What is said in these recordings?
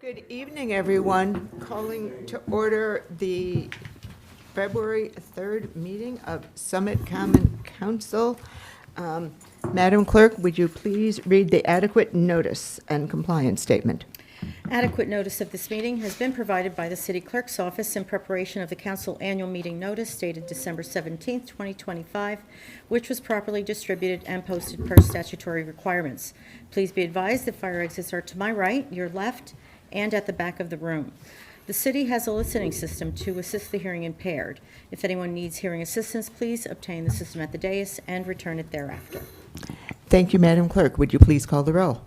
Good evening, everyone. Calling to order the February 3rd meeting of Summit Common Council. Madam Clerk, would you please read the adequate notice and compliance statement? Adequate notice of this meeting has been provided by the City Clerk's Office in preparation of the Council Annual Meeting Notice dated December 17, 2025, which was properly distributed and posted per statutory requirements. Please be advised that fire exits are to my right, your left, and at the back of the room. The city has a listening system to assist the hearing impaired. If anyone needs hearing assistance, please obtain the system at the dais and return it thereafter. Thank you, Madam Clerk. Would you please call the roll?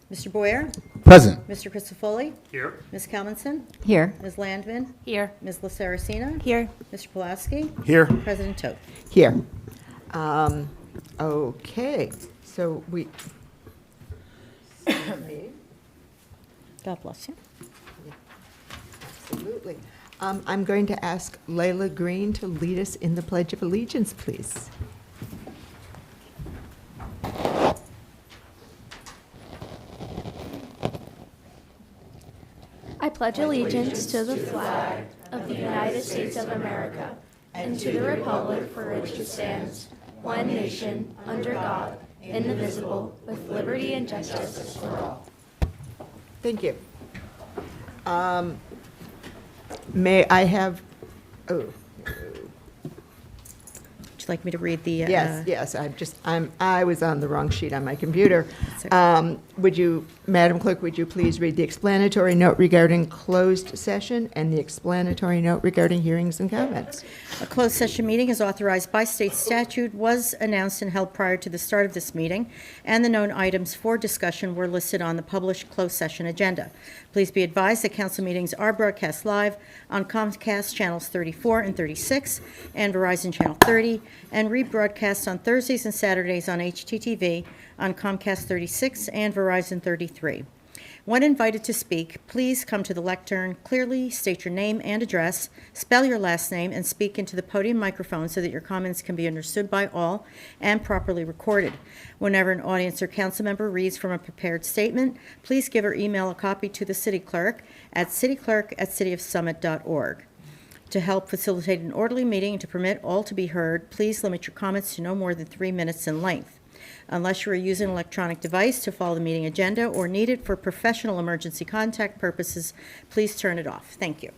Mr. Boyer? Present. Mr. Christofoli? Here. Ms. Kalmanson? Here. Ms. Landman? Here. Ms. Laceracina? Here. Mr. Pulaski? Here. President Toth. Here. Okay, so we... God bless you. Absolutely. I'm going to ask Layla Green to lead us in the Pledge of Allegiance, please. I pledge allegiance to the flag of the United States of America and to the republic for which it stands, one nation, under God, indivisible, with liberty and justice for all. Thank you. May I have, Would you like me to read the? yes, I was on the wrong sheet on my computer. Sorry. Madam Clerk, would you please read the explanatory note regarding closed session and the explanatory note regarding hearings and comments? A closed session meeting is authorized by state statute, was announced and held prior to the start of this meeting, and the known items for discussion were listed on the published closed session agenda. Please be advised that council meetings are broadcast live on Comcast channels 34 and 36 and Verizon channel 30, and rebroadcast on Thursdays and Saturdays on HTTV on Comcast 36 and Verizon 33. When invited to speak, please come to the lectern, clearly state your name and address, spell your last name, and speak into the podium microphone so that your comments can be understood by all and properly recorded. Whenever an audience or council member reads from a prepared statement, please give or email a copy to the city clerk at cityclerk@cityofsummit.org. To help facilitate an orderly meeting and to permit all to be heard, please limit your comments to no more than 3 minutes in length. Unless you are using an electronic device to follow the meeting agenda or need it for professional emergency contact purposes, please turn it off. Thank you.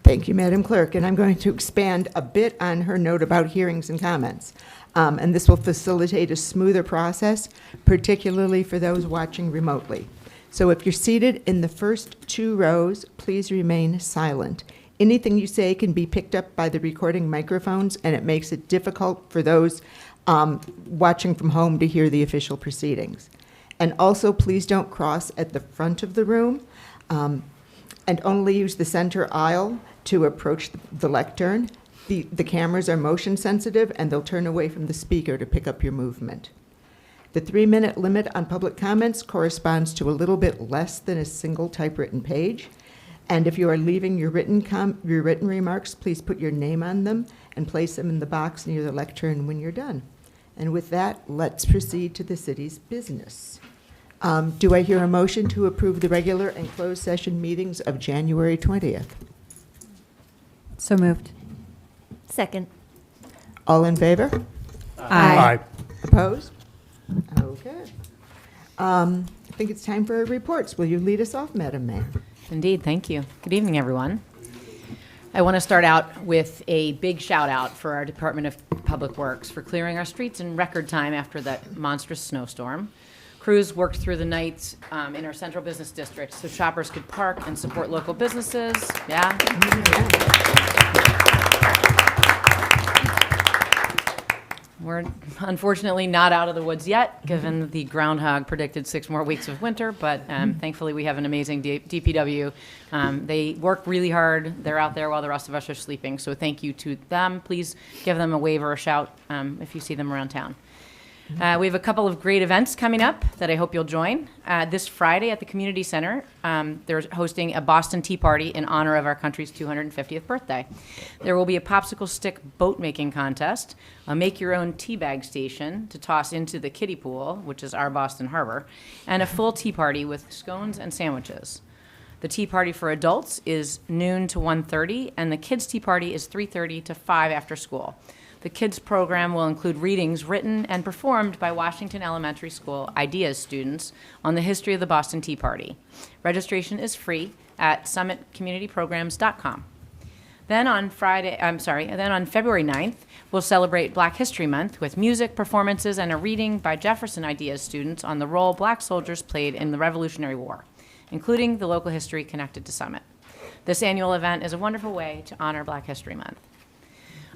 Thank you, Madam Clerk, and I'm going to expand a bit on her note about hearings and comments. And this will facilitate a smoother process, particularly for those watching remotely. So if you're seated in the first 2 rows, please remain silent. Anything you say can be picked up by the recording microphones, and it makes it difficult for those watching from home to hear the official proceedings. And also, please don't cross at the front of the room, and only use the center aisle to approach the lectern. The cameras are motion sensitive, and they'll turn away from the speaker to pick up your movement. The 3-minute limit on public comments corresponds to a little bit less than a single typewritten page. And if you are leaving your written remarks, please put your name on them and place them in the box near the lectern when you're done. And with that, let's proceed to the city's business. Do I hear a motion to approve the regular and closed session meetings of January 20th? So moved. Second. All in favor? Aye. Opposed? Okay. I think it's time for our reports. Will you lead us off, Madam Mayor? Indeed, thank you. Good evening, everyone. I want to start out with a big shout out for our Department of Public Works for clearing our streets in record time after that monstrous snowstorm. Crews worked through the night in our central business district so shoppers could park and support local businesses. Yeah. We're unfortunately not out of the woods yet, given the groundhog predicted 6 more weeks of winter, but thankfully we have an amazing DPW. They work really hard. They're out there while the rest of us are sleeping, so thank you to them. Please give them a wave or a shout if you see them around town. We have a couple of great events coming up that I hope you'll join. This Friday at the Community Center, they're hosting a Boston Tea Party in honor of our country's 250th birthday. There will be a popsicle stick boat making contest, a make-your-own tea bag station to toss into the kiddie pool, which is our Boston Harbor, and a full tea party with scones and sandwiches. The tea party for adults is noon to 1:30, and the kids' tea party is 3:30 to 5 after school. The kids' program will include readings written and performed by Washington Elementary School IDEAS students on the history of the Boston Tea Party. Registration is free at summitcommunityprograms.com. Then on February 9th, we'll celebrate Black History Month with music, performances, and a reading by Jefferson IDEAS students on the role Black soldiers played in the Revolutionary War, including the local history connected to Summit. This annual event is a wonderful way to honor Black History Month.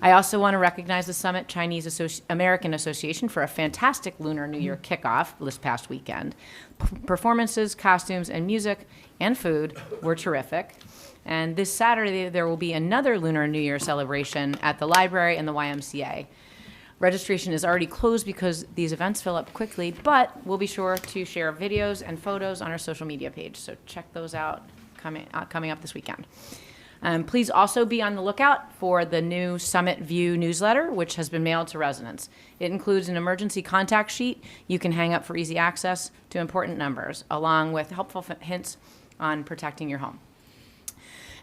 I also want to recognize the Summit Chinese American Association for a fantastic Lunar New Year kickoff this past weekend. Performances, costumes, and music and food were terrific. And this Saturday, there will be another Lunar New Year celebration at the library and the YMCA. Registration is already closed because these events fill up quickly, but we'll be sure to share videos and photos on our social media page. So check those out coming up this weekend. Please also be on the lookout for the new Summit View newsletter, which has been mailed to residents. It includes an emergency contact sheet you can hang up for easy access to important numbers, along with helpful hints on protecting your home.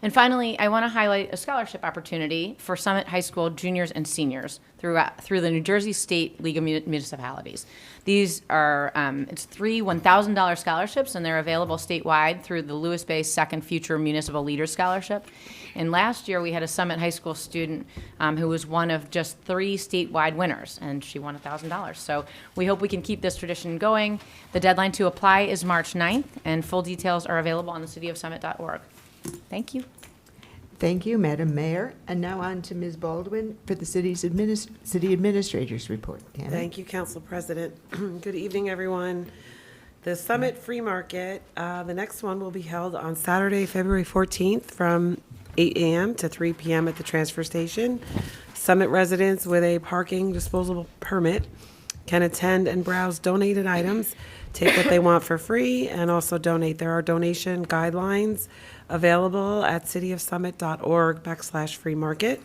And finally, I want to highlight a scholarship opportunity for Summit High School juniors and seniors through the New Jersey State League of Municipalities. These are it's 3 $1,000 scholarships, and they're available statewide through the Lewis Bay Second Future Municipal Leaders Scholarship. And last year, we had a Summit High School student who was one of just 3 statewide winners, and she won $1,000. So we hope we can keep this tradition going. The deadline to apply is March 9th, and full details are available on the cityofsummit.org. Thank you. Thank you, Madam Mayor. And now on to Ms. Baldwin for the city administrator's report. Tammy? Thank you, Council President. Good evening, everyone. The Summit Free Market, the next one will be held on Saturday, February 14th from 8 a.m. to 3 p.m. at the transfer station. Summit residents with a parking disposable permit can attend and browse donated items, take what they want for free, and also donate. There are donation guidelines available at cityofsummit.org/free market.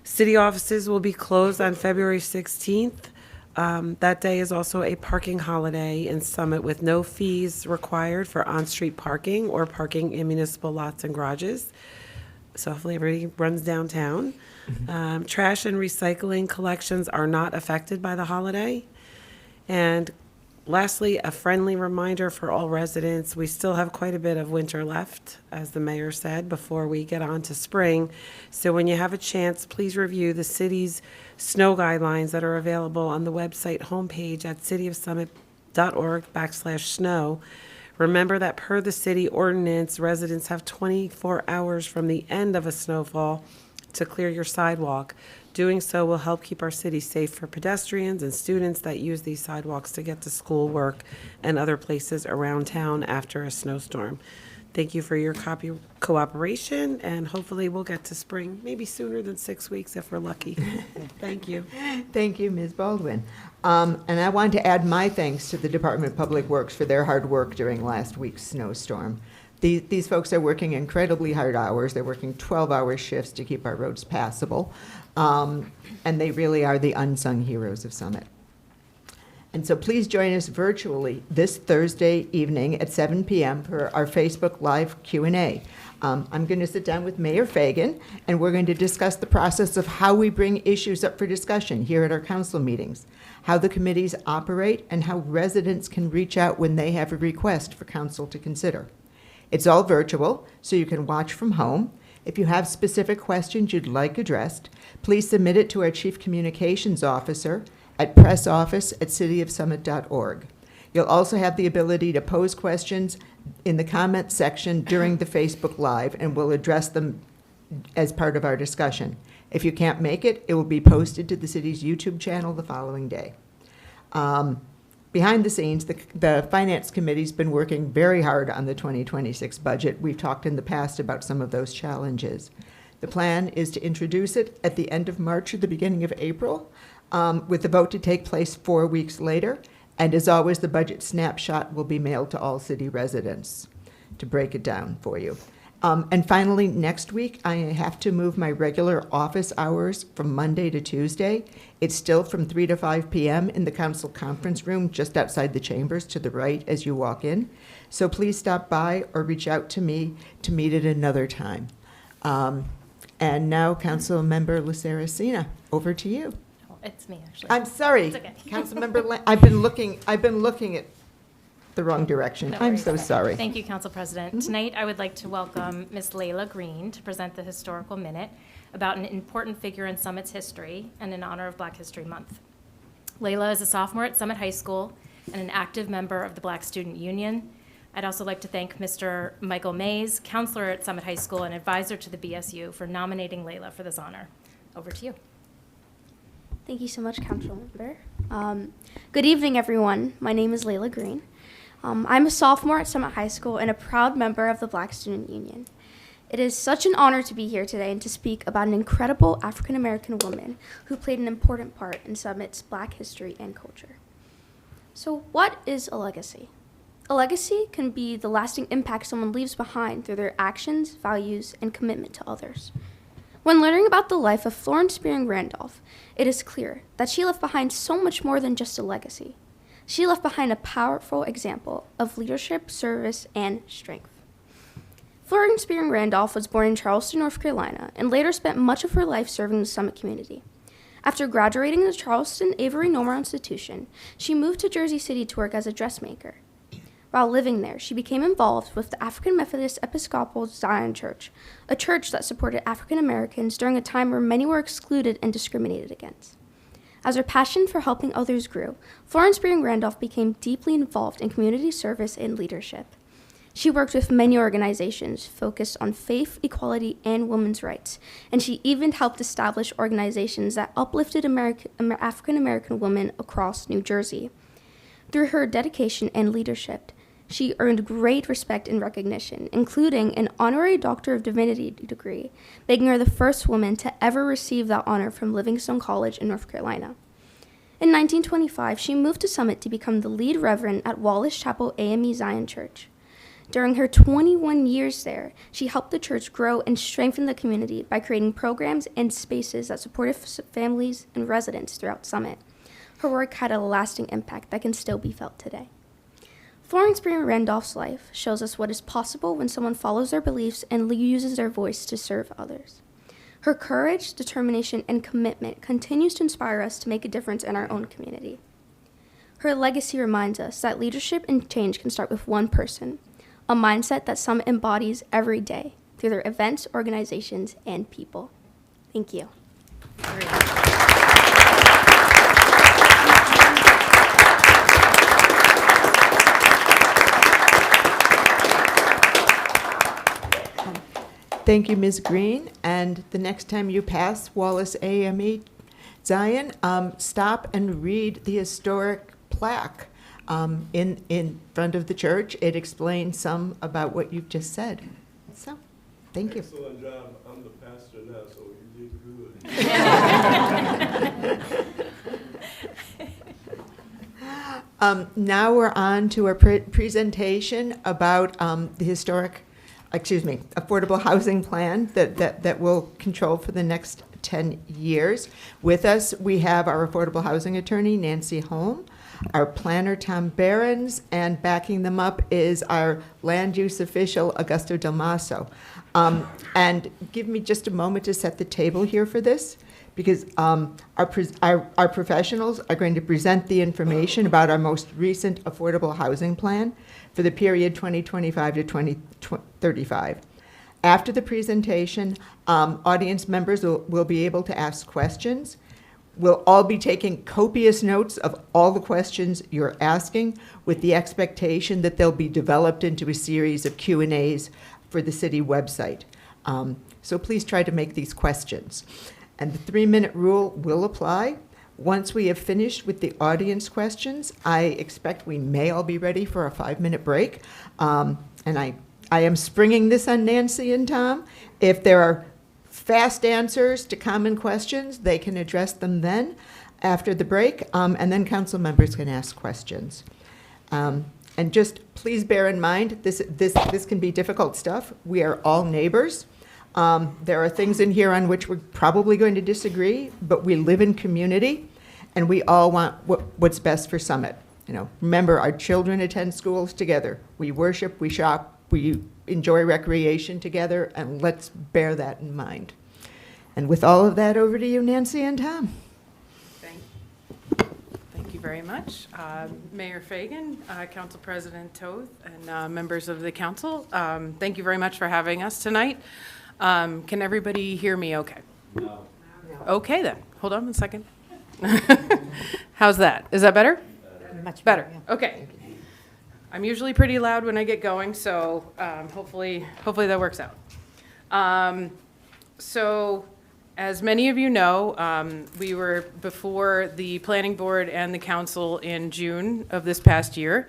City offices will be closed on February 16th. That day is also a parking holiday in Summit with no fees required for on-street parking or parking in municipal lots and garages. So hopefully everybody runs downtown. Trash and recycling collections are not affected by the holiday. And lastly, a friendly reminder for all residents, we still have quite a bit of winter left, as the mayor said, before we get on to spring. So when you have a chance, please review the city's snow guidelines that are available on the website homepage at cityofsummit.org/snow. Remember that per the city ordinance, residents have 24 hours from the end of a snowfall to clear your sidewalk. Doing so will help keep our city safe for pedestrians and students that use these sidewalks to get to school, work, and other places around town after a snowstorm. Thank you for your cooperation, and hopefully we'll get to spring, maybe sooner than 6 weeks if we're lucky. Thank you. Thank you, Ms. Baldwin. And I want to add my thanks to the Department of Public Works for their hard work during last week's snowstorm. These folks are working incredibly hard hours. They're working 12-hour shifts to keep our roads passable. And they really are the unsung heroes of Summit. And so please join us virtually this Thursday evening at 7 p.m. for our Facebook Live Q&A. I'm going to sit down with Mayor Fagan, and we're going to discuss the process of how we bring issues up for discussion here at our council meetings, how the committees operate, and how residents can reach out when they have a request for council to consider. It's all virtual, so you can watch from home. If you have specific questions you'd like addressed, please submit it to our Chief Communications Officer at pressoffice@cityofsummit.org. You'll also have the ability to pose questions in the comment section during the Facebook Live, and we'll address them as part of our discussion. If you can't make it, it will be posted to the city's YouTube channel the following day. Behind the scenes, the Finance Committee's been working very hard on the 2026 budget. We've talked in the past about some of those challenges. The plan is to introduce it at the end of March or the beginning of April, with the vote to take place 4 weeks later. And as always, the budget snapshot will be mailed to all city residents to break it down for you. And finally, next week, I have to move my regular office hours from Monday to Tuesday. It's still from 3 to 5 p.m. in the council conference room just outside the chambers to the right as you walk in. So please stop by or reach out to me to meet at another time. And now, Councilmember Laceracina, over to you. Oh, it's me, actually. I'm sorry, It's okay. Councilmember. I've been looking at the wrong direction. No I'm worries. so sorry. Thank you, Council President. Tonight, I would like to welcome Ms. Layla Green to present the historical minute about an important figure in Summit's history and in honor of Black History Month. Layla is a sophomore at Summit High School and an active member of the Black Student Union. I'd also like to thank Mr. Michael Mays, counselor at Summit High School and advisor to the BSU, for nominating Layla for this honor. Over to you. Thank you so much, Councilmember. Good evening, everyone. My name is Layla Green. I'm a sophomore at Summit High School and a proud member of the Black Student Union. It is such an honor to be here today and to speak about an incredible African-American woman who played an important part in Summit's Black history and culture. So what is a legacy? A legacy can be the lasting impact someone leaves behind through their actions, values, and commitment to others. When learning about the life of Florence Spearing Randolph, it is clear that she left behind so much more than just a legacy. She left behind a powerful example of leadership, service, and strength. Florence Spearing Randolph was born in Charleston, North Carolina, and later spent much of her life serving the Summit community. After graduating the Charleston Avery Normal Institution, she moved to Jersey City to work as a dressmaker. While living there, she became involved with the African Methodist Episcopal Zion Church, a church that supported African Americans during a time where many were excluded and discriminated against. As her passion for helping others grew, Florence Spearing Randolph became deeply involved in community service and leadership. She worked with many organizations focused on faith, equality, and women's rights, and she even helped establish organizations that uplifted African American women across New Jersey. Through her dedication and leadership, she earned great respect and recognition, including an honorary Doctor of Divinity degree, making her the first woman to ever receive that honor from Livingstone College in North Carolina. In 1925, she moved to Summit to become the lead reverend at Wallace Chapel AME Zion Church. During her 21 years there, she helped the church grow and strengthen the community by creating programs and spaces that supported families and residents throughout Summit. Her work had a lasting impact that can still be felt today. Florence Spearing Randolph's life shows us what is possible when someone follows their beliefs and uses their voice to serve others. Her courage, determination, and commitment continues to inspire us to make a difference in our own community. Her legacy reminds us that leadership and change can start with one person, a mindset that Summit embodies every day through their events, organizations, and people. Thank you. Thank you, Ms. Green. And the next time you pass Wallace AME Zion, stop and read the historic plaque in front of the church. It explains some about what you've just said. So, thank you. Excellent job. I'm the pastor now, so you did good. Now we're on to a presentation about the affordable housing plan that will control for the next 10 years. With us, we have our affordable housing attorney, Nancy Holm, our planner, Tom Behrens, and backing them up is our land use official, Augusto Del Maso. And give me just a moment to set the table here for this, because our professionals are going to present the information about our most recent affordable housing plan for the period 2025 to 2035. After the presentation, audience members will be able to ask questions. We'll all be taking copious notes of all the questions you're asking, with the expectation that they'll be developed into a series of Q&As for the city website. So please try to make these questions. And the 3-minute rule will apply. Once we have finished with the audience questions, I expect we may all be ready for a 5-minute break. And I am springing this on Nancy and Tom. If there are fast answers to common questions, they can address them then after the break, and then council members can ask questions. And just please bear in mind, this can be difficult stuff. We are all neighbors. There are things in here on which we're probably going to disagree, but we live in community, and we all want what's best for Summit. You know, remember, our children attend schools together. We worship, we shop, we enjoy recreation together, and let's bear that in mind. And with all of that, over to you, Nancy and Tom. Thank you very much. Mayor Fagan, Council President Toth, and members of the council, thank you very much for having us tonight. Can everybody hear me okay? No. Okay then, hold on a second. How's that? Is that better? Much Better, okay. I'm usually pretty loud when I get going, so hopefully that works out. So, as many of you know, we were before the planning board and the council in June of this past year,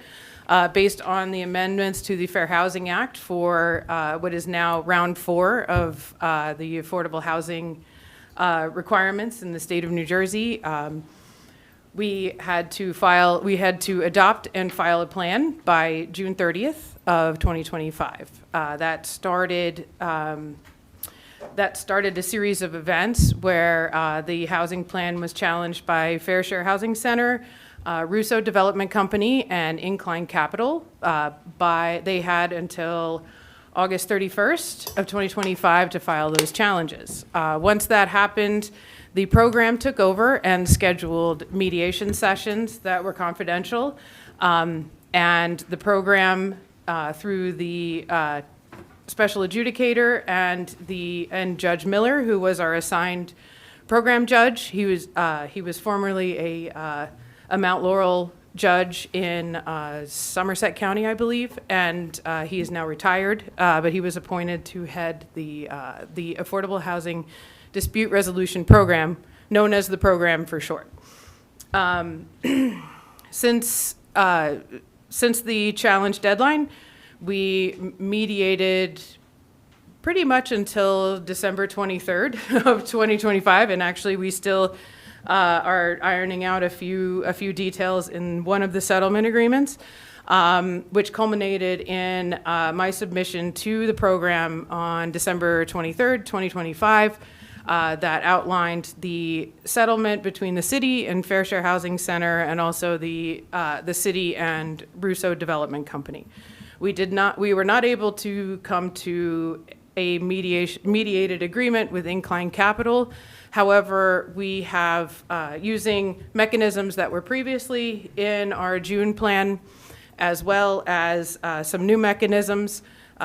based on the amendments to the Fair Housing Act for what is now round 4 of the affordable housing requirements in the state of New Jersey. We had to adopt and file a plan by June 30th of 2025. That started a series of events where the housing plan was challenged by Fair Share Housing Center, Russo Development Company, and Incline Capital. They had until August 31st of 2025 to file those challenges. Once that happened, the program took over and scheduled mediation sessions that were confidential. And the program, through the special adjudicator and Judge Miller, who was our assigned program judge. He was formerly a Mount Laurel judge in Somerset County, I believe, and he is now retired. But he was appointed to head the Affordable Housing Dispute Resolution Program, known as the program for short. Since the challenge deadline, we mediated pretty much until December 23rd of 2025, and actually we still are ironing out a few details in one of the settlement agreements, which culminated in my submission to the program on December 23rd, 2025, that outlined the settlement between the city and Fair Share Housing Center, and also the city and Russo Development Company. We were not able to come to a mediated agreement with Incline Capital. However, we have, using mechanisms that were previously in our June plan, as well as some new mechanisms,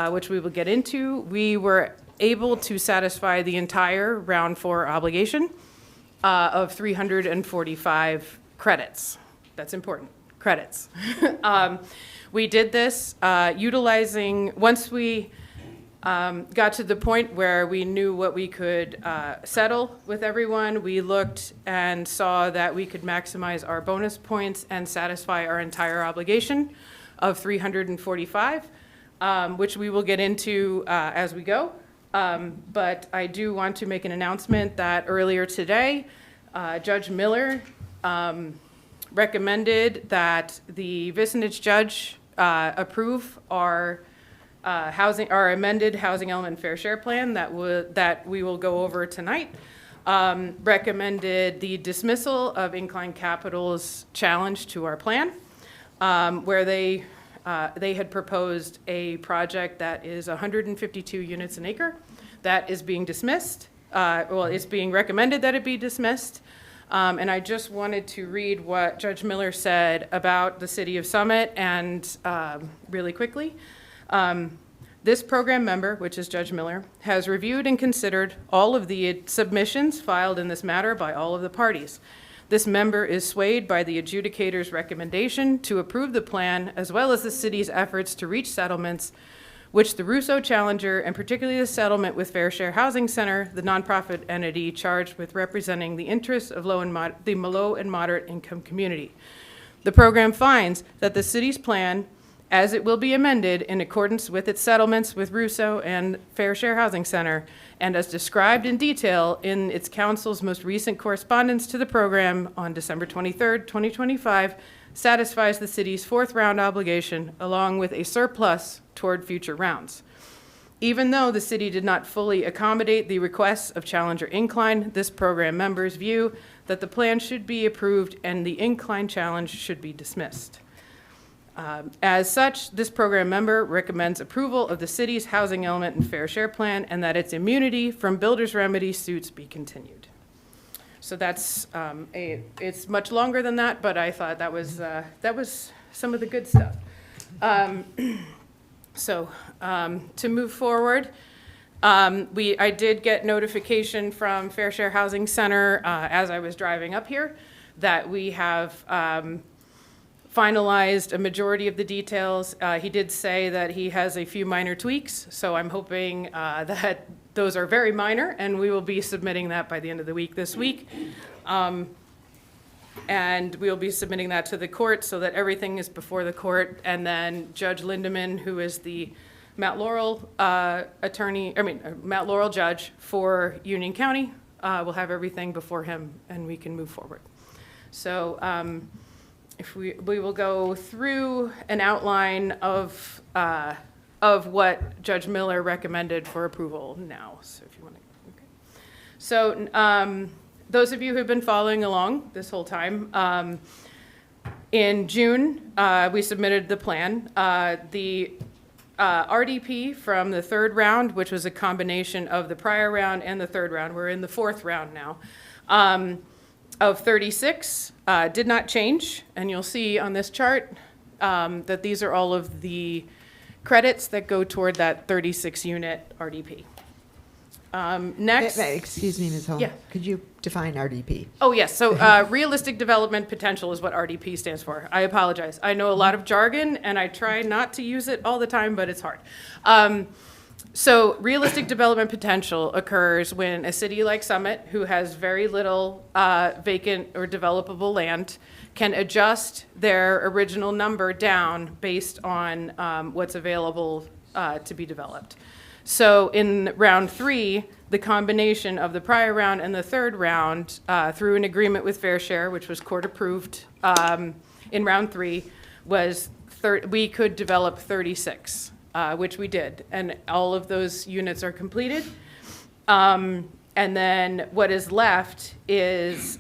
which we will get into, we were able to satisfy the entire round 4 obligation of 345 credits. That's important, credits. We did this utilizing, once we got to the point where we knew what we could settle with everyone, we looked and saw that we could maximize our bonus points and satisfy our entire obligation of 345, which we will get into as we go. But I do want to make an announcement that earlier today, Judge Miller recommended that the vicinage judge approve our amended housing element fair share plan that we will go over tonight. Recommended the dismissal of Incline Capital's challenge to our plan, where they had proposed a project that is 152 units an acre that is being dismissed. It's being recommended that it be dismissed. And I just wanted to read what Judge Miller said about the City of Summit, and really quickly. This program member, which is Judge Miller, has reviewed and considered all of the submissions filed in this matter by all of the parties. This member is swayed by the adjudicator's recommendation to approve the plan, as well as the city's efforts to reach settlements, which the Russo challenger, and particularly the settlement with Fair Share Housing Center, the nonprofit entity charged with representing the interests of the low and moderate income community. The program finds that the city's plan, as it will be amended in accordance with its settlements with Russo and Fair Share Housing Center, and as described in detail in its council's most recent correspondence to the program on December 23rd, 2025, satisfies the city's fourth round obligation, along with a surplus toward future rounds. Even though the city did not fully accommodate the requests of Challenger Incline, this program members view that the plan should be approved and the incline challenge should be dismissed. As such, this program member recommends approval of the city's housing element and fair share plan and that its immunity from builder's remedy suits be continued. So that's it's much longer than that, but I thought that was some of the good stuff. To move forward, I did get notification from Fair Share Housing Center as I was driving up here that we have finalized a majority of the details. He did say that he has a few minor tweaks, so I'm hoping that those are very minor, and we will be submitting that by the end of the week this week. And we'll be submitting that to the court so that everything is before the court, and then Judge Lindeman, who is the Matt Laurel Matt Laurel judge for Union County, will have everything before him, and we can move forward. So if we will go through an outline of what Judge Miller recommended for approval now. So if you want to, okay. So those of you who've been following along this whole time, in June we submitted the plan. The RDP from the third round, which was a combination of the prior round and the third round, we're in the fourth round now, of 36, did not change. And you'll see on this chart that these are all of the credits that go toward that 36 unit RDP. Next. Excuse me, Ms. Holm. Yeah. Could you define RDP? Oh, yes. So realistic development potential is what RDP stands for. I apologize. I know a lot of jargon, and I try not to use it all the time, but it's hard. So realistic development potential occurs when a city like Summit, who has very little vacant or developable land, can adjust their original number down based on what's available to be developed. So in round 3, the combination of the prior round and the third round, through an agreement with Fair Share, which was court approved in round 3, was we could develop 36, which we did, and all of those units are completed. And then what is left is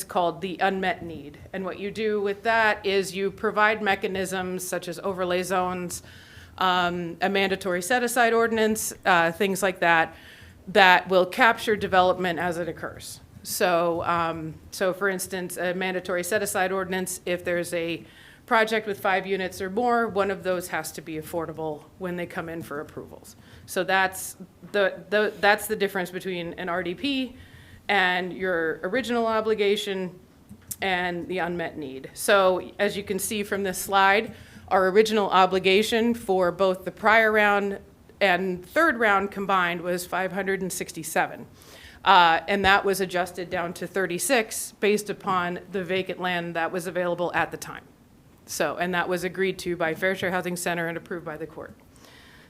called the unmet need. And what you do with that is you provide mechanisms such as overlay zones, a mandatory set-aside ordinance, things like that, that will capture development as it occurs. So, for instance, a mandatory set-aside ordinance, if there's a project with 5 units or more, one of those has to be affordable when they come in for approvals. So that's the difference between an RDP and your original obligation and the unmet need. So as you can see from this slide, our original obligation for both the prior round and third round combined was 567. And that was adjusted down to 36 based upon the vacant land that was available at the time. So, and that was agreed to by Fair Share Housing Center and approved by the court.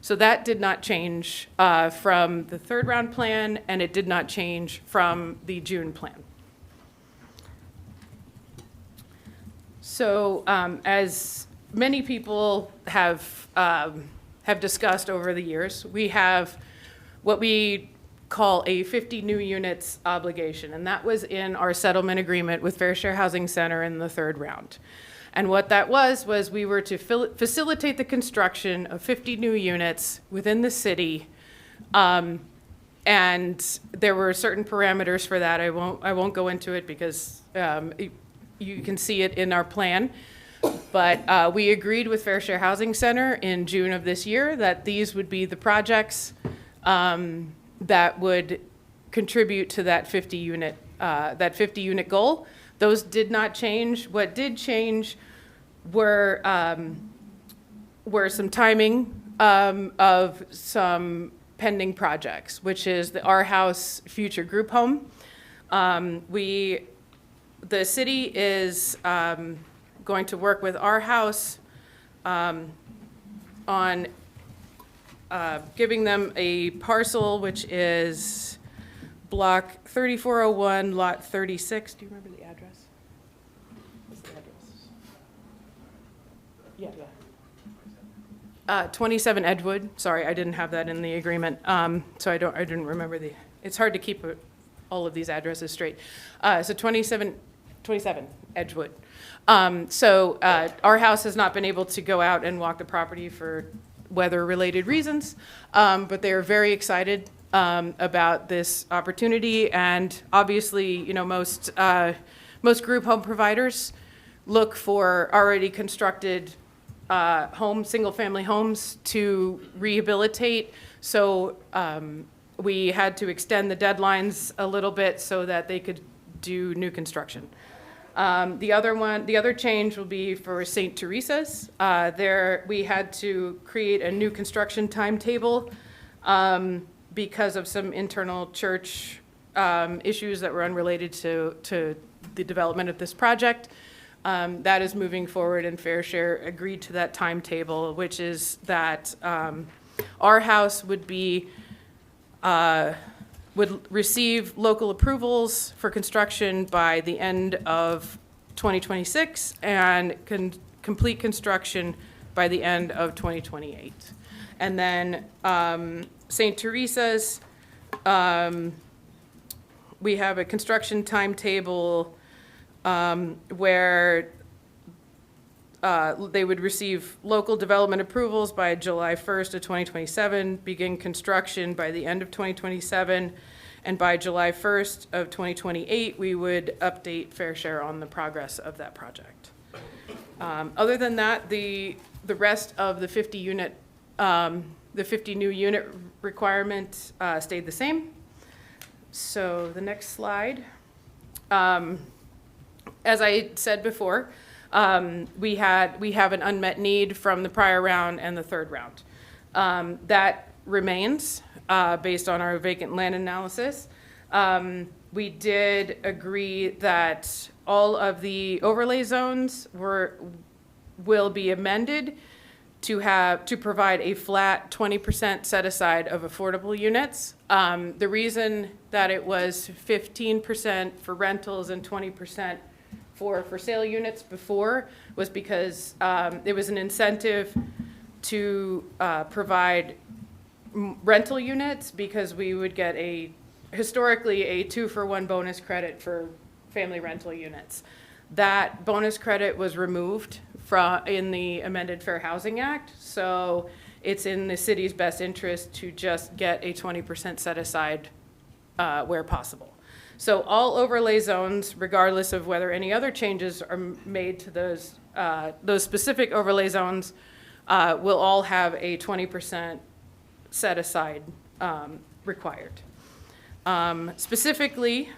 So that did not change from the third round plan, and it did not change from the June plan. So as many people have discussed over the years, we have what we call a 50 new units obligation, and that was in our settlement agreement with Fair Share Housing Center in the third round. And what that was we were to facilitate the construction of 50 new units within the city, and there were certain parameters for that. I won't go into it because you can see it in our plan. But we agreed with Fair Share Housing Center in June of this year that these would be the projects that would contribute to that 50 unit goal. Those did not change. What did change were some timing of some pending projects, which is the Our House future group home. The city is going to work with Our House on giving them a parcel, which is block 3401, lot 36. Do you remember the address? What's the address? Yeah, yeah. 27 Edgewood, sorry, I didn't have that in the agreement, so I didn't remember it's hard to keep all of these addresses straight. So 27 Edgewood. Our house has not been able to go out and walk the property for weather-related reasons, but they are very excited about this opportunity, and obviously, you know, most group home providers look for already constructed single-family homes to rehabilitate. So we had to extend the deadlines a little bit so that they could do new construction. The other change will be for St. Teresa's. We had to create a new construction timetable because of some internal church issues that were unrelated to the development of this project. That is moving forward, and Fair Share agreed to that timetable, which is that our house would receive local approvals for construction by the end of 2026 and complete construction by the end of 2028. And then St. Teresa's, we have a construction timetable where they would receive local development approvals by July 1st of 2027, begin construction by the end of 2027, and by July 1st of 2028, we would update Fair Share on the progress of that project. Other than that, the rest of the 50 new unit requirement stayed the same. So the next slide. As I said before, we have an unmet need from the prior round and the third round. That remains based on our vacant land analysis. We did agree that all of the overlay zones will be amended to provide a flat 20% set aside of affordable units. The reason that it was 15% for rentals and 20% for sale units before was because it was an incentive to provide rental units, because we would get historically a 2-for-1 bonus credit for family rental units. That bonus credit was removed in the amended Fair Housing Act, so it's in the city's best interest to just get a 20% set aside where possible. So all overlay zones, regardless of whether any other changes are made to those specific overlay zones, will all have a 20% set aside required. Specifically,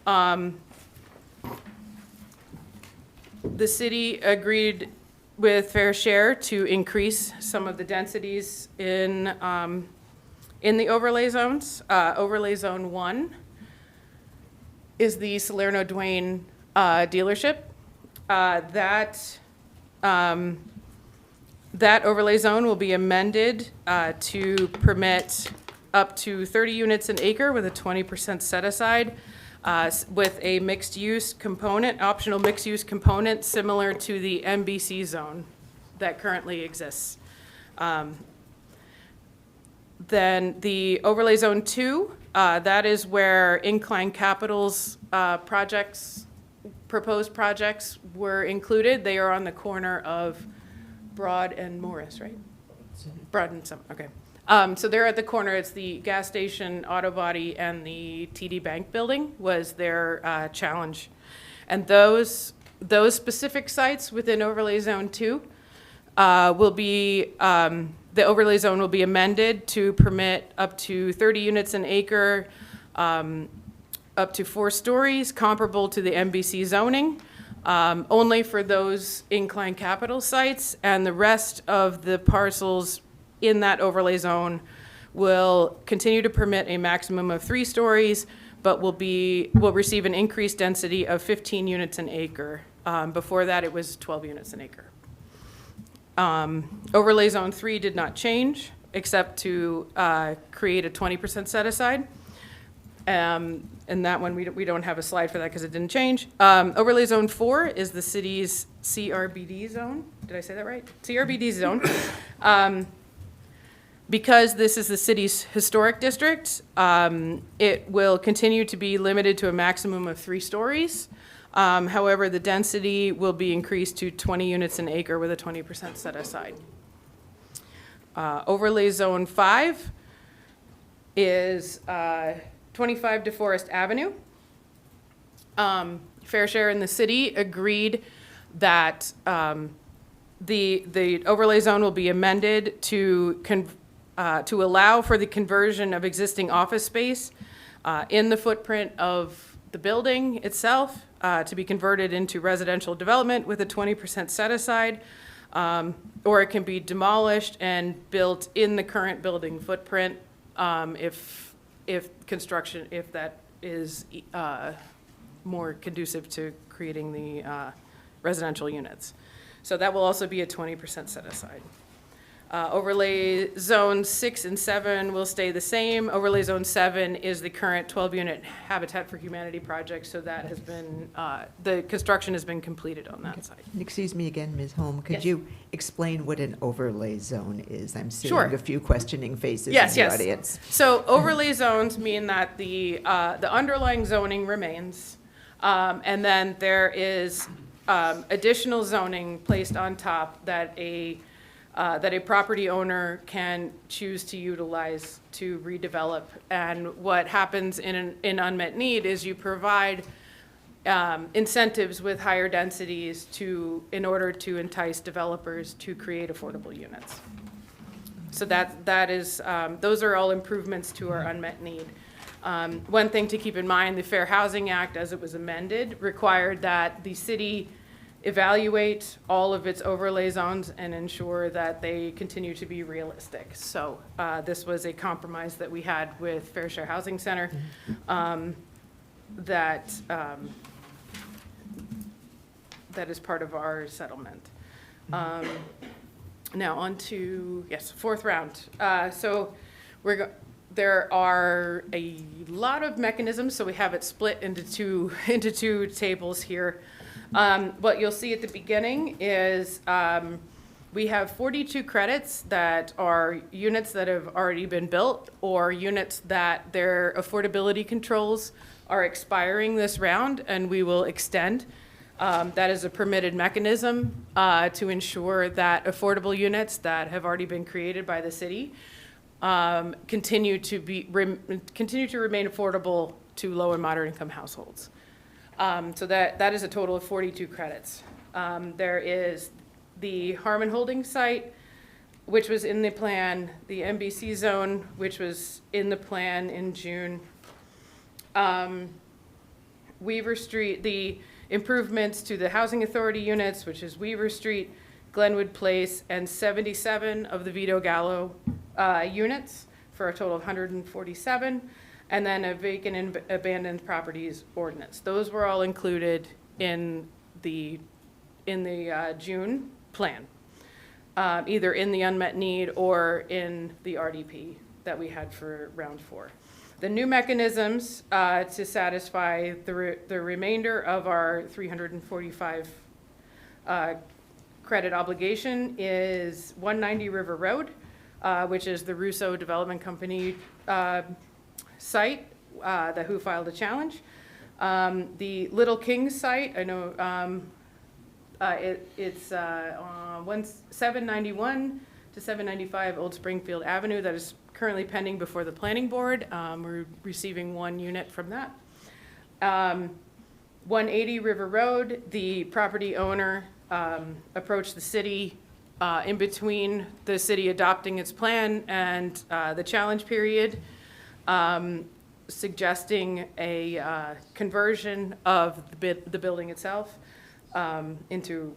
the city agreed with Fair Share to increase some of the densities in the overlay zones. Overlay Zone 1 is the Salerno Dwayne dealership. That overlay zone will be amended to permit up to 30 units an acre with a 20% set aside, with a mixed use component, optional mixed use component similar to the MBC zone that currently exists. Then the overlay zone 2, that is where Incline Capital's proposed projects were included. They are on the corner of Broad and Morris, right? Broad and Summit, okay. So they're at the corner. It's the gas station, auto body, and the TD Bank building was their challenge. And those specific sites within overlay zone 2 will be, the overlay zone will be amended to permit up to 30 units an acre, up to 4 stories, comparable to the MBC zoning, only for those Incline Capital sites, and the rest of the parcels in that overlay zone will continue to permit a maximum of 3 stories, but will receive an increased density of 15 units an acre. Before that, it was 12 units an acre. Overlay zone 3 did not change, except to create a 20% set aside. And that one, we don't have a slide for that because it didn't change. Overlay zone 4 is the city's CRBD zone. Did I say that right? CRBD zone. Because this is the city's historic district, it will continue to be limited to a maximum of 3 stories. However, the density will be increased to 20 units an acre with a 20% set aside. Overlay Zone 5 is 25 DeForest Avenue. Fair Share in the city agreed that the overlay zone will be amended to allow for the conversion of existing office space in the footprint of the building itself to be converted into residential development with a 20% set aside, or it can be demolished and built in the current building footprint if that is more conducive to creating the residential units. So that will also be a 20% set aside. Overlay Zone 6 and 7 will stay the same. Overlay Zone 7 is the current 12-unit Habitat for Humanity project, so that has been, the construction has been completed on that site. Excuse me again, Ms. Holm, could Yes. you explain what an overlay zone is? I'm seeing Sure. a few questioning faces in Yes, the yes. audience. So overlay zones mean that the underlying zoning remains, and then there is additional zoning placed on top that a property owner can choose to utilize to redevelop. And what happens in unmet need is you provide incentives with higher densities in order to entice developers to create affordable units. So that is, those are all improvements to our unmet need. One thing to keep in mind, the Fair Housing Act, as it was amended, required that the city evaluate all of its overlay zones and ensure that they continue to be realistic. So this was a compromise that we had with Fair Share Housing Center that is part of our settlement. Now on to, yes, fourth round. So there are a lot of mechanisms, so we have it split into two tables here. What you'll see at the beginning is we have 42 credits that are units that have already been built or units that their affordability controls are expiring this round, and we will extend. That is a permitted mechanism to ensure that affordable units that have already been created by the city continue to remain affordable to low and moderate income households. So that is a total of 42 credits. There is the Harmon Holdings site, which was in the plan, the MBC zone, which was in the plan in June. Weaver Street, the improvements to the Housing Authority units, which is Weaver Street, Glenwood Place, and 77 of the Vito Gallo units for a total of 147. And then a vacant and abandoned properties ordinance. Those were all included in the June plan, either in the unmet need or in the RDP that we had for round 4. The new mechanisms to satisfy the remainder of our 345 credit obligation is 190 River Road, which is the Russo Development Company site, who filed a challenge. The Little Kings site, I know it's 791 to 795 Old Springfield Avenue that is currently pending before the planning board. We're receiving 1 unit from that. 180 River Road, the property owner approached the city in between the city adopting its plan and the challenge period, suggesting a conversion of the building itself into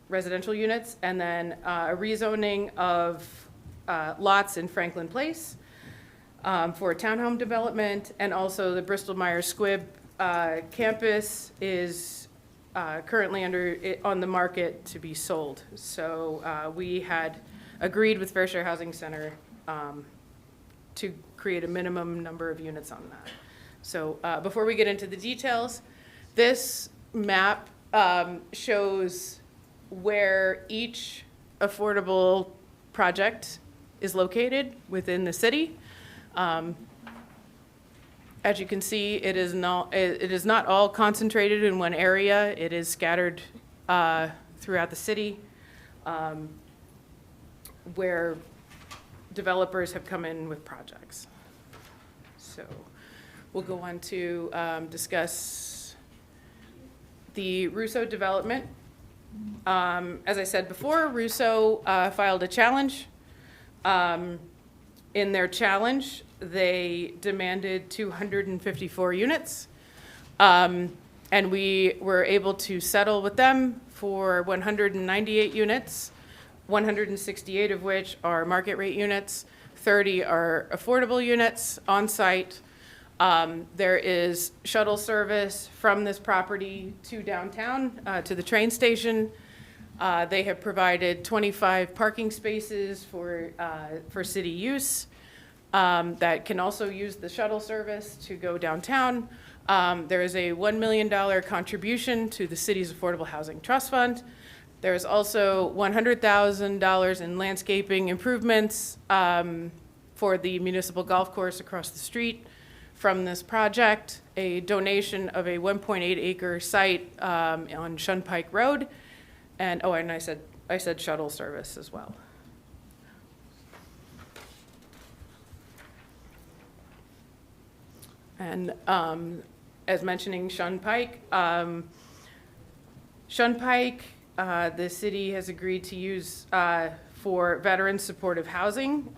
residential units, and then a rezoning of lots in Franklin Place for a townhome development, and also the Bristol-Myers Squibb campus is currently on the market to be sold. So we had agreed with Fair Share Housing Center to create a minimum number of units on that. So before we get into the details, this map shows where each affordable project is located within the city. As you can see, it is not all concentrated in one area. It is scattered throughout the city, where developers have come in with projects. So we'll go on to discuss the Russo development. As I said before, Russo filed a challenge. In their challenge, they demanded 254 units. And we were able to settle with them for 198 units, 168 of which are market rate units, 30 are affordable units on site. There is shuttle service from this property to downtown, to the train station. They have provided 25 parking spaces for city use that can also use the shuttle service to go downtown. There is a $1 million contribution to the city's Affordable Housing Trust Fund. There is also $100,000 in landscaping improvements for the municipal golf course across the street from this project, a donation of a 1.8 acre site on Shunpike Road, and I said shuttle service as well. And as mentioning Shunpike, the city has agreed to use for veteran supportive housing.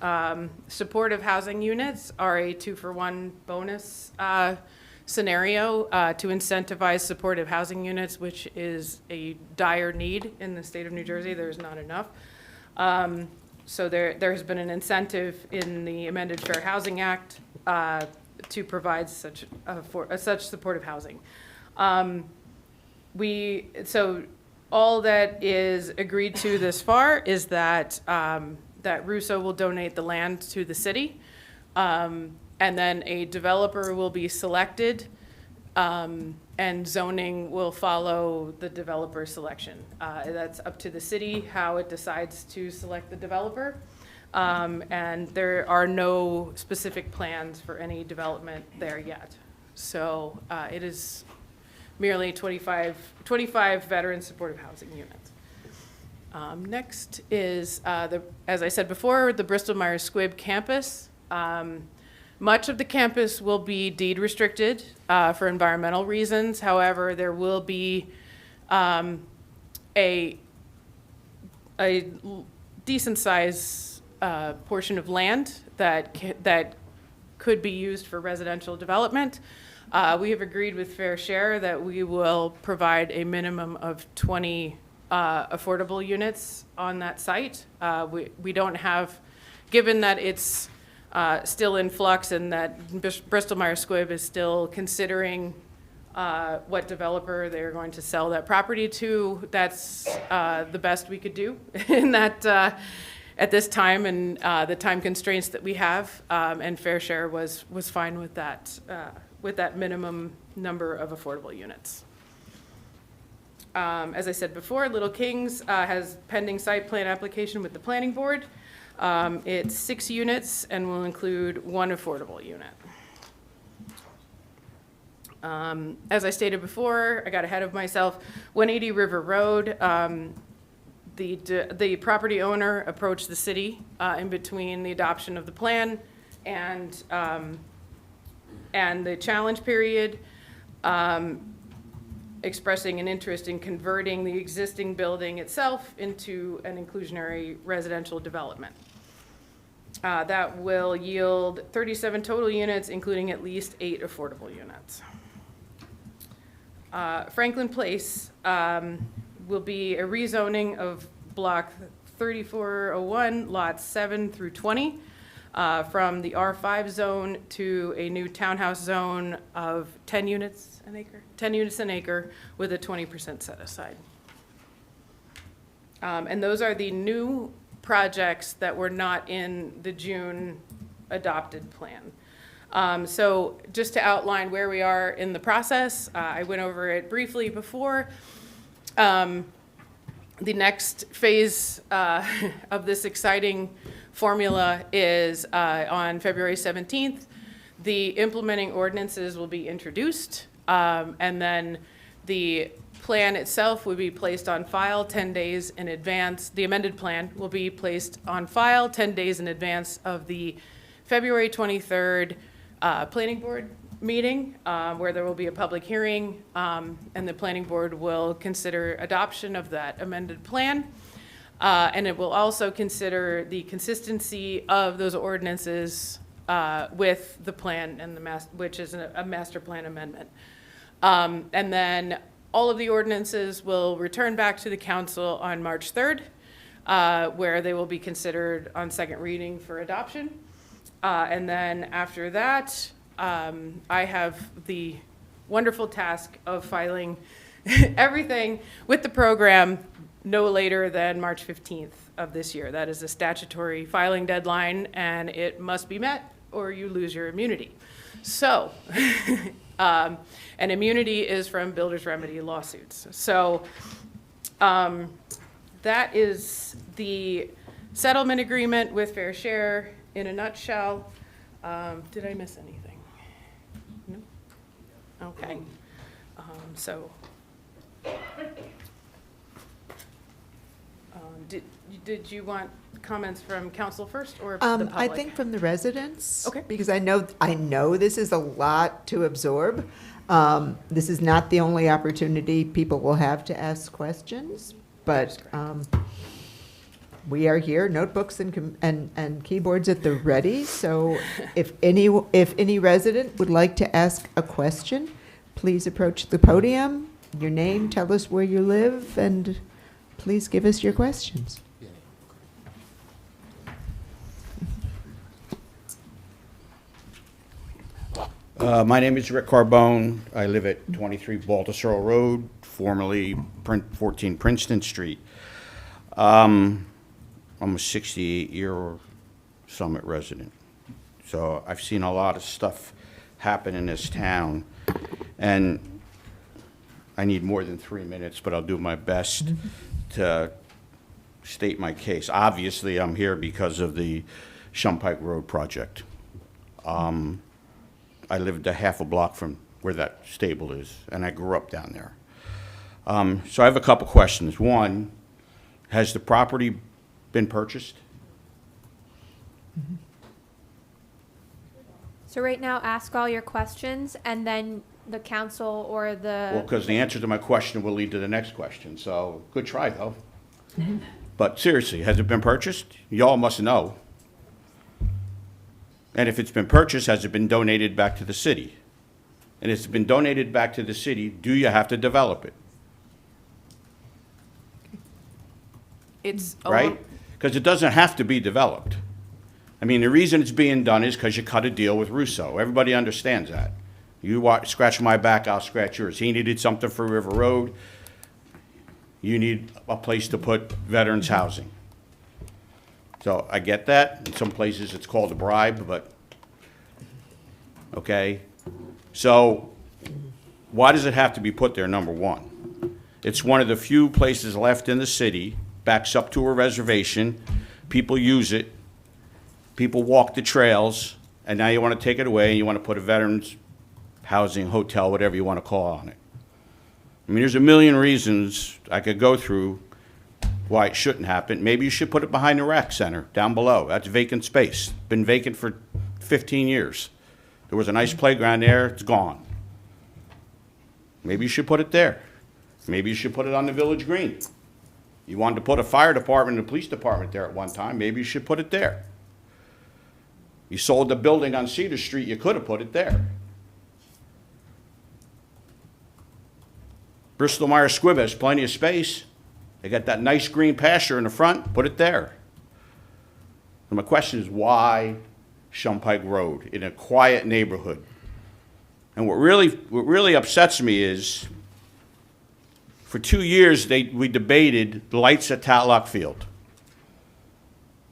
Supportive housing units are a 2-for-1 bonus scenario to incentivize supportive housing units, which is a dire need in the state of New Jersey. There's not enough. So there has been an incentive in the amended Fair Housing Act to provide such supportive housing. So all that is agreed to this far is that that Russo will donate the land to the city, and then a developer will be selected, and zoning will follow the developer selection. That's up to the city how it decides to select the developer. And there are no specific plans for any development there yet. So it is merely 25 veteran supportive housing units. Next is, as I said before, the Bristol-Myers Squibb campus. Much of the campus will be deed restricted for environmental reasons. However, there will be a decent size portion of land that could be used for residential development. We have agreed with Fair Share that we will provide a minimum of 20 affordable units on that site. We don't have, given that it's still in flux and that Bristol-Myers Squibb is still considering what developer they're going to sell that property to, that's the best we could do in that at this time, and the time constraints that we have, and Fair Share was fine with that minimum number of affordable units. As I said before, Little Kings has pending site plan application with the planning board. It's 6 units and will include 1 affordable unit. As I stated before, I got ahead of myself. 180 River Road, the property owner approached the city in between the adoption of the plan and the challenge period, expressing an interest in converting the existing building itself into an inclusionary residential development. That will yield 37 total units, including at least 8 affordable units. Franklin Place will be a rezoning of block 3401, lots 7 through 20, from the R5 zone to a new townhouse zone of 10 units an acre, 10 units an acre with a 20% set aside. And those are the new projects that were not in the June adopted plan. So just to outline where we are in the process, I went over it briefly before. The next phase of this exciting formula is on February 17th. The implementing ordinances will be introduced, and then the plan itself will be placed on file 10 days in advance. The amended plan will be placed on file 10 days in advance of the February 23rd Planning Board meeting, where there will be a public hearing, and the Planning Board will consider adoption of that amended plan. And it will also consider the consistency of those ordinances with the plan and which is a master plan amendment. And then all of the ordinances will return back to the council on March 3rd, where they will be considered on second reading for adoption. And then after that, I have the wonderful task of filing everything with the program no later than March 15th of this year. That is a statutory filing deadline, and it must be met or you lose your immunity. So, and immunity is from builder's remedy lawsuits. So that is the settlement agreement with Fair Share in a nutshell. Did I miss anything? No? Okay. So, did you want comments from council first or the public? I think from the residents. Okay. Because I know this is a lot to absorb. This is not the only opportunity people will have to ask questions, but we are here, notebooks and keyboards at the ready. So if any resident would like to ask a question, please approach the podium, your name, tell us where you live, and please give us your questions. My name is Rick Carbone. I live at 23 Baltusrol Road, formerly 14 Princeton Street. I'm a 68-year Summit resident, so I've seen a lot of stuff happen in this town, and I need more than 3 minutes, but I'll do my best to state my case. Obviously, I'm here because of the Shumpike Road project. I lived a half a block from where that stable is, and I grew up down there. So I have a couple questions. One, has the property been purchased? So right now, ask all your questions, and then the council or the... Well, because the answer to my question will lead to the next question, so good try, though. But seriously, has it been purchased? Y'all must know. And if it's been purchased, has it been donated back to the city? And if it's been donated back to the city, do you have to develop it? It's Right? Because it doesn't have to be developed. I mean, the reason it's being done is because you cut a deal with Russo. Everybody understands that. You scratch my back, I'll scratch yours. He needed something for River Road. You need a place to put veterans housing. So I get that. In some places it's called a bribe, but, okay. So why does it have to be put there, number one? It's one of the few places left in the city, backs up to a reservation. People use it. People walk the trails, and now you want to take it away and you want to put a veterans housing, hotel, whatever you want to call on it. I mean, there's a million reasons I could go through why it shouldn't happen. Maybe you should put it behind the rec center down below. That's vacant space. Been vacant for 15 years. There was a nice playground there, it's gone. Maybe you should put it there. Maybe you should put it on the village green. You wanted to put a fire department and a police department there at one time, maybe you should put it there. You sold the building on Cedar Street, you could have put it there. Bristol Myers Squibb has plenty of space. They got that nice green pasture in the front, put it there. And my question is, why Shumpike Road in a quiet neighborhood? And what really upsets me is, for 2 years, we debated the lights at Tatlock Field.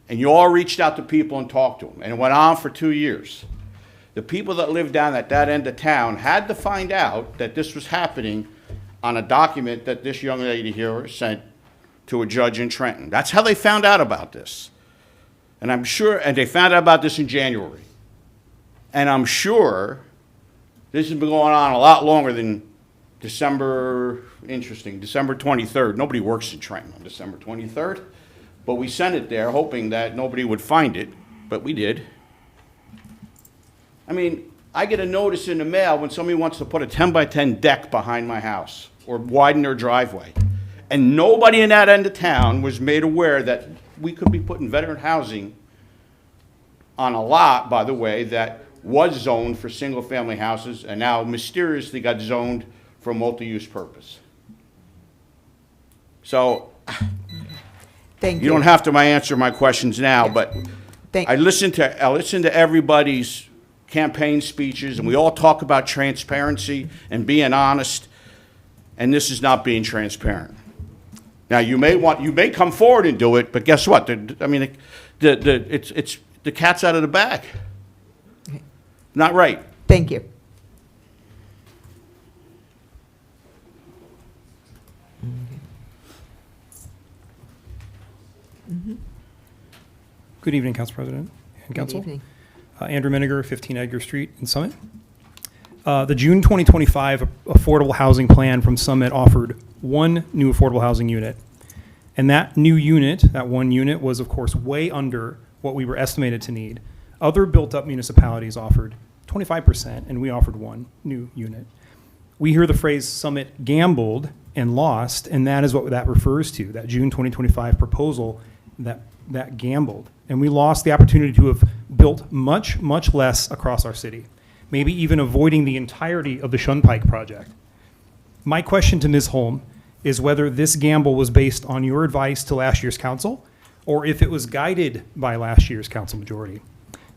And you all reached out to people and talked to them, and it went on for 2 years. The people that lived down at that end of town had to find out that this was happening on a document that this young lady here sent to a judge in Trenton. That's how they found out about this. And I'm sure, and they found out about this in January. And I'm sure this has been going on a lot longer than December 23rd. Nobody works in Trenton on December 23rd. But we sent it there hoping that nobody would find it, but we did. I mean, I get a notice in the mail when somebody wants to put a 10 by 10 deck behind my house or widen their driveway. And nobody in that end of town was made aware that we could be putting veteran housing on a lot, by the way, that was zoned for single-family houses and now mysteriously got zoned for multi-use purpose. So, Thank you. you don't have to answer my questions now, but Thank- I listened to everybody's campaign speeches, and we all talk about transparency and being honest, and this is not being transparent. Now, you may come forward and do it, but guess what? It's the cat's out of the bag. Not right. Thank you. Good evening, Council President and Council. Good evening. Andrew Miniger, 15 Edgar Street in Summit. The June 2025 Affordable Housing Plan from Summit offered one new affordable housing unit. And that new unit, that one unit, was of course way under what we were estimated to need. Other built-up municipalities offered 25%, and we offered one new unit. We hear the phrase Summit gambled and lost, and that is what that refers to, that June 2025 proposal that gambled. And we lost the opportunity to have built much, much less across our city, maybe even avoiding the entirety of the Shunpike project. My question to Ms. Holm is whether this gamble was based on your advice to last year's council, or if it was guided by last year's council majority.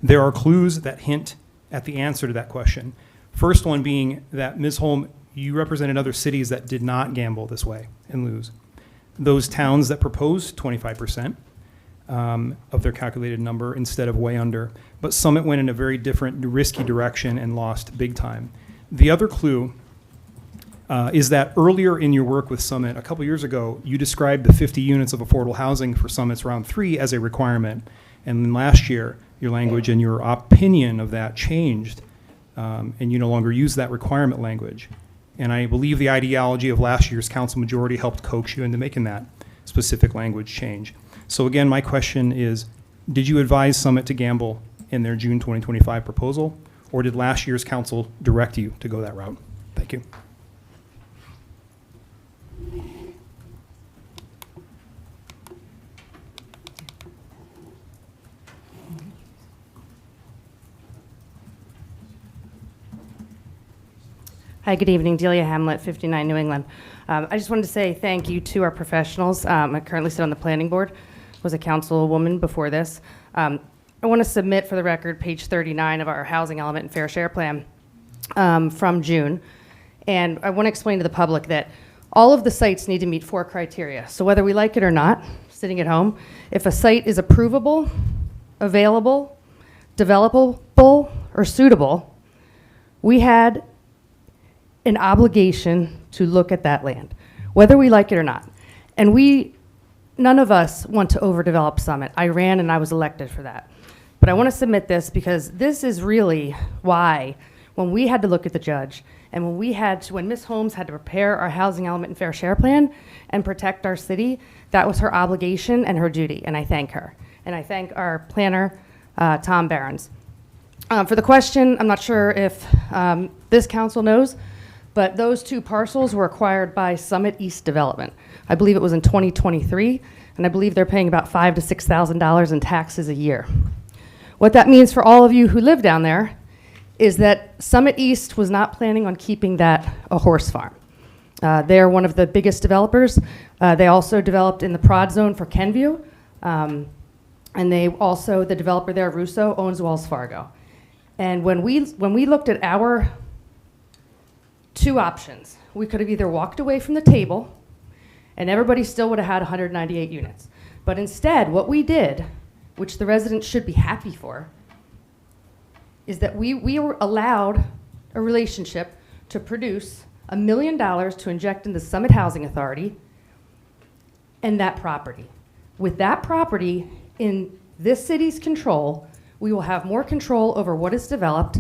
There are clues that hint at the answer to that question. First one being that, Ms. Holm, you represented other cities that did not gamble this way and lose. Those towns that proposed 25% of their calculated number instead of way under. But Summit went in a very different, risky direction and lost big time. The other clue is that earlier in your work with Summit, a couple years ago, you described the 50 units of affordable housing for Summit's round 3 as a requirement. And then last year, your language and your opinion of that changed, and you no longer use that requirement language. And I believe the ideology of last year's council majority helped coax you into making that specific language change. So again, my question is, did you advise Summit to gamble in their June 2025 proposal, or did last year's council direct you to go that route? Thank you. Hi, good evening. Delia Hamlet, 59 New England. I just wanted to say thank you to our professionals. I currently sit on the planning board, was a councilwoman before this. I want to submit for the record page 39 of our housing element and fair share plan from June. And I want to explain to the public that all of the sites need to meet 4 criteria. So whether we like it or not, sitting at home, if a site is approvable, available, developable, or suitable, we had an obligation to look at that land, whether we like it or not. And none of us want to overdevelop Summit. I ran and I was elected for that. But I want to submit this because this is really why, when we had to look at the judge, and when Ms. Holmes had to prepare our housing element and fair share plan and protect our city, that was her obligation and her duty, and I thank her. And I thank our planner, Tom Behrens. For the question, I'm not sure if this council knows, but those 2 parcels were acquired by Summit East Development. I believe it was in 2023, and I believe they're paying about $5,000 to $6,000 in taxes a year. What that means for all of you who live down there is that Summit East was not planning on keeping that a horse farm. They're one of the biggest developers. They also developed in the prod zone for Kenview, and the developer there, Russo, owns Wells Fargo. And when we looked at our 2 options, we could have either walked away from the table and everybody still would have had 198 units. But instead, what we did, which the residents should be happy for, is that we were allowed a relationship to produce $1 million to inject in the Summit Housing Authority and that property. With that property in this city's control, we will have more control over what is developed,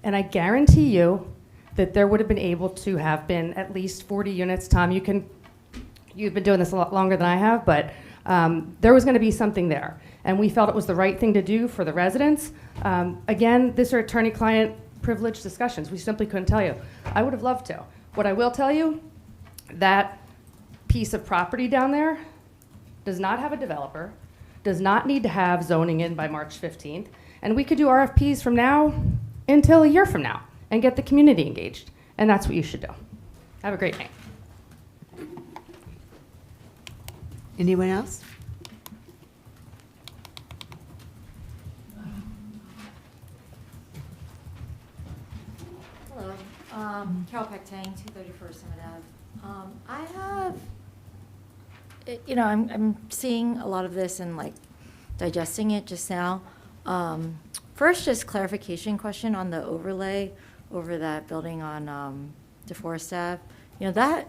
and I guarantee you that there would have been able to have been at least 40 units. Tom, you've been doing this a lot longer than I have, but there was going to be something there. And we felt it was the right thing to do for the residents. Again, these are attorney-client privilege discussions. We simply couldn't tell you. I would have loved to. What I will tell you, that piece of property down there does not have a developer, does not need to have zoning in by March 15th, and we could do RFPs from now until a year from now and get the community engaged. And that's what you should do. Have a great night. Anyone else? Hello, Carol Peck-Tang, 231st Summit Ave. I have, I'm seeing a lot of this and like digesting it just now. First, just clarification question on the overlay over that building on DeForest Ave. That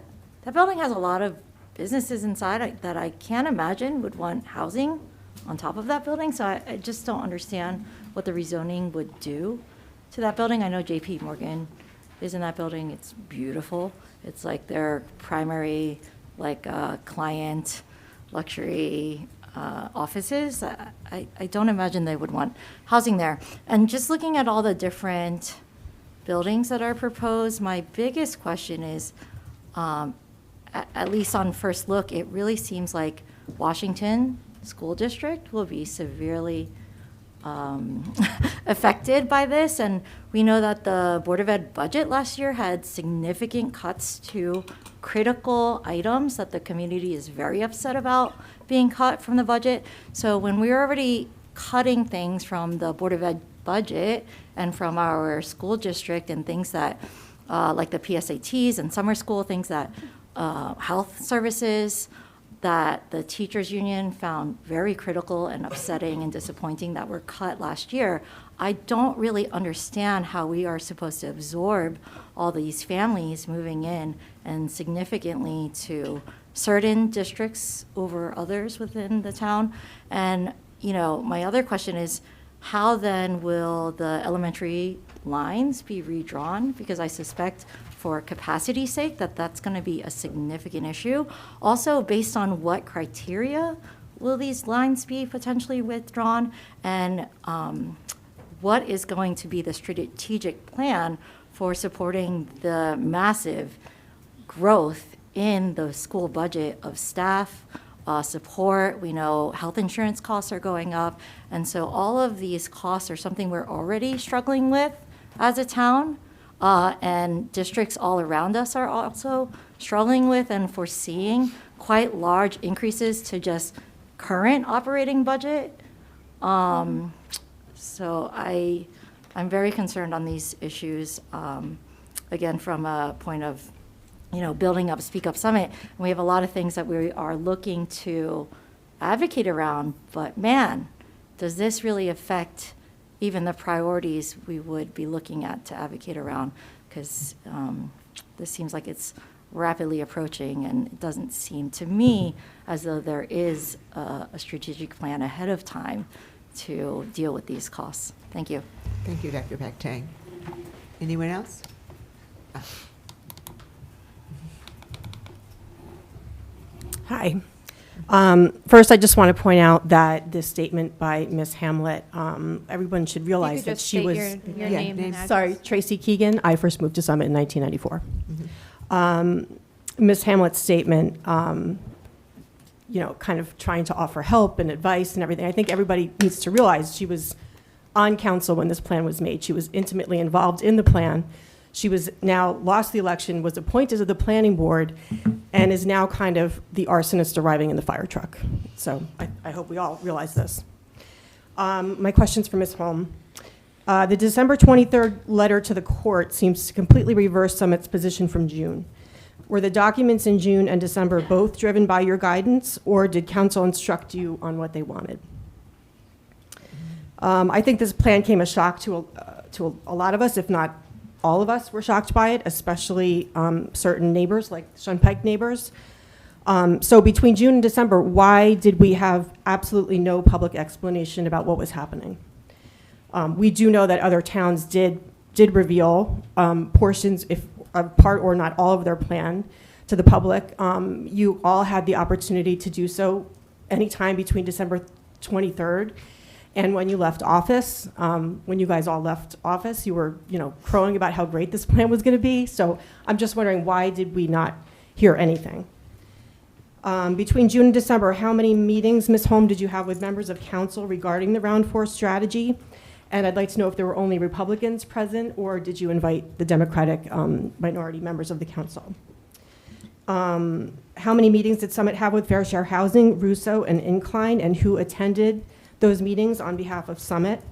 building has a lot of businesses inside that I can't imagine would want housing on top of that building. So I just don't understand what the rezoning would do to that building. I know JP Morgan is in that building. It's beautiful. It's like their primary client luxury offices. I don't imagine they would want housing there. And just looking at all the different buildings that are proposed, my biggest question is, at least on first look, it really seems like Washington School District will be severely affected by this. And we know that the Board of Ed budget last year had significant cuts to critical items that the community is very upset about being cut from the budget. So when we're already cutting things from the Board of Ed budget and from our school district and things that, like the PSATs and summer school, things that health services, that the teachers union found very critical and upsetting and disappointing that were cut last year, I don't really understand how we are supposed to absorb all these families moving in and significantly to certain districts over others within the town. And, my other question is, how then will the elementary lines be redrawn? Because I suspect for capacity's sake that that's going to be a significant issue. Also, based on what criteria will these lines be potentially withdrawn? And what is going to be the strategic plan for supporting the massive growth in the school budget of staff, support? We know health insurance costs are going up. And so all of these costs are something we're already struggling with as a town. And districts all around us are also struggling with and foreseeing quite large increases to just current operating budget. So I'm very concerned on these issues, again, from a point of, building up Speak Up Summit. And we have a lot of things that we are looking to advocate around, but man, does this really affect even the priorities we would be looking at to advocate around, because this seems like it's rapidly approaching, and it doesn't seem to me as though there is a strategic plan ahead of time to deal with these costs. Thank you. Thank you, Dr. Peck-Tang. Anyone else? Hi. First, I just want to point out that this statement by Ms. Hamlet, everyone should realize that she was. Your name and address. Sorry, Tracy Keegan. I first moved to Summit in 1994. Ms. Hamlet's statement, kind of trying to offer help and advice and everything. I think everybody needs to realize she was on council when this plan was made. She was intimately involved in the plan. She was now lost the election, was appointed to the planning board, and is now kind of the arsonist arriving in the fire truck. So I hope we all realize this. My question's for Ms. Holm. The December 23rd letter to the court seems to completely reverse Summit's position from June. Were the documents in June and December both driven by your guidance, or did council instruct you on what they wanted? I think this plan came as a shock to a lot of us, if not all of us were shocked by it, especially certain neighbors, like Shunpike neighbors. So between June and December, why did we have absolutely no public explanation about what was happening? We do know that other towns did reveal portions, if a part or not all of their plan to the public. You all had the opportunity to do so anytime between December 23rd and when you left office. When you guys all left office, you were, crowing about how great this plan was going to be. So I'm just wondering, why did we not hear anything? Between June and December, how many meetings, Ms. Holm, did you have with members of council regarding the Round 4 strategy? And I'd like to know if there were only Republicans present, or did you invite the Democratic minority members of the council? How many meetings did Summit have with Fair Share Housing, Russo, and Incline, and who attended those meetings on behalf of Summit?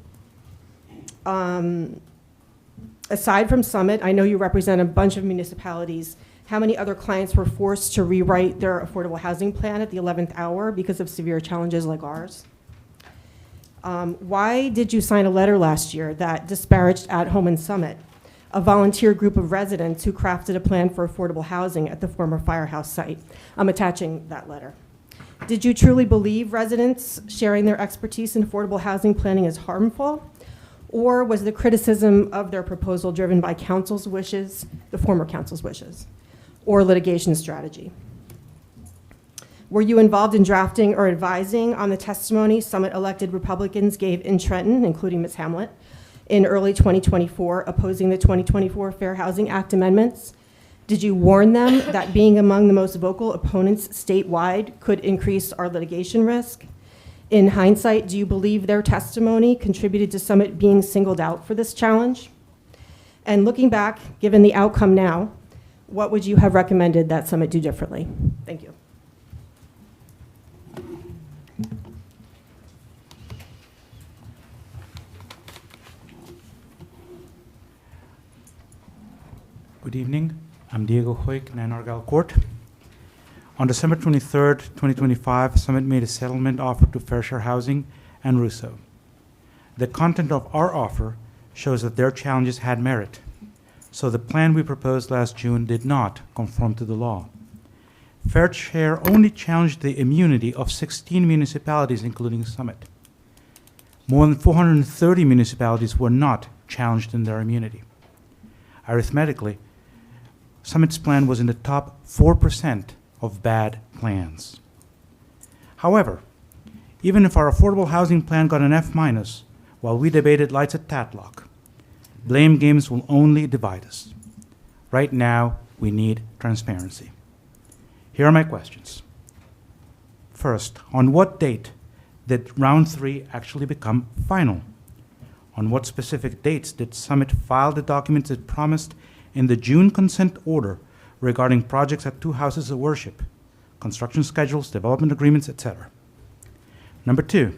Aside from Summit, I know you represent a bunch of municipalities. How many other clients were forced to rewrite their affordable housing plan at the 11th hour because of severe challenges like ours? Why did you sign a letter last year that disparaged At Home and Summit, a volunteer group of residents who crafted a plan for affordable housing at the former firehouse site? I'm attaching that letter. Did you truly believe residents sharing their expertise in affordable housing planning is harmful? Or was the criticism of their proposal driven by council's wishes, the former council's wishes, or litigation strategy? Were you involved in drafting or advising on the testimony Summit elected Republicans gave in Trenton, including Ms. Hamlet, in early 2024, opposing the 2024 Fair Housing Act amendments? Did you warn them that being among the most vocal opponents statewide could increase our litigation risk? In hindsight, do you believe their testimony contributed to Summit being singled out for this challenge? And looking back, given the outcome now, what would you have recommended that Summit do differently? Thank you. Good evening. I'm Diego Hoyk, 9 Argyle Court. On December 23rd, 2025, Summit made a settlement offer to Fair Share Housing and Russo. The content of our offer shows that their challenges had merit, so the plan we proposed last June did not conform to the law. Fair Share only challenged the immunity of 16 municipalities, including Summit. More than 430 municipalities were not challenged in their immunity. Arithmetically, Summit's plan was in the top 4% of bad plans. However, even if our affordable housing plan got an F- while we debated lights at Tatlock, blame games will only divide us. Right now, we need transparency. Here are my questions. First, on what date did Round 3 actually become final? On what specific dates did Summit file the documents it promised in the June consent order regarding projects at 2 houses of worship, construction schedules, development agreements, etc.? Number 2,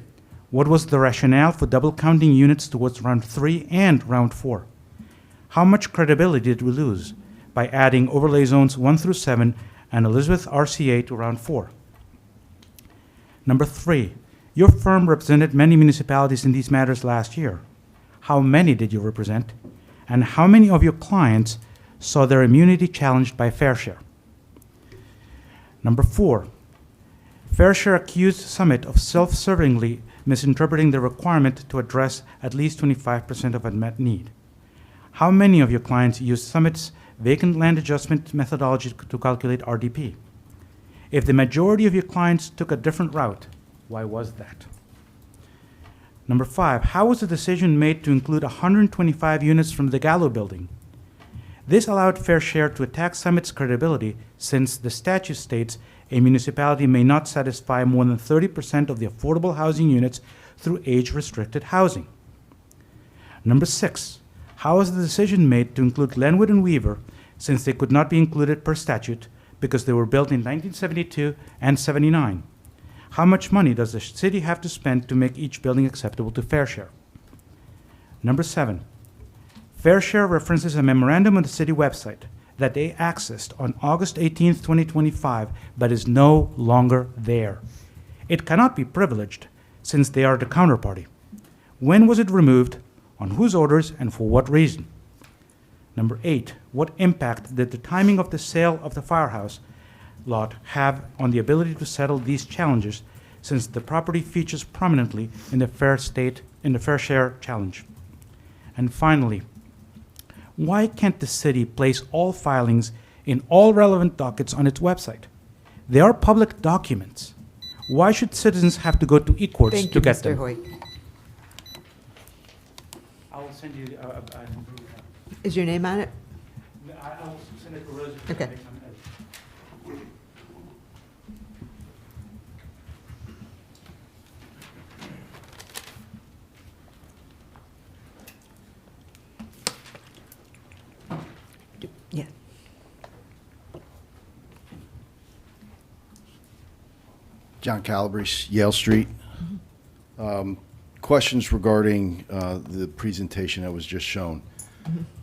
what was the rationale for double counting units towards Round 3 and Round 4? How much credibility did we lose by adding overlay zones 1 through 7 and Elizabeth RCA to Round 4? Number 3, your firm represented many municipalities in these matters last year. How many did you represent? And how many of your clients saw their immunity challenged by Fair Share? Number 4, Fair Share accused Summit of self-servingly misinterpreting the requirement to address at least 25% of unmet need. How many of your clients used Summit's vacant land adjustment methodology to calculate RDP? If the majority of your clients took a different route, why was that? Number 5, how was the decision made to include 125 units from the Gallo building? This allowed Fair Share to attack Summit's credibility, since the statute states a municipality may not satisfy more than 30% of the affordable housing units through age-restricted housing. Number 6, how was the decision made to include Glenwood and Weaver, since they could not be included per statute because they were built in 1972 and 79? How much money does the city have to spend to make each building acceptable to Fair Share? Number 7, Fair Share references a memorandum on the city website that they accessed on August 18, 2025, but is no longer there. It cannot be privileged since they are the counterparty. When was it removed, on whose orders, and for what reason? Number 8, what impact did the timing of the sale of the firehouse lot have on the ability to settle these challenges, since the property features prominently in the fair share challenge? And finally, why can't the city place all filings in all relevant dockets on its website? They are public documents. Why should citizens have to go to e-courts Thank to you, get Mr. them? Hoyt. I will send you. Is your name on it? I will send it to Rosie. Okay. Yeah. John Calabrese, Yale Street. Questions regarding the presentation that was just shown.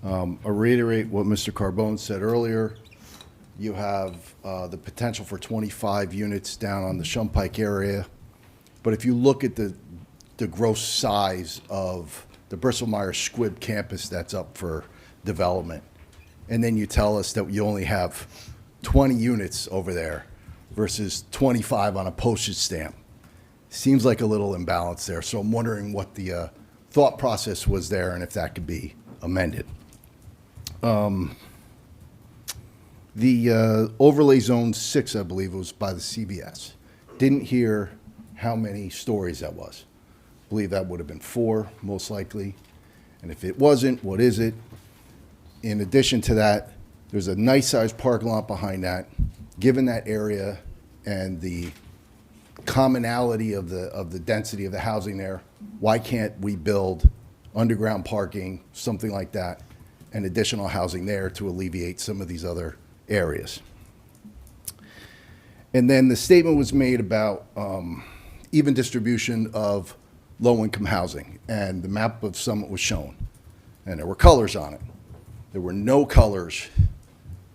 I'll reiterate what Mr. Carbone said earlier. You have the potential for 25 units down on the Shumpike area. But if you look at the gross size of the Bristol-Myers Squibb campus that's up for development, and then you tell us that you only have 20 units over there versus 25 on a postage stamp, seems like a little imbalance there. So I'm wondering what the thought process was there and if that could be amended. The overlay zone 6, I believe, was by the CVS. Didn't hear how many stories that was. I believe that would have been 4, most likely. And if it wasn't, what is it? In addition to that, there's a nice sized parking lot behind that. Given that area and the commonality of the density of the housing there, why can't we build underground parking, something like that, and additional housing there to alleviate some of these other areas? And then the statement was made about even distribution of low-income housing, and the map of Summit was shown, and there were colors on it. There were no colors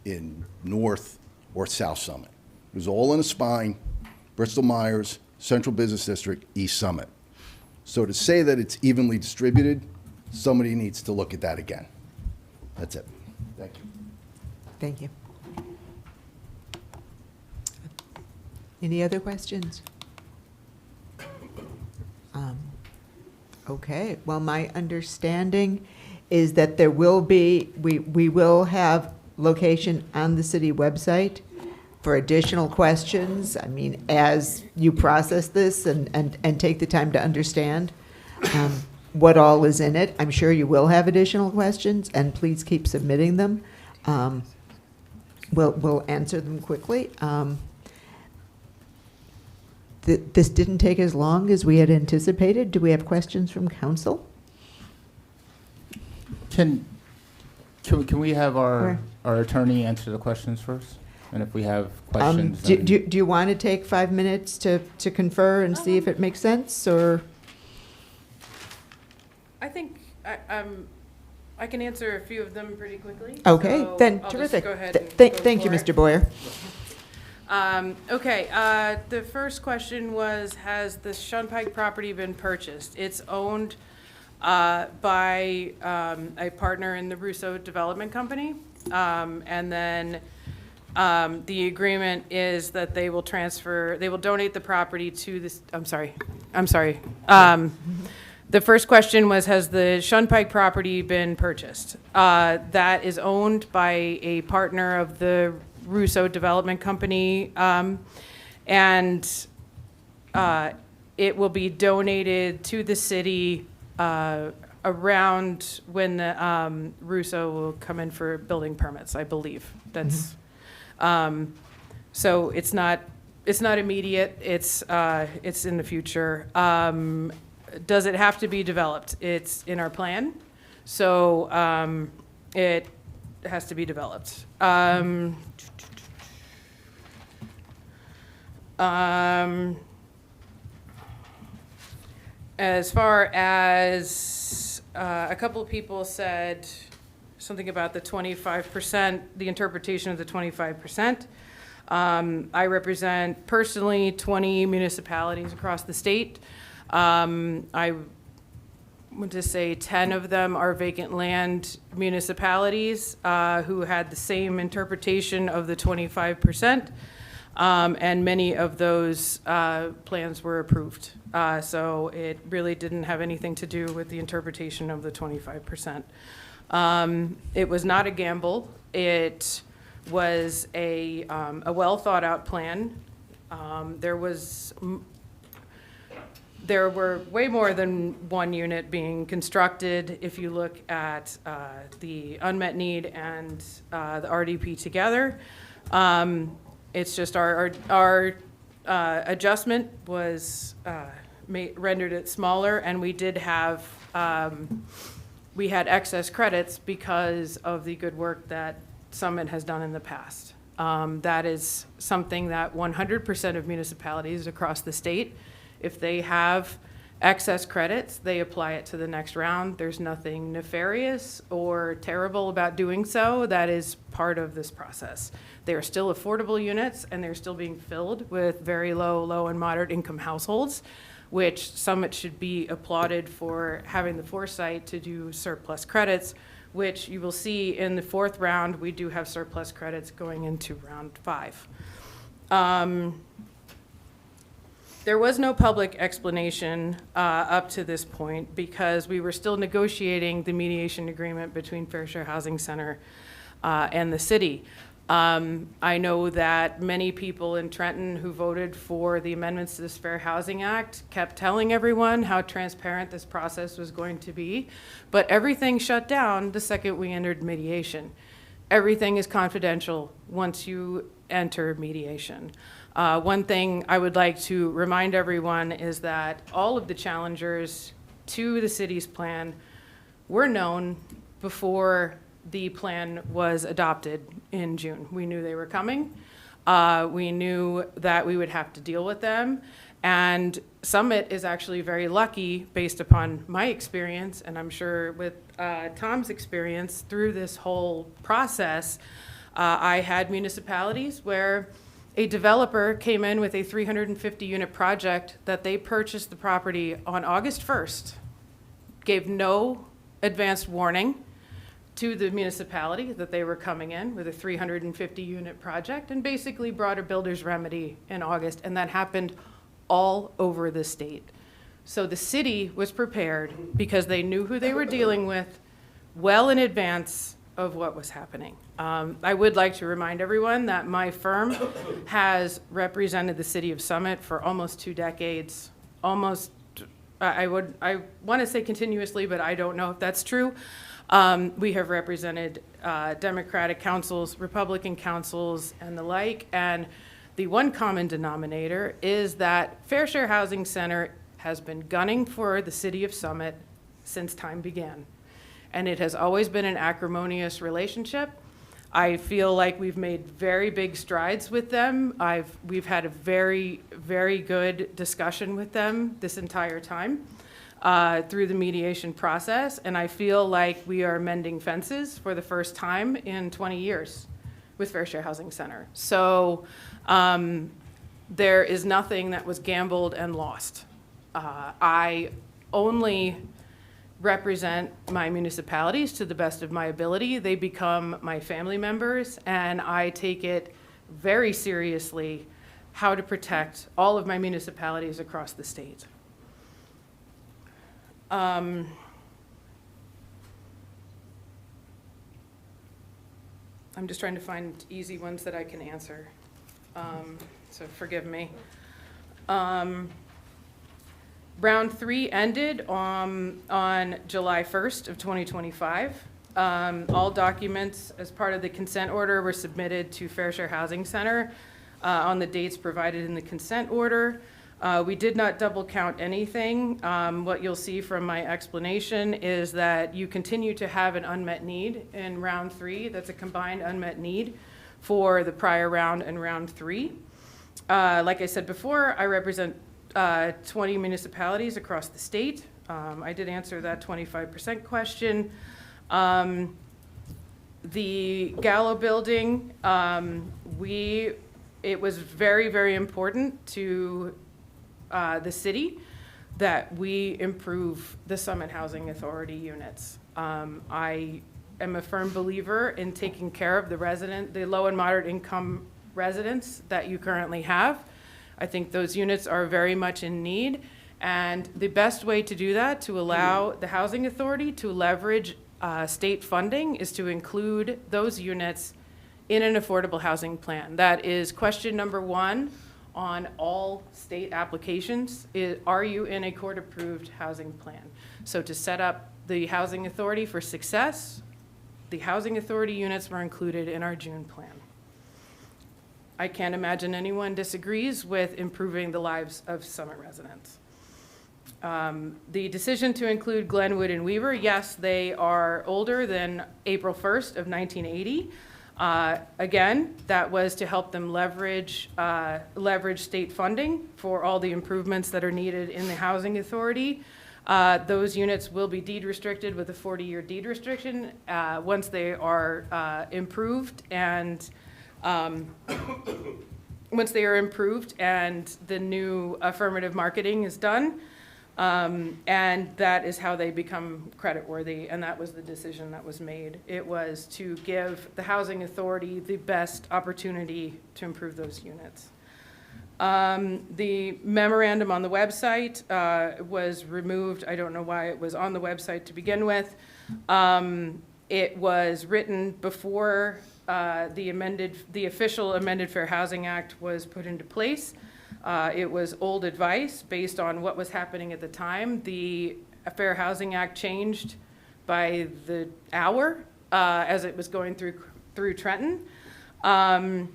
in North or South Summit. It was all in a spine, Bristol-Myers, Central Business District, East Summit. So to say that it's evenly distributed, somebody needs to look at that again. That's it. Thank you. Thank you. Any other questions? Okay, well, my understanding is that there will be, we will have location on the city website for additional questions. I mean, as you process this and take the time to understand what all is in it, I'm sure you will have additional questions, and please keep submitting them. We'll answer them quickly. This didn't take as long as we had anticipated. Do we have questions from council? Can we have our attorney answer the questions first? And if we have questions, do you want to take 5 minutes to confer and see if it makes sense, or? I think I can answer a few of them pretty quickly. Okay, so then I'll terrific. Just go ahead and Thank you, for it. Mr. Boyer. Okay, the first question was, has the Shunpike property been purchased? It's owned by a partner in the Russo Development Company. And then the agreement is that they will donate the property to this, I'm sorry. The first question was, has the Shunpike property been purchased? That is owned by a partner of the Russo Development Company, and it will be donated to the city around when the Russo will come in for building permits, I believe. That's so it's not immediate. It's in the future. Does it have to be developed? It's in our plan, so it has to be developed. As far as a couple of people said something about the 25%, the interpretation of the 25%. I represent personally 20 municipalities across the state. I want to say 10 of them are vacant land municipalities who had the same interpretation of the 25%, and many of those plans were approved. So it really didn't have anything to do with the interpretation of the 25%. It was not a gamble. It was a well-thought-out plan. There were way more than one unit being constructed. If you look at the unmet need and the RDP together, it's just our adjustment was rendered it smaller, and we did have we had excess credits because of the good work that Summit has done in the past. That is something that 100% of municipalities across the state, if they have excess credits, they apply it to the next round. There's nothing nefarious or terrible about doing so. That is part of this process. They are still affordable units, and they're still being filled with very low and moderate income households, which Summit should be applauded for having the foresight to do surplus credits, which you will see in the fourth round. We do have surplus credits going into round 5. There was no public explanation up to this point because we were still negotiating the mediation agreement between Fair Share Housing Center and the city. I know that many people in Trenton who voted for the amendments to this Fair Housing Act kept telling everyone how transparent this process was going to be, but everything shut down the second we entered mediation. Everything is confidential once you enter mediation. One thing I would like to remind everyone is that all of the challengers to the city's plan were known before the plan was adopted in June. We knew they were coming. We knew that we would have to deal with them. And Summit is actually very lucky, based upon my experience, and I'm sure with Tom's experience through this whole process. I had municipalities where a developer came in with a 350-unit project that they purchased the property on August 1st, gave no advanced warning to the municipality that they were coming in with a 350-unit project, and basically brought a builder's remedy in August, and that happened all over the state. So the city was prepared because they knew who they were dealing with well in advance of what was happening. I would like to remind everyone that my firm has represented the city of Summit for almost 2 decades, almost, I want to say continuously, but I don't know if that's true. We have represented Democratic councils, Republican councils, and the like, and the one common denominator is that Fair Share Housing Center has been gunning for the city of Summit since time began. And it has always been an acrimonious relationship. I feel like we've made very big strides with them. We've had a very, very good discussion with them this entire time through the mediation process. And I feel like we are mending fences for the first time in 20 years with Fair Share Housing Center. So there is nothing that was gambled and lost. I only represent my municipalities to the best of my ability. They become my family members, and I take it very seriously how to protect all of my municipalities across the state. I'm just trying to find easy ones that I can answer, so forgive me. Round 3 ended on July 1st of 2025. All documents as part of the consent order were submitted to Fair Share Housing Center on the dates provided in the consent order. We did not double count anything. What you'll see from my explanation is that you continue to have an unmet need in round 3. That's a combined unmet need for the prior round and round 3. Like I said before, I represent 20 municipalities across the state. I did answer that 25% question. The Gallo building, it was very, very important to the city that we improve the Summit Housing Authority units. I am a firm believer in taking care of the low and moderate income residents that you currently have. I think those units are very much in need. And the best way to do that, to allow the Housing Authority to leverage state funding, is to include those units in an affordable housing plan. That is question number one on all state applications. Are you in a court-approved housing plan? So to set up the Housing Authority for success, the Housing Authority units were included in our June plan. I can't imagine anyone disagrees with improving the lives of Summit residents. The decision to include Glenwood and Weaver, yes, they are older than April 1st of 1980. Again, that was to help them leverage state funding for all the improvements that are needed in the Housing Authority. Those units will be deed restricted with a 40-year deed restriction once they are improved and the new affirmative marketing is done. And that is how they become creditworthy, and that was the decision that was made. It was to give the Housing Authority the best opportunity to improve those units. The memorandum on the website was removed. I don't know why it was on the website to begin with. It was written before the official amended Fair Housing Act was put into place. It was old advice based on what was happening at the time. The Fair Housing Act changed by the hour as it was going through Trenton. I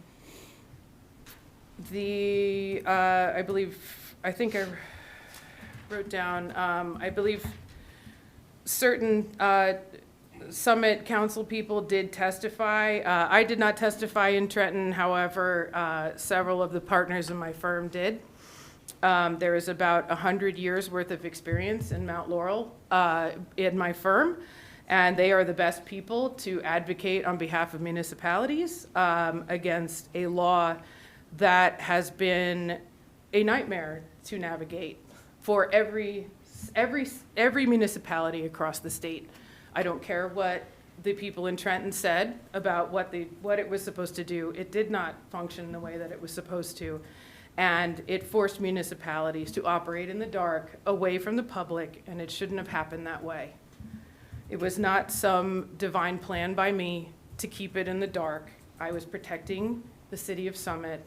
think I wrote down, I believe certain Summit Council people did testify. I did not testify in Trenton, however, several of the partners in my firm did. There is about 100 years worth of experience in Mount Laurel in my firm, and they are the best people to advocate on behalf of municipalities against a law that has been a nightmare to navigate for every municipality across the state. I don't care what the people in Trenton said about what it was supposed to do. It did not function the way that it was supposed to. And it forced municipalities to operate in the dark, away from the public, and it shouldn't have happened that way. It was not some divine plan by me to keep it in the dark. I was protecting the city of Summit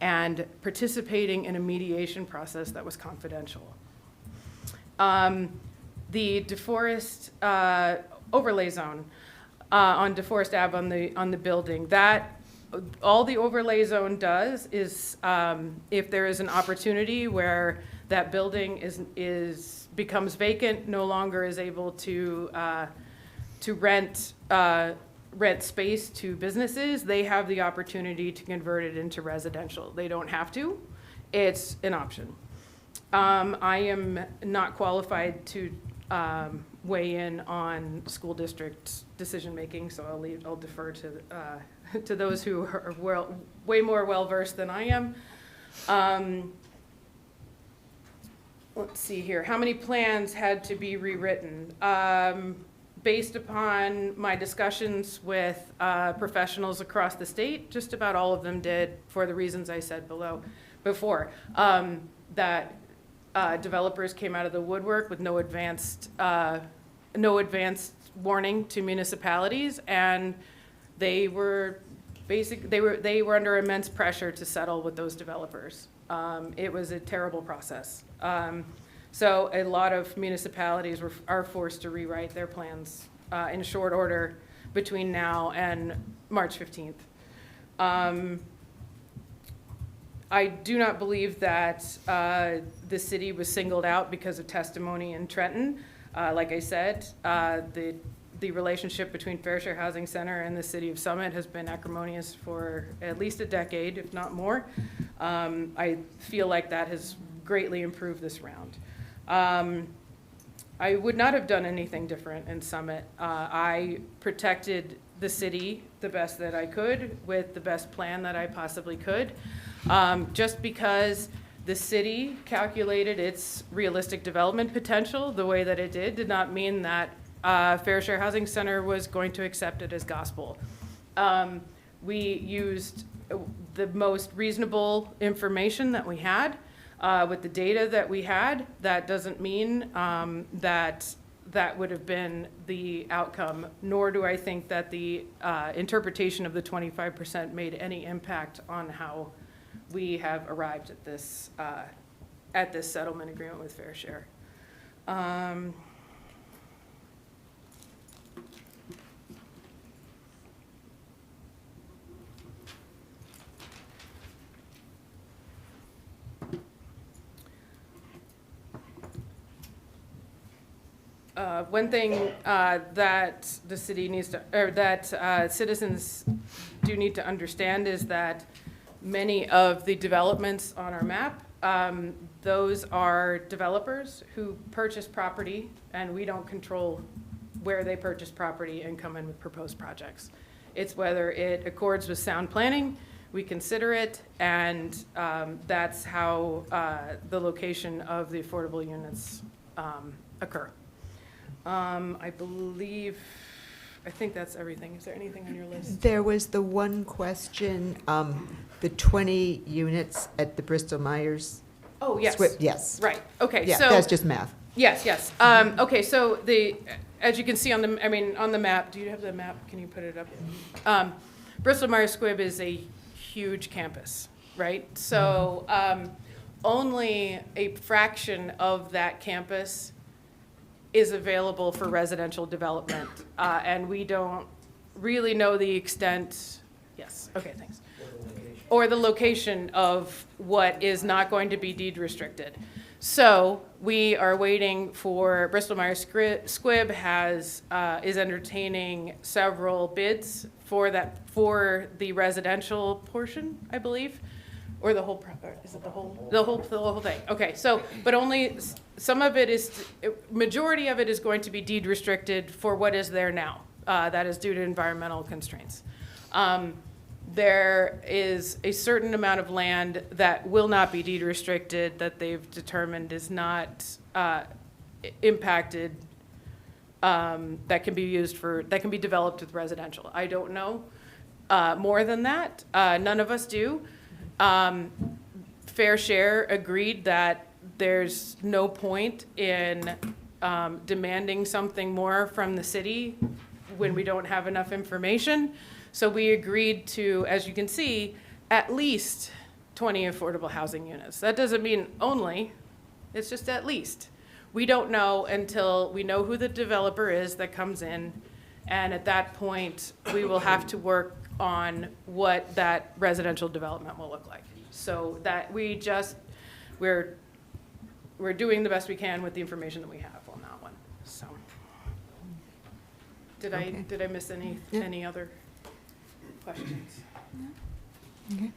and participating in a mediation process that was confidential. The DeForest overlay zone on DeForest Ave on the building, that all the overlay zone does is if there is an opportunity where that building becomes vacant, no longer is able to rent space to businesses, they have the opportunity to convert it into residential. They don't have to. It's an option. I am not qualified to weigh in on school district decision-making, so I'll defer to those who are way more well-versed than I am. Let's see here. How many plans had to be rewritten? Based upon my discussions with professionals across the state, just about all of them did, for the reasons I said before. That developers came out of the woodwork with no advanced warning to municipalities, and they were under immense pressure to settle with those developers. It was a terrible process. So a lot of municipalities are forced to rewrite their plans in short order between now and March 15th. I do not believe that the city was singled out because of testimony in Trenton. Like I said, the relationship between Fair Share Housing Center and the city of Summit has been acrimonious for at least a decade, if not more. I feel like that has greatly improved this round. I would not have done anything different in Summit. I protected the city the best that I could with the best plan that I possibly could. Just because The city calculated its realistic development potential the way that it did not mean that Fair Share Housing Center was going to accept it as gospel. We used the most reasonable information that we had with the data that we had. That doesn't mean that would have been the outcome, nor do I think that the interpretation of the 25% made any impact on how we have arrived at this settlement agreement with Fair Share. One thing that the city needs to, or that citizens do need to understand is that many of the developments on our map, those are developers who purchase property, and we don't control where they purchase property and come in with proposed projects. It's whether it accords with sound planning, we consider it, and that's how the location of the affordable units occur. I think that's everything. Is there anything on your list? There was the one question, the 20 units at the Bristol-Myers. Oh, yes. Yes. Right, okay, Yeah, so. that's just math. Yes, yes. Okay, so as you can see on the map, do you have the map? Can you put it up? Bristol-Myers Squibb is a huge campus, right? So only a fraction of that campus is available for residential development, and we don't really know the extent, yes, okay, thanks. Or the location of what is not going to be deed restricted. So we are waiting for, Bristol-Myers Squibb is entertaining several bids for the residential portion, I believe. Or the whole, is it the whole thing? Okay, so, but only some of it is, majority of it is going to be deed restricted for what is there now. That is due to environmental constraints. There is a certain amount of land that will not be deed restricted that they've determined is not impacted, that can be used for, that can be developed with residential. I don't know more than that. None of us do. Fair Share agreed that there's no point in demanding something more from the city when we don't have enough information. So we agreed to, as you can see, at least 20 affordable housing units. That doesn't mean only, it's just at least. We don't know until we know who the developer is that comes in, and at that point, we will have to work on what that residential development will look like. So that we're doing the best we can with the information that we have on that one, so. Did I miss any other questions? Okay.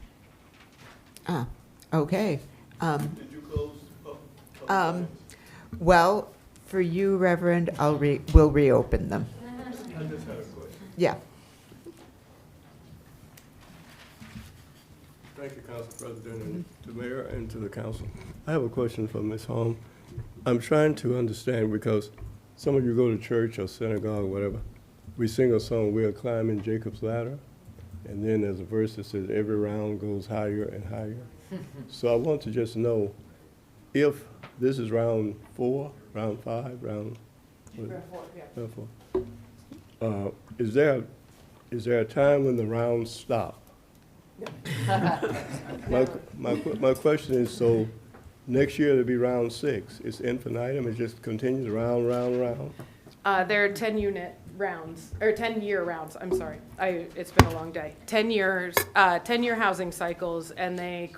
Okay. Did you close public comments? Well, for you, Reverend, we'll reopen them. I just had a question. Yeah. Thank you, Council President, and to the Mayor and to the Council. I have a question for Ms. Holm. I'm trying to understand, because some of you go to church or synagogue or whatever, we sing a song, "We're climbing Jacob's ladder," and then there's a verse that says, "Every round goes higher and higher." So I want to just know if this is round 4, round 5, round four. Is there a time when the rounds stop? My question is, so next year it'll be round 6. It's infinitum, it just continues round, round, round? There are 10-unit rounds, or 10-year rounds, I'm sorry. It's been a long day. 10 years, 10-year housing cycles, and they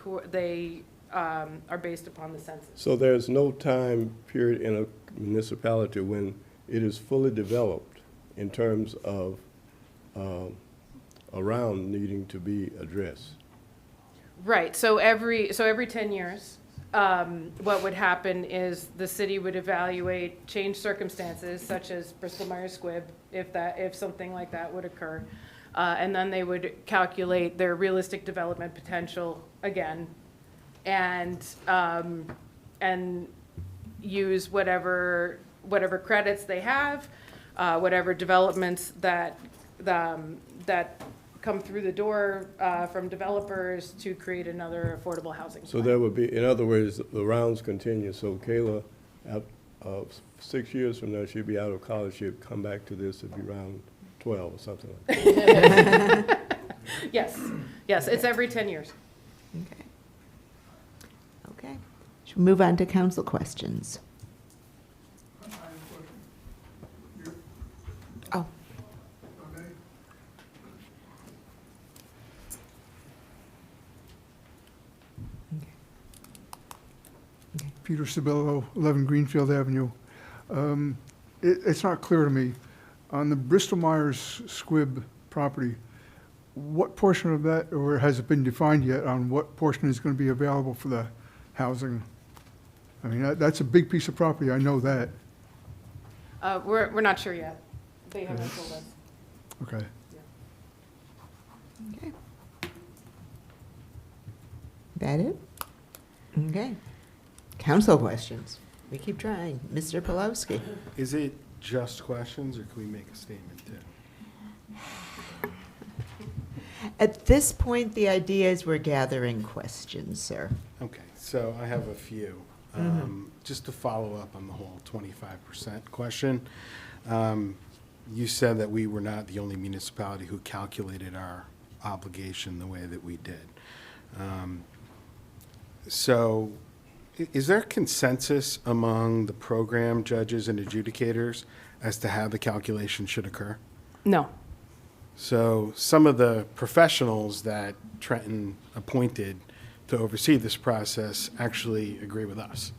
are based upon the census. So there's no time period in a municipality when it is fully developed in terms of a round needing to be addressed? Right, so every 10 years, what would happen is the city would evaluate changed circumstances such as Bristol-Myers Squibb, if something like that would occur. And then they would calculate their realistic development potential again and use whatever credits they have, whatever developments that come through the door from developers to create another affordable housing. So that would be, in other words, the rounds continue. So Kayla, 6 years from now, she'd be out of college. She'd come back to this. It'd be round 12 or something like that. Yes, it's every 10 years. Okay. Okay. Should we move on to council questions? Oh. Peter Sabello, 11 Greenfield Avenue. It's not clear to me, on the Bristol Myers Squibb property, what portion of that, or has it been defined yet on what portion is going to be available for the housing? I mean, that's a big piece of property, I know that. We're not sure yet. They haven't told us. Okay. Okay. That it? Okay. Council questions. We keep trying. Mr. Pulowski. Is it just questions, or can we make a statement too? At this point, the idea is we're gathering questions, sir. Okay, so I have a few. Just to follow up on the whole 25% question. You said that we were not the only municipality who calculated our obligation the way that we did. So is there consensus among the program judges and adjudicators as to how the calculation should occur? No. So some of the professionals that Trenton appointed to oversee this process actually agree with us.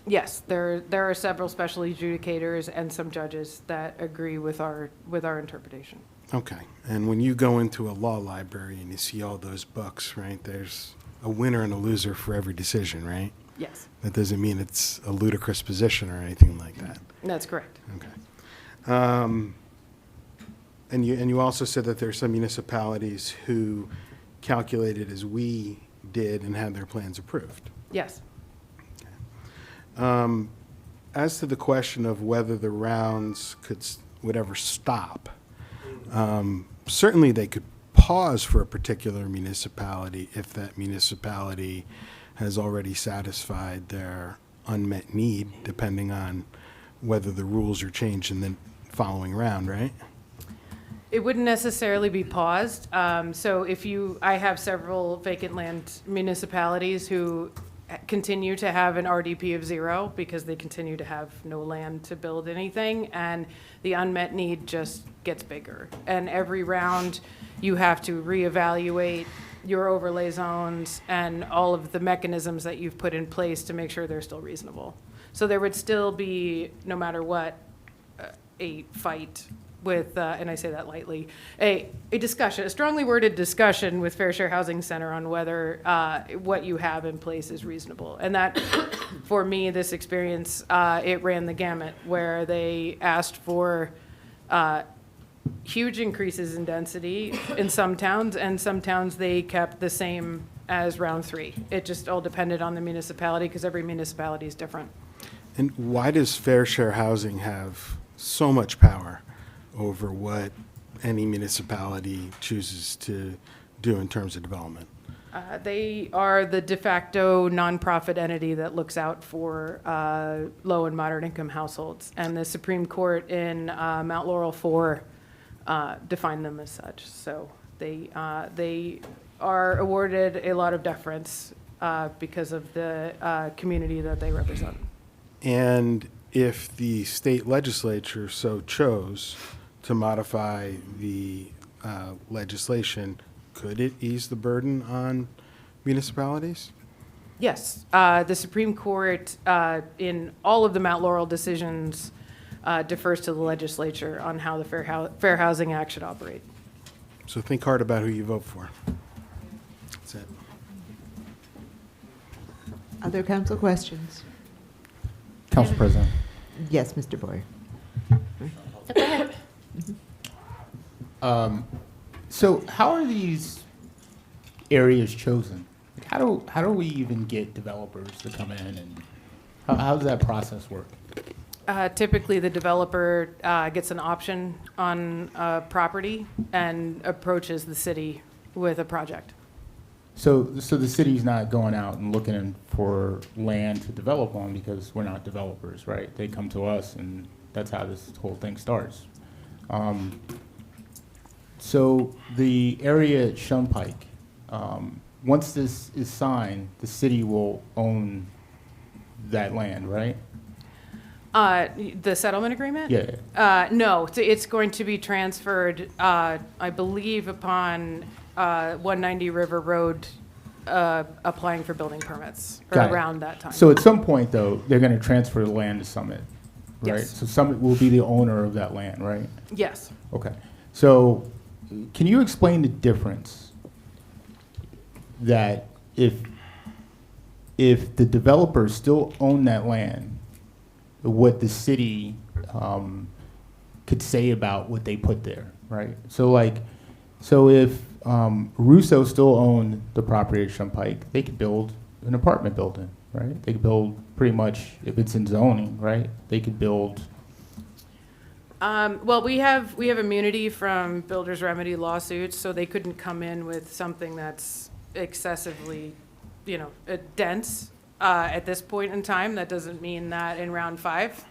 Yes, there are several special adjudicators and some judges that agree with our interpretation. Okay, and when you go into a law library and you see all those books, right, there's a winner and a loser for every decision, right? Yes. That doesn't mean it's a ludicrous position or anything like that. That's correct. Okay. And you also said that there are some municipalities who calculated as we did and had their plans approved. Yes. As to the question of whether the rounds would ever stop, certainly they could pause for a particular municipality if that municipality has already satisfied their unmet need, depending on whether the rules are changed in the following round, right? It wouldn't necessarily be paused. So I have several vacant land municipalities who continue to have an RDP of 0 because they continue to have no land to build anything, and the unmet need just gets bigger. And every round, you have to reevaluate your overlay zones and all of the mechanisms that you've put in place to make sure they're still reasonable. So there would still be, no matter what, a fight with, and I say that lightly, a discussion, a strongly worded discussion with Fair Share Housing Center on whether what you have in place is reasonable. And that, for me, this experience, it ran the gamut, where they asked for huge increases in density in some towns, and some towns they kept the same as round 3. It just all depended on the municipality, because every municipality is different. And why does Fair Share Housing have so much power over what any municipality chooses to do in terms of development? They are the de facto nonprofit entity that looks out for low and moderate income households. And the Supreme Court in Mount Laurel 4 defined them as such. So they are awarded a lot of deference because of the community that they represent. And if the state legislature so chose to modify the legislation, could it ease the burden on municipalities? Yes. The Supreme Court, in all of the Mount Laurel decisions, defers to the legislature on how the Fair Housing Act should operate. So think hard about who you vote for. That's it. Other council questions? Council President. Yes, Mr. Boyer. Go ahead. So how are these areas chosen? Like how do we even get developers to come in, and how does that process work? Typically, the developer gets an option on a property and approaches the city with a project. So the city's not going out and looking for land to develop on because we're not developers, right? They come to us, and that's how this whole thing starts. So the area at Shunpike, once this is signed, the city will own that land, right? The settlement agreement? Yeah. No, it's going to be transferred, I believe, upon 190 River Road applying for building permits, or Got it. around that time. So at some point, though, they're going to transfer the land to Summit, right? Yes. So Summit will be the owner of that land, right? Yes. Okay. So can you explain the difference that if the developers still own that land, what the city could say about what they put there, right? So if Russo still owned the property at Shunpike, they could build an apartment building, right? They could build pretty much, if it's in zoning, right? They could build. Well, we have immunity from builder's remedy lawsuits, so they couldn't come in with something that's excessively, dense at this point in time. That doesn't mean that in round 5,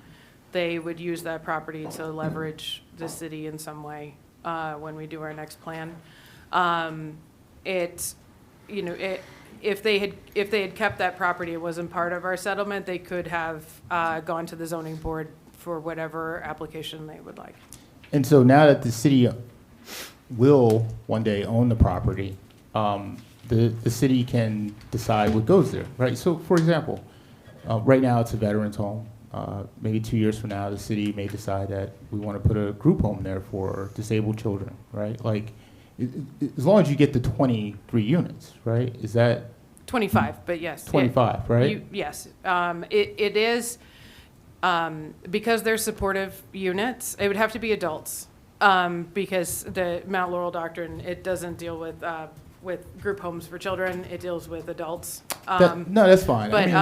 they would use that property to leverage the city in some way when we do our next plan. If they had kept that property, it wasn't part of our settlement, they could have gone to the zoning board for whatever application they would like. And so now that the city will one day own the property, the city can decide what goes there, right? So, for example, right now it's a veterans home. Maybe 2 years from now, the city may decide that we want to put a group home there for disabled children, right? Like, as long as you get the 23 units, right? Is that 25? But yes, 25, right? Yes, it is. Because they're supportive units, it would have to be adults, because the Mount Laurel doctrine, it doesn't deal with group homes for children, it deals with adults. No, that's fine. But, I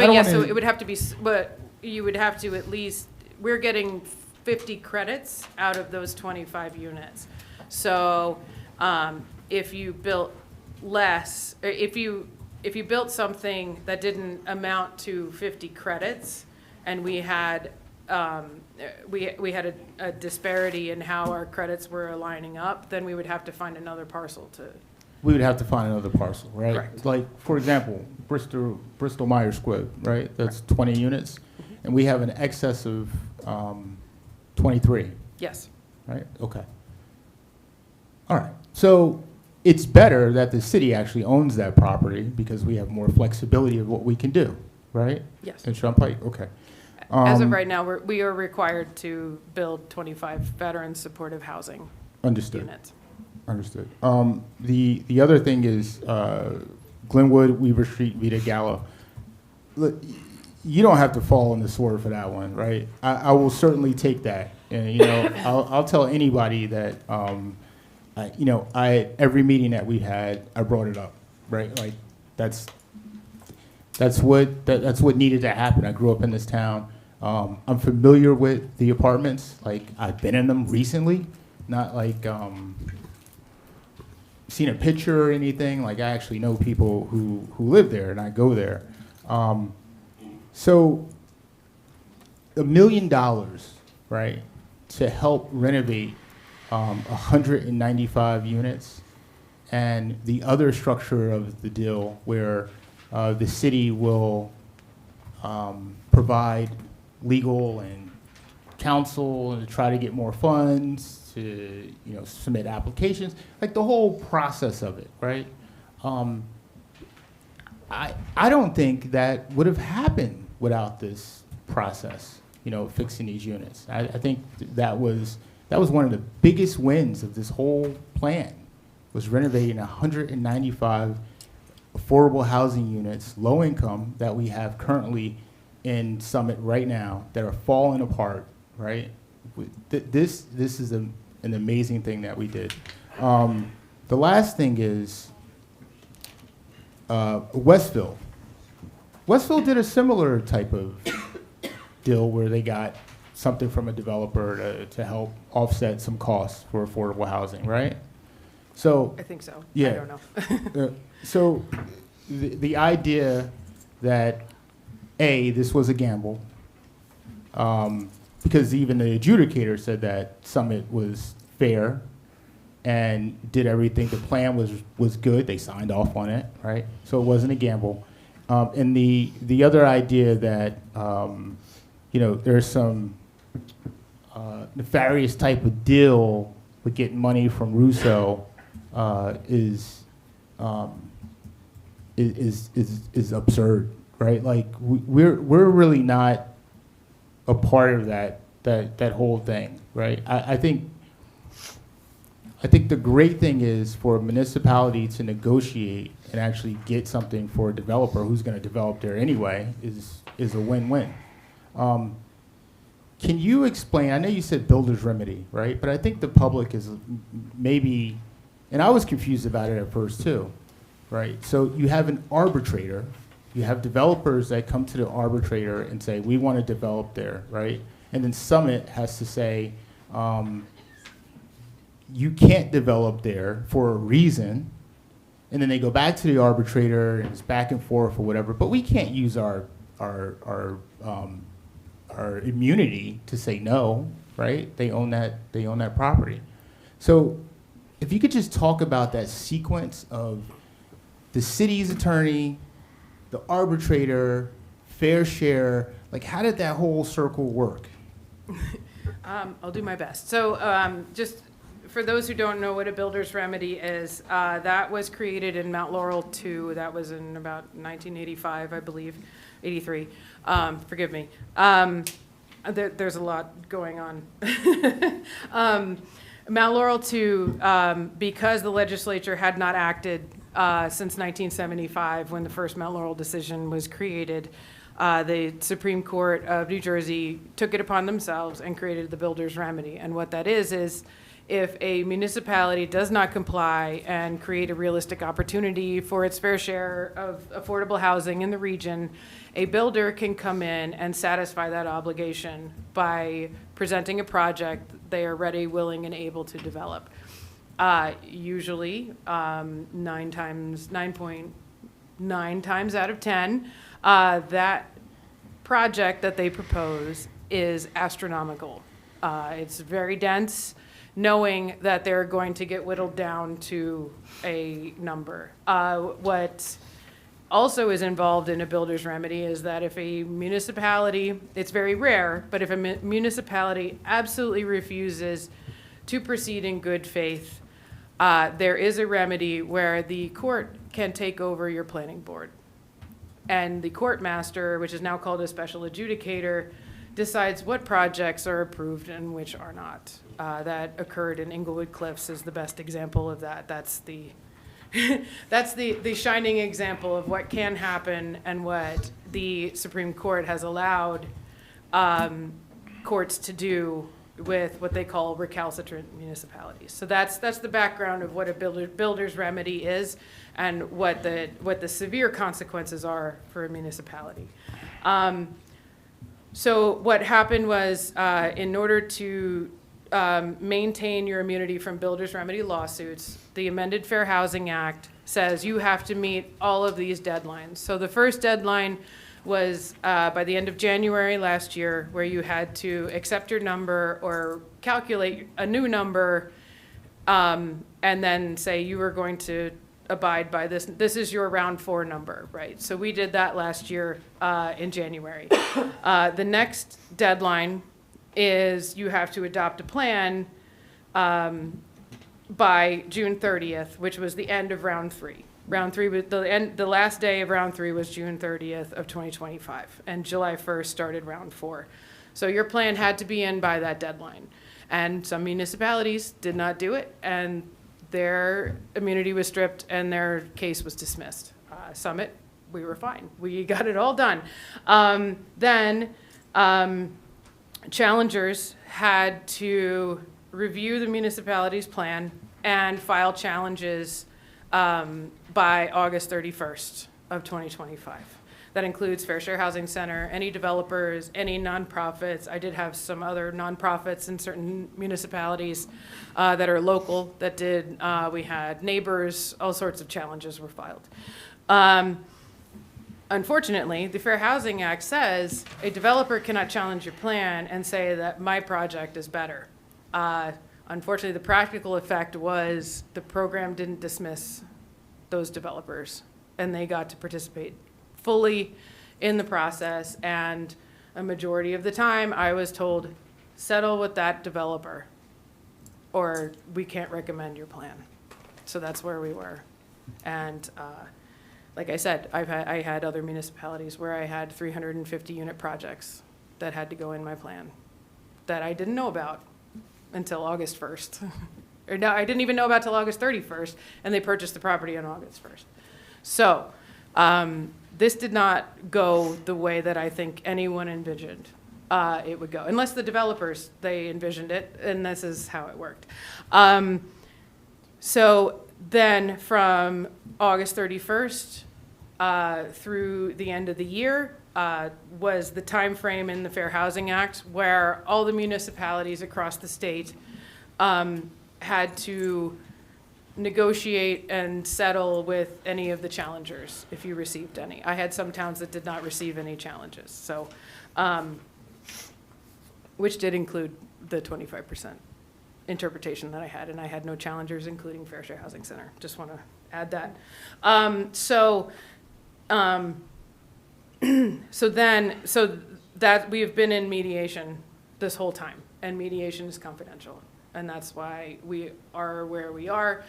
don't so wanna- it would have to be, but you would have to at least, we're getting 50 credits out of those 25 units. So if you built less, or if you built something that didn't amount to 50 credits, and we had we had a disparity in how our credits were lining up, then we would have to find another parcel to. We would have to find another parcel, right? Correct. Like, for example, Bristol Myers Squibb, right? That's 20 units, and we have an excess of 23. Yes. Right? Okay. All right. So it's better that the city actually owns that property because we have more flexibility of what we can do, right? Yes. In Shunpike, okay. As of right now, we are required to build 25 veteran supportive housing Understood. units. Understood. The other thing is Glenwood, Weaver Street, Vita Gallo. Look, you don't have to fall on the sword for that one, right? I will certainly take that, and I'll tell anybody that every meeting that we had, I brought it up, right? Like that's what needed to happen. I grew up in this town. I'm familiar with the apartments. Like, I've been in them recently, not like seen a picture or anything. Like, I actually know people who live there, and I go there. So $1 million, right, to help renovate 195 units, and the other structure of the deal where the city will provide legal and counsel to try to get more funds, to submit applications, like the whole process of it, right? I don't think that would have happened without this process, fixing these units. I think that was one of the biggest wins of this whole plan, was renovating 195 affordable housing units, low income, that we have currently in Summit right now that are falling apart, right? This is an amazing thing that we did. The last thing is, Westville. Westville did a similar type of deal where they got something from a developer to help offset some costs for affordable housing, right? So I think so. yeah. I don't know. So the idea that this was a gamble, because even the adjudicator said that Summit was fair and did everything. The plan was good. They signed off on it, right? So it wasn't a gamble. And the other idea that there's some nefarious type of deal with getting money from Russo is absurd, right? Like we're really not a part of that whole thing, right? I think the great thing is for a municipality to negotiate and actually get something for a developer who's going to develop there anyway is a win-win. Can you explain, I know you said builder's remedy, right? But I think the public is maybe, and I was confused about it at first too, right? So you have an arbitrator, you have developers that come to the arbitrator and say, we want to develop there, right? And then Summit has to say, you can't develop there for a reason. And then they go back to the arbitrator and it's back and forth or whatever. But we can't use our immunity to say no, right? They own that property. So if you could just talk about that sequence of the city's attorney, the arbitrator, fair share, like how did that whole circle work? I'll do my best. So just for those who don't know what a builder's remedy is, that was created in Mount Laurel 2. That was in about 1985, I believe, 83. Forgive me. There's a lot going on. Mount Laurel 2, because the legislature had not acted since 1975 when the first Mount Laurel decision was created, the Supreme Court of New Jersey took it upon themselves and created the builder's remedy. And what that is if a municipality does not comply and create a realistic opportunity for its fair share of affordable housing in the region, a builder can come in and satisfy that obligation by presenting a project they are ready, willing, and able to develop. Usually 9.9 times out of 10, that project that they propose is astronomical. It's very dense, knowing that they're going to get whittled down to a number. What also is involved in a builder's remedy is that if a municipality, it's very rare, but if a municipality absolutely refuses to proceed in good faith, there is a remedy where the court can take over your planning board. And the court master, which is now called a special adjudicator, decides what projects are approved and which are not. That occurred in Inglewood Cliffs is the best example of that. That's the that's the shining example of what can happen and what the Supreme Court has allowed courts to do with what they call recalcitrant municipalities. So that's the background of what a builder's remedy is and what the severe consequences are for a municipality. So what happened was, in order to maintain your immunity from builder's remedy lawsuits, the amended Fair Housing Act says you have to meet all of these deadlines. So the first deadline was by the end of January last year, where you had to accept your number or calculate a new number, and then say you were going to abide by this. This is your round 4 number, right? So we did that last year in January. The next deadline is you have to adopt a plan by June 30th, which was the end of round 3. Round 3, the last day of round 3 was June 30th of 2025, and July 1st started round 4. So your plan had to be in by that deadline. And some municipalities did not do it, and their immunity was stripped and their case was dismissed. Summit, we were fine. We got it all done. Then challengers had to review the municipality's plan and file challenges by August 31st of 2025. That includes Fair Share Housing Center, any developers, any nonprofits. I did have some other nonprofits in certain municipalities that are local that did. We had neighbors, all sorts of challenges were filed. Unfortunately, the Fair Housing Act says a developer cannot challenge your plan and say that my project is better. Unfortunately, the practical effect was the program didn't dismiss those developers, and they got to participate fully in the process. And a majority of the time, I was told, settle with that developer, or we can't recommend your plan. So that's where we were. And like I said, I had other municipalities where I had 350 unit projects that had to go in my plan that I didn't know about until August 1st. Or no, I didn't even know about till August 31st, and they purchased the property on August 1st. So this did not go the way that I think anyone envisioned it would go, unless the developers, they envisioned it, and this is how it worked. So then from August 31st through the end of the year was the time frame in the Fair Housing Act where all the municipalities across the state had to negotiate and settle with any of the challengers if you received any. I had some towns that did not receive any challenges, so which did include the 25% interpretation that I had, and I had no challengers, including Fair Share Housing Center. Just want to add that. So that we have been in mediation this whole time, and mediation is confidential, and that's why we are where we are.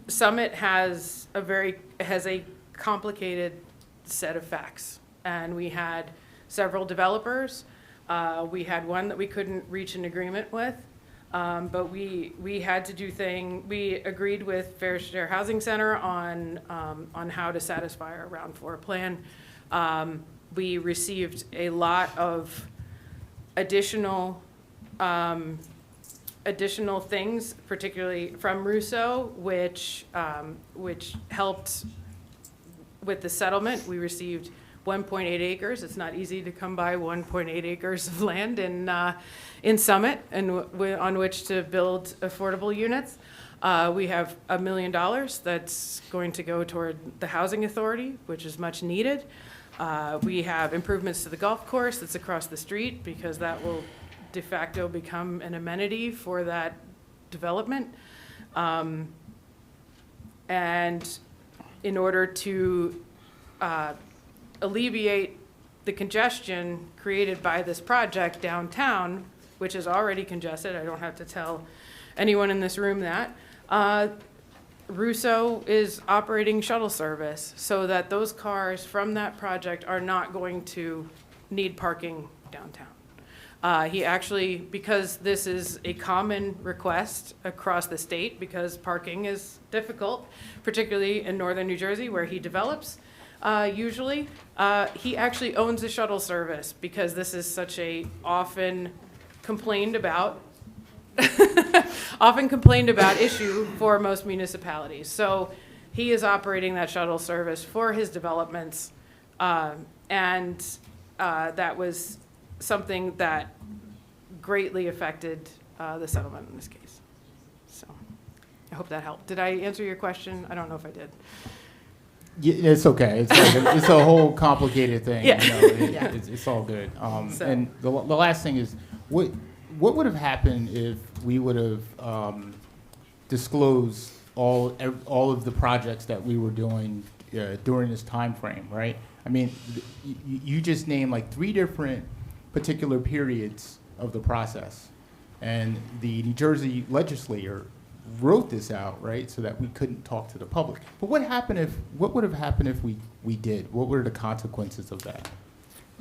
Summit has a complicated set of facts, and we had several developers. We had one that we couldn't reach an agreement with, but we had to do we agreed with Fair Share Housing Center on how to satisfy our round 4 plan. We received a lot of additional things, particularly from Russo, which helped with the settlement. We received 1.8 acres. It's not easy to come by 1.8 acres of land in Summit and on which to build affordable units. We have $1 million that's going to go toward the Housing Authority, which is much needed. We have improvements to the golf course that's across the street, because that will de facto become an amenity for that development. And in order to alleviate the congestion created by this project downtown, which is already congested, I don't have to tell anyone in this room that, Russo is operating shuttle service so that those cars from that project are not going to need parking downtown. He actually, because this is a common request across the state, because parking is difficult, particularly in northern New Jersey where he develops, usually, he actually owns a shuttle service, because this is such a often complained about issue for most municipalities. So he is operating that shuttle service for his developments, and that was something that greatly affected the settlement in this case. So I hope that helped. Did I answer your question? I don't know if I did. Yeah, it's okay. It's a whole complicated thing. Yeah. You know, it's all good. And the last thing is, what would have happened if we would have disclosed all of the projects that we were doing during this time frame, right? I mean, you just named like 3 different particular periods of the process, and the New Jersey legislature wrote this out, right, so that we couldn't talk to the public. But what would have happened if we did? What were the consequences of that?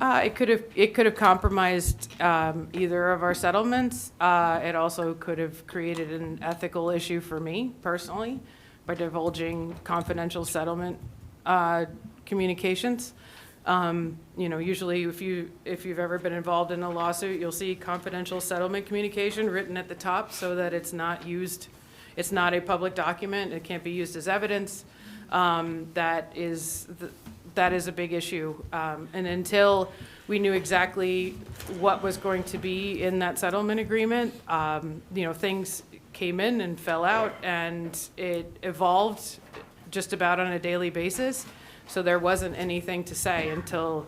It could have compromised either of our settlements. It also could have created an ethical issue for me personally by divulging confidential settlement communications. Usually if you've ever been involved in a lawsuit, you'll see confidential settlement communication written at the top so that it's not used it's not a public document, it can't be used as evidence. That is a big issue. And until we knew exactly what was going to be in that settlement agreement, things came in and fell out, and it evolved just about on a daily basis. So there wasn't anything to say until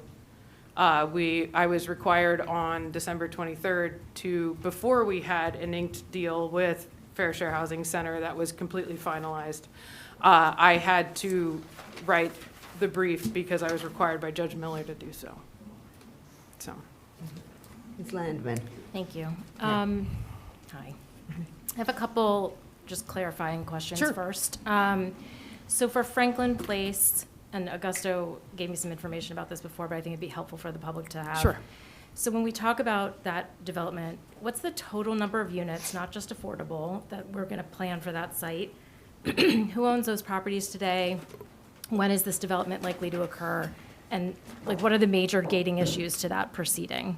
I was required on December 23rd before we had an inked deal with Fair Share Housing Center that was completely finalized. I had to write the brief because I was required by Judge Miller to do so. Ms. Landman. Thank you. Hi. I have a couple just clarifying questions Sure. first. So for Franklin Place, and Augusto gave me some information about this before, but I think it'd be helpful for the public to have. Sure. So when we talk about that development, what's the total number of units, not just affordable, that we're going to plan for that site? Who owns those properties today? When is this development likely to occur? And what are the major gating issues to that proceeding?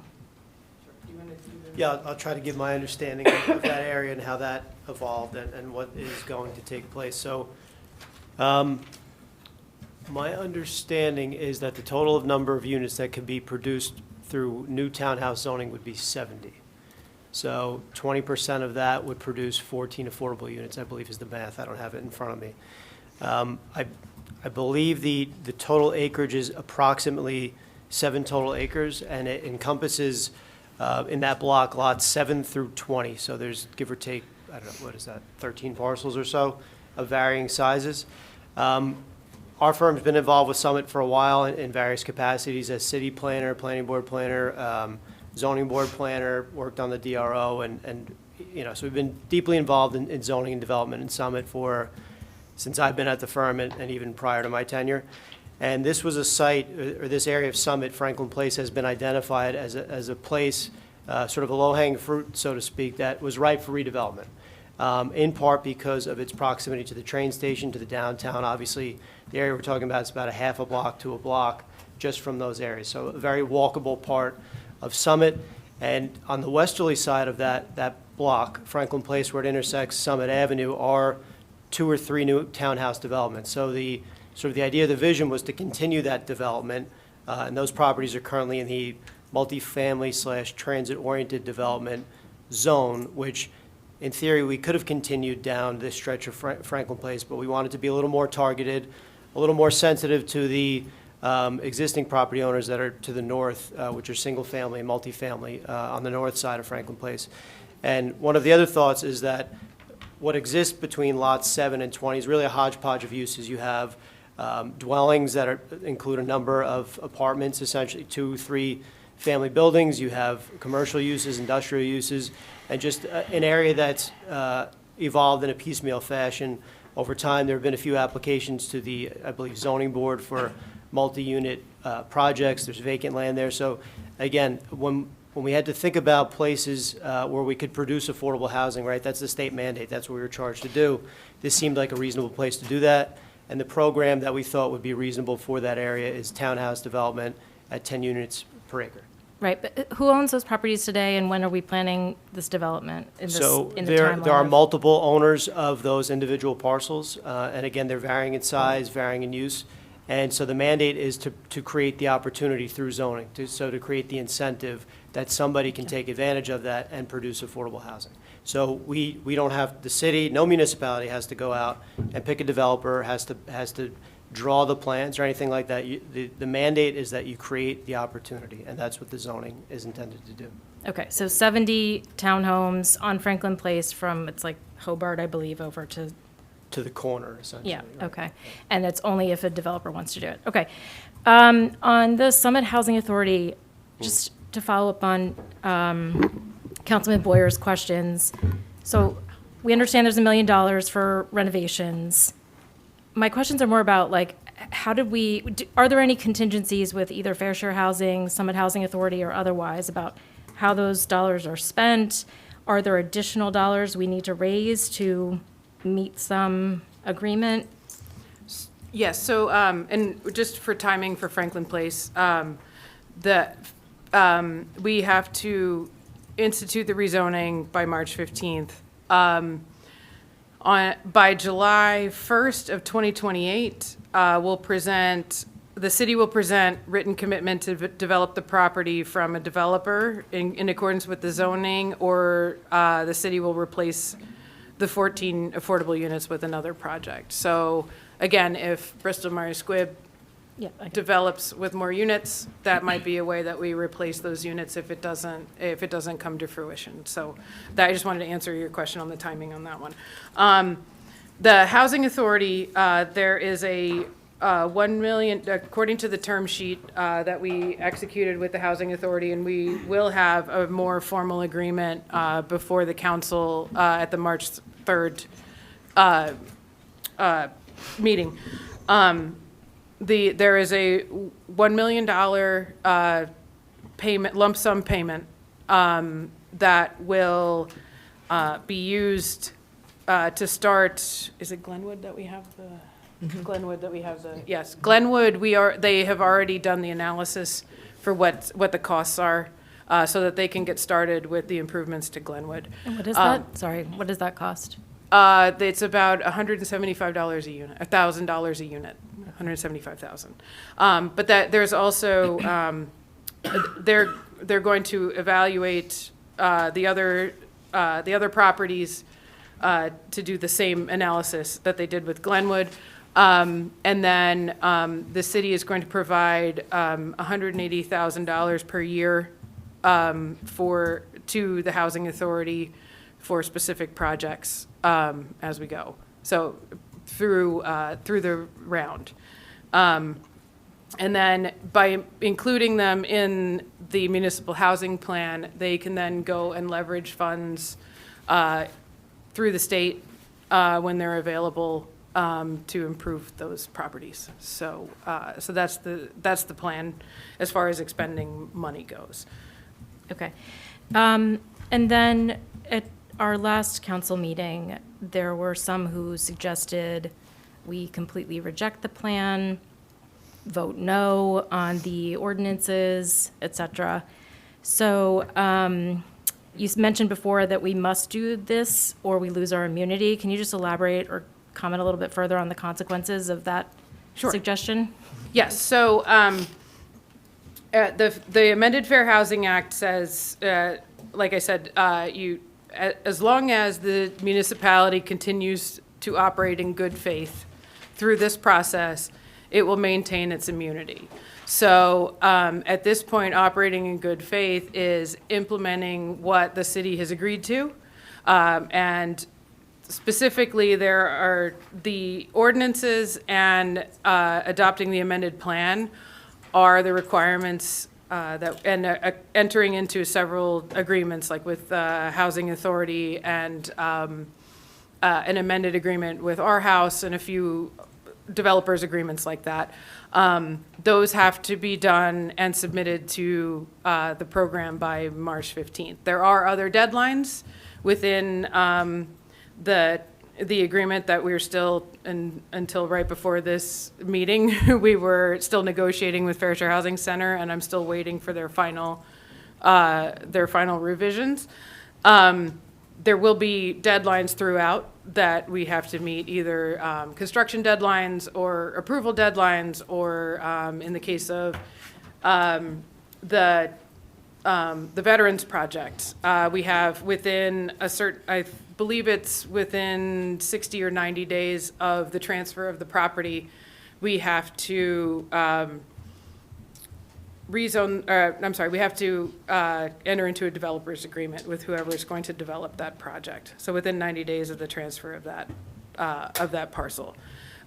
Yeah, I'll try to give my understanding of that area and how that evolved and what is going to take place. So, my understanding is that the total number of units that can be produced through new townhouse zoning would be 70. So 20% of that would produce 14 affordable units, I believe is the math. I don't have it in front of me. I believe the total acreage is approximately 7 total acres, and it encompasses in that block lots 7 through 20. So there's, give or take, I don't know, what is that, 13 parcels or so of varying sizes. Our firm's been involved with Summit for a while in various capacities as city planner, planning board planner, zoning board planner, worked on the DRO, and so we've been deeply involved in zoning and development in Summit since I've been at the firm and even prior to my tenure. And this was a site, or this area of Summit, Franklin Place, has been identified as a place, sort of a low-hanging fruit, so to speak, that was ripe for redevelopment. In part because of its proximity to the train station, to the downtown. Obviously, the area we're talking about is about a half a block to a block just from those areas. So a very walkable part of Summit. And on the westerly side of that block, Franklin Place, where it intersects Summit Avenue, are 2 or 3 new townhouse developments. So the idea of the vision was to continue that development, and those properties are currently in the multifamily / transit-oriented development zone, which in theory we could have continued down this stretch of Franklin Place, but we wanted to be a little more targeted, a little more sensitive to the existing property owners that are to the north, which are single-family and multifamily on the north side of Franklin Place. And one of the other thoughts is that what exists between lots 7 and 20 is really a hodgepodge of uses. You have dwellings that include a number of apartments, essentially 2, 3 family buildings. You have commercial uses, industrial uses, and just an area that's evolved in a piecemeal fashion. Over time, there have been a few applications to the, I believe, zoning board for multi-unit projects. There's vacant land there. So again, when we had to think about places where we could produce affordable housing, right, that's the state mandate. That's what we were charged to do. This seemed like a reasonable place to do that. And the program that we thought would be reasonable for that area is townhouse development at 10 units per acre. Right, but who owns those properties today, and when are we planning this development in the timeline? There are multiple owners of those individual parcels, and again, they're varying in size, varying in use. And so the mandate is to create the opportunity through zoning, to create the incentive that somebody can take advantage of that and produce affordable housing. So we don't have, the city, no municipality has to go out and pick a developer, has to draw the plans or anything like that. The mandate is that you create the opportunity, and that's what the zoning is intended to do. Okay, so 70 townhomes on Franklin Place from, it's like Hobart, I believe, over to the corner, essentially. Yeah, right? okay. And it's only if a developer wants to do it. Okay. On the Summit Housing Authority, just to follow up on Councilman Boyer's questions. So we understand there's $1 million for renovations. My questions are more about, like, are there any contingencies with either Fair Share Housing, Summit Housing Authority, or otherwise about how those dollars are spent? Are there additional dollars we need to raise to meet some agreement? Yes, so, and just for timing for Franklin Place, we have to institute the rezoning by March 15th. By July 1st of 2028, the city will present written commitment to develop the property from a developer in accordance with the zoning, or the city will replace the 14 affordable units with another project. So again, if Bristol Myers Squibb develops with more units, that might be a way that we replace those units if it doesn't come to fruition. So that, I just wanted to answer your question on the timing on that one. The Housing Authority, there is a 1 million, according to the term sheet that we executed with the Housing Authority, and we will have a more formal agreement before the council at the March 3rd meeting. There is a $1 million payment, lump sum payment that will be used to start. Is it Glenwood that we have the? Glenwood that we have the, yes, Glenwood, they have already done the analysis for what the costs are, so that they can get started with the improvements to Glenwood. And what is that? Sorry, what does that cost? It's about $175 a unit, $1,000 a unit, $175,000. But that there's also, they're going to evaluate the other properties to do the same analysis that they did with Glenwood. And then the city is going to provide $180,000 per year to the Housing Authority for specific projects as we go. So through the round. And then by including them in the municipal housing plan, they can then go and leverage funds through the state when they're available to improve those properties. So that's the plan as far as expending money goes. Okay. And then at our last council meeting, there were some who suggested we completely reject the plan, vote no on the ordinances, et cetera. So you mentioned before that we must do this or we lose our immunity. Can you just elaborate or comment a little bit further on the consequences of that suggestion? Yes. So the amended Fair Housing Act says, like I said, as long as the municipality continues to operate in good faith through this process, it will maintain its immunity. So at this point, operating in good faith is implementing what the city has agreed to. And specifically, there are the ordinances and adopting the amended plan are the requirements entering into several agreements, like with Housing Authority and an amended agreement with our house and a few developers agreements like that. Those have to be done and submitted to the program by March 15th. There are other deadlines within the agreement that we're still, until right before this meeting, we were still negotiating with Fair Share Housing Center, and I'm still waiting for their final revisions. There will be deadlines throughout that we have to meet, either construction deadlines or approval deadlines, or in the case of the Veterans Project, we have within a certain, I believe it's within 60 or 90 days of the transfer of the property, we have to we have to enter into a developer's agreement with whoever is going to develop that project. So within 90 days of the transfer of that parcel.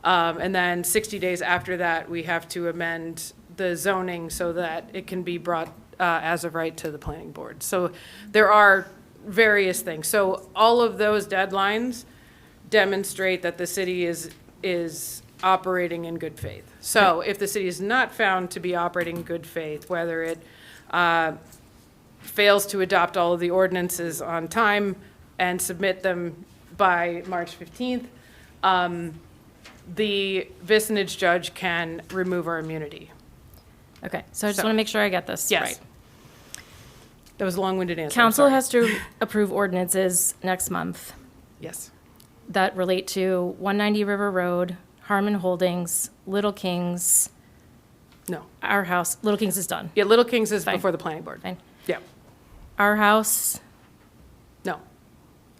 And then 60 days after that, we have to amend the zoning so that it can be brought as of right to the planning board. So there are various things. So all of those deadlines demonstrate that the city is operating in good faith. So if the city is not found to be operating in good faith, whether it fails to adopt all of the ordinances on time and submit them by March 15th, the vicinage judge can remove our immunity. Okay, so I just want to make sure I get this Yes. right. That was a long-winded answer. Council I'm sorry. has to approve ordinances next month. Yes. that relate to 190 River Road, Harmon Holdings, Little Kings. No. Our House, Little Kings is done. Yeah, Little Kings is Fine. before the planning board. Fine. Yeah. Our House, No.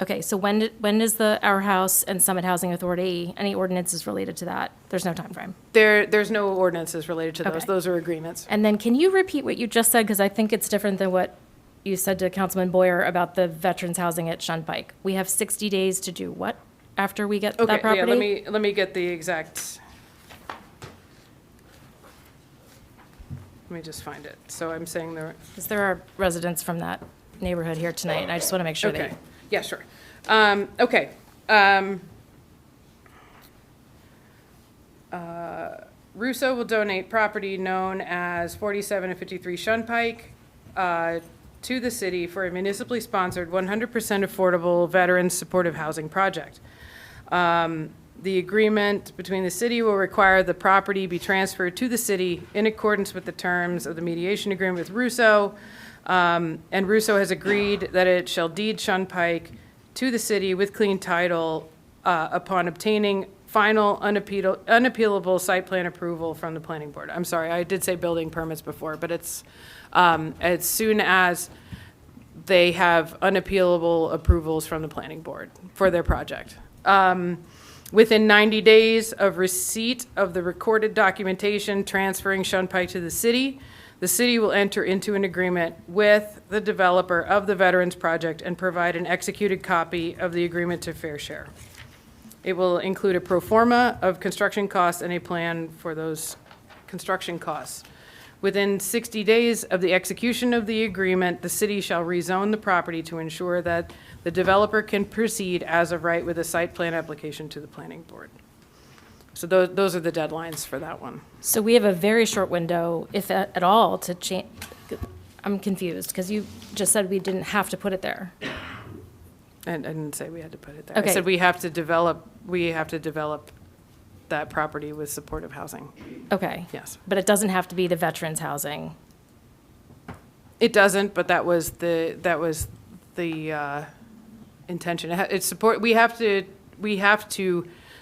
okay, so when is the Our House and Summit Housing Authority, any ordinances related to that? There's no time frame. There's no ordinances related to those. Okay. Those are agreements. And then can you repeat what you just said? Because I think it's different than what you said to Councilman Boyer about the veterans housing at Shunpike. We have 60 days to do what after we get Okay, that property? yeah, let me get the exact. Let me just find it. So I'm saying there. Because there are residents from that neighborhood here tonight, and I just want to make sure Okay. they. Yeah, sure. Okay. Russo will donate property known as 47 and 53 Shunpike to the city for a municipally sponsored 100% affordable veterans supportive housing project. The agreement between the city will require the property be transferred to the city in accordance with the terms of the mediation agreement with Russo. And Russo has agreed that it shall deed Shunpike to the city with clean title upon obtaining final unappealable site plan approval from the planning board. I'm sorry, I did say building permits before, but it's as soon as they have unappealable approvals from the planning board for their project. Within 90 days of receipt of the recorded documentation transferring Shunpike to the city will enter into an agreement with the developer of the Veterans Project and provide an executed copy of the agreement to Fair Share. It will include a pro forma of construction costs and a plan for those construction costs. Within 60 days of the execution of the agreement, the city shall rezone the property to ensure that the developer can proceed as of right with a site plan application to the planning board. So those are the deadlines for that one. So we have a very short window, if at all, to change. I'm confused, because you just said we didn't have to put it there. And I didn't say we had to put it there. Okay. I said we have to develop that property with supportive housing. Okay. Yes. But it doesn't have to be the veterans housing. It doesn't, but that was the intention. It's support, we have to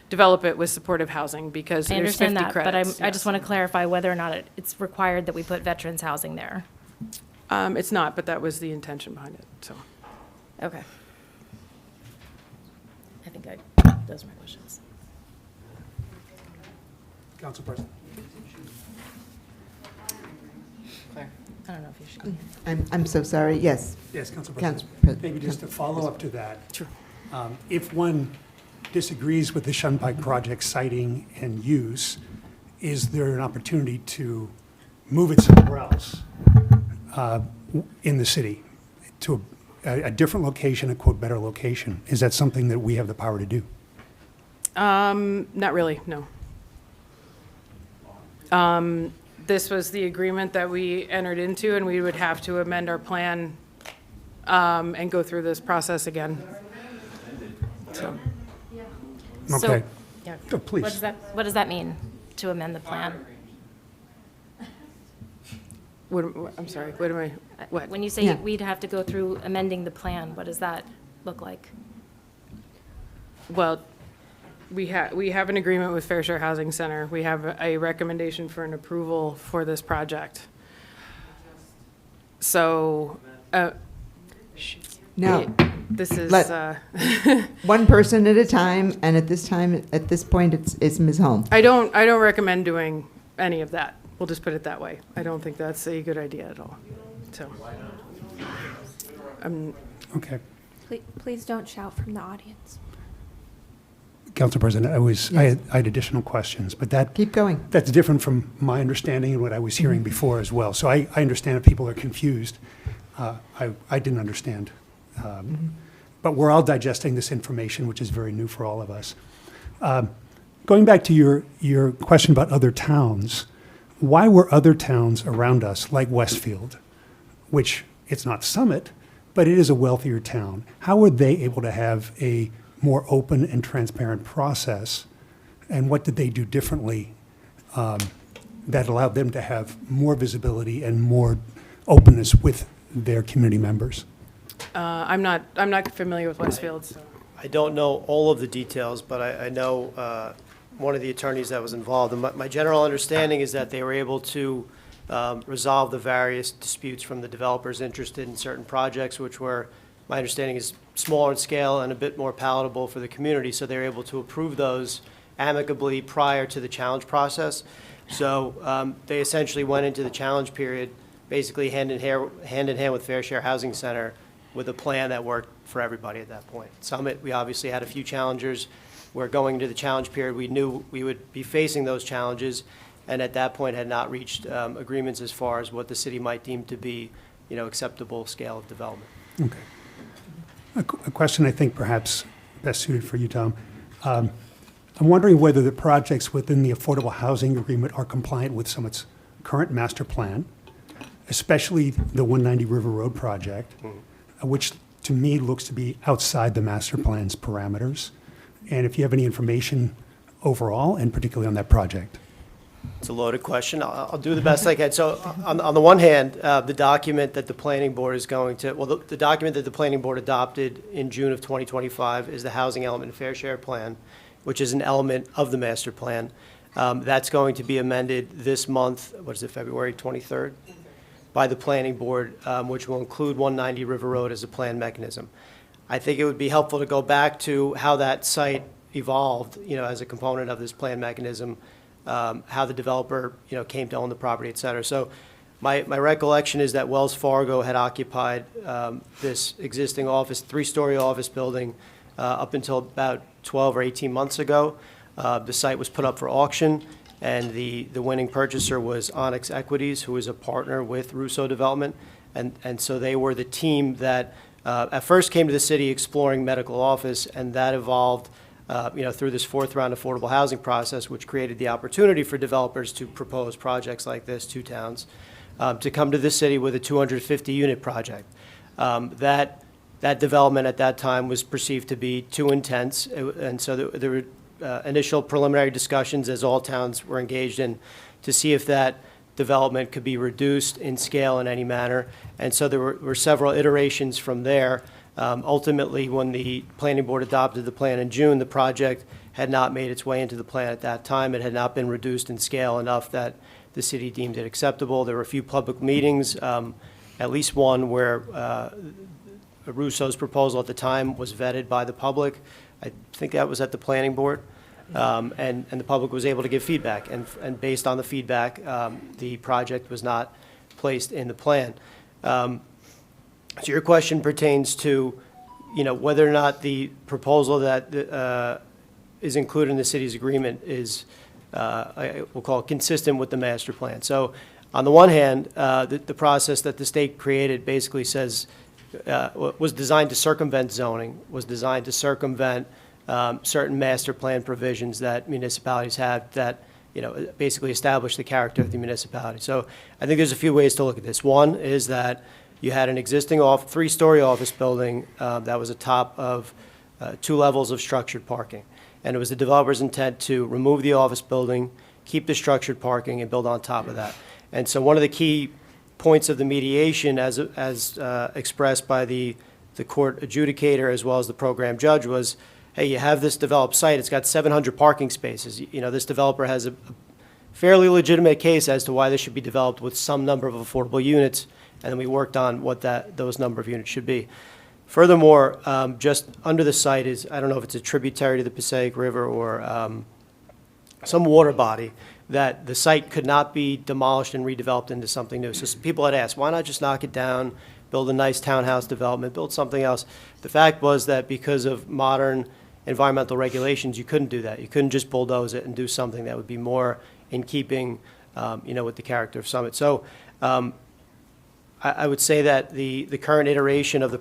develop it with supportive housing because I there's 50 understand that, credits. but I just want to clarify whether or not it's required that we put veterans housing there. It's not, but that was the intention behind it, so. Okay. I think those are my questions. Council President. I don't know if you should. I'm so sorry, yes. Yes, Council President. Council Maybe just to follow up to that. Sure. If one disagrees with the Shunpike project siting and use, is there an opportunity to move it somewhere else in the city to a different location, a quote, better location? Is that something that we have the power to do? Not really, no. This was the agreement that we entered into, and we would have to amend our plan and go through this process again. So. Okay. Yeah. Oh, please. What does that mean, to amend the plan? I'm sorry, what am I, what? When you say we'd have to go through amending the plan, what does that look like? Well, we have an agreement with Fair Share Housing Center. We have a recommendation for an approval for this project. So, No. this is, One person at a time, and at this point, it's Ms. Holm. I don't recommend doing any of that. We'll just put it that way. I don't think that's a good idea at all, so. Okay. Please don't shout from the audience. Council President, I had additional questions, but Keep going. That's different from my understanding and what I was hearing before as well. So I understand if people are confused. I didn't understand. But we're all digesting this information, which is very new for all of us. Going back to your question about other towns, why were other towns around us, like Westfield, which it's not Summit, but it is a wealthier town, how were they able to have a more open and transparent process? And what did they do differently that allowed them to have more visibility and more openness with their community members? I'm not familiar with Westfield, so. I don't know all of the details, but I know one of the attorneys that was involved. And my general understanding is that they were able to resolve the various disputes from the developers interested in certain projects, which were, my understanding is, smaller in scale and a bit more palatable for the community. So they were able to approve those amicably prior to the challenge process. So they essentially went into the challenge period basically hand in hand with Fair Share Housing Center with a plan that worked for everybody at that point. Summit, we obviously had a few challengers. We're going into the challenge period. We knew we would be facing those challenges, and at that point had not reached agreements as far as what the city might deem to be, acceptable scale of development. Okay. A question I think perhaps best suited for you, Tom. I'm wondering whether the projects within the affordable housing agreement are compliant with Summit's current master plan, especially the 190 River Road project, which to me looks to be outside the master plan's parameters. And if you have any information overall, and particularly on that project. It's a loaded question. I'll do the best I can. So on the one hand, the document that the planning board is going to, well, the document that the planning board adopted in June of 2025 is the Housing Element and Fair Share Plan, which is an element of the master plan. That's going to be amended this month, February 23rd, by the planning board, which will include 190 River Road as a plan mechanism. I think it would be helpful to go back to how that site evolved, as a component of this plan mechanism, how the developer, came to own the property, et cetera. So my recollection is that Wells Fargo had occupied this existing three-story office building up until about 12 or 18 months ago. The site was put up for auction, and the winning purchaser was Onyx Equities, who is a partner with Russo Development. And so they were the team that at first came to the city exploring medical office, and that evolved through this fourth round affordable housing process, which created the opportunity for developers to propose projects like this to towns, to come to the city with a 250-unit project. That development at that time was perceived to be too intense, and so there were initial preliminary discussions, as all towns were engaged in, to see if that development could be reduced in scale in any manner. And so there were several iterations from there. Ultimately, when the planning board adopted the plan in June, the project had not made its way into the plan at that time. It had not been reduced in scale enough that the city deemed it acceptable. There were a few public meetings, at least one where Russo's proposal at the time was vetted by the public. I think that was at the planning board. And the public was able to give feedback. And based on the feedback, the project was not placed in the plan. So your question pertains to, whether or not the proposal that is included in the city's agreement is, we'll call it, consistent with the master plan. So on the one hand, the process that the state created basically says, was designed to circumvent zoning, was designed to circumvent certain master plan provisions that municipalities have that, basically establish the character of the municipality. So I think there's a few ways to look at this. One is that you had an existing three-story office building that was atop of 2 levels of structured parking. And it was the developer's intent to remove the office building, keep the structured parking, and build on top of that. And so one of the key points of the mediation, as expressed by the court adjudicator as well as the program judge, was, hey, you have this developed site. It's got 700 parking spaces. This developer has a fairly legitimate case as to why this should be developed with some number of affordable units, and then we worked on what those number of units should be. Furthermore, just under the site is, I don't know if it's a tributary to the Passaic River or some water body, that the site could not be demolished and redeveloped into something new. So people had asked, why not just knock it down, build a nice townhouse development, build something else? The fact was that because of modern environmental regulations, you couldn't do that. You couldn't just bulldoze it and do something that would be more in keeping, with the character of Summit. So I would say that the current iteration of the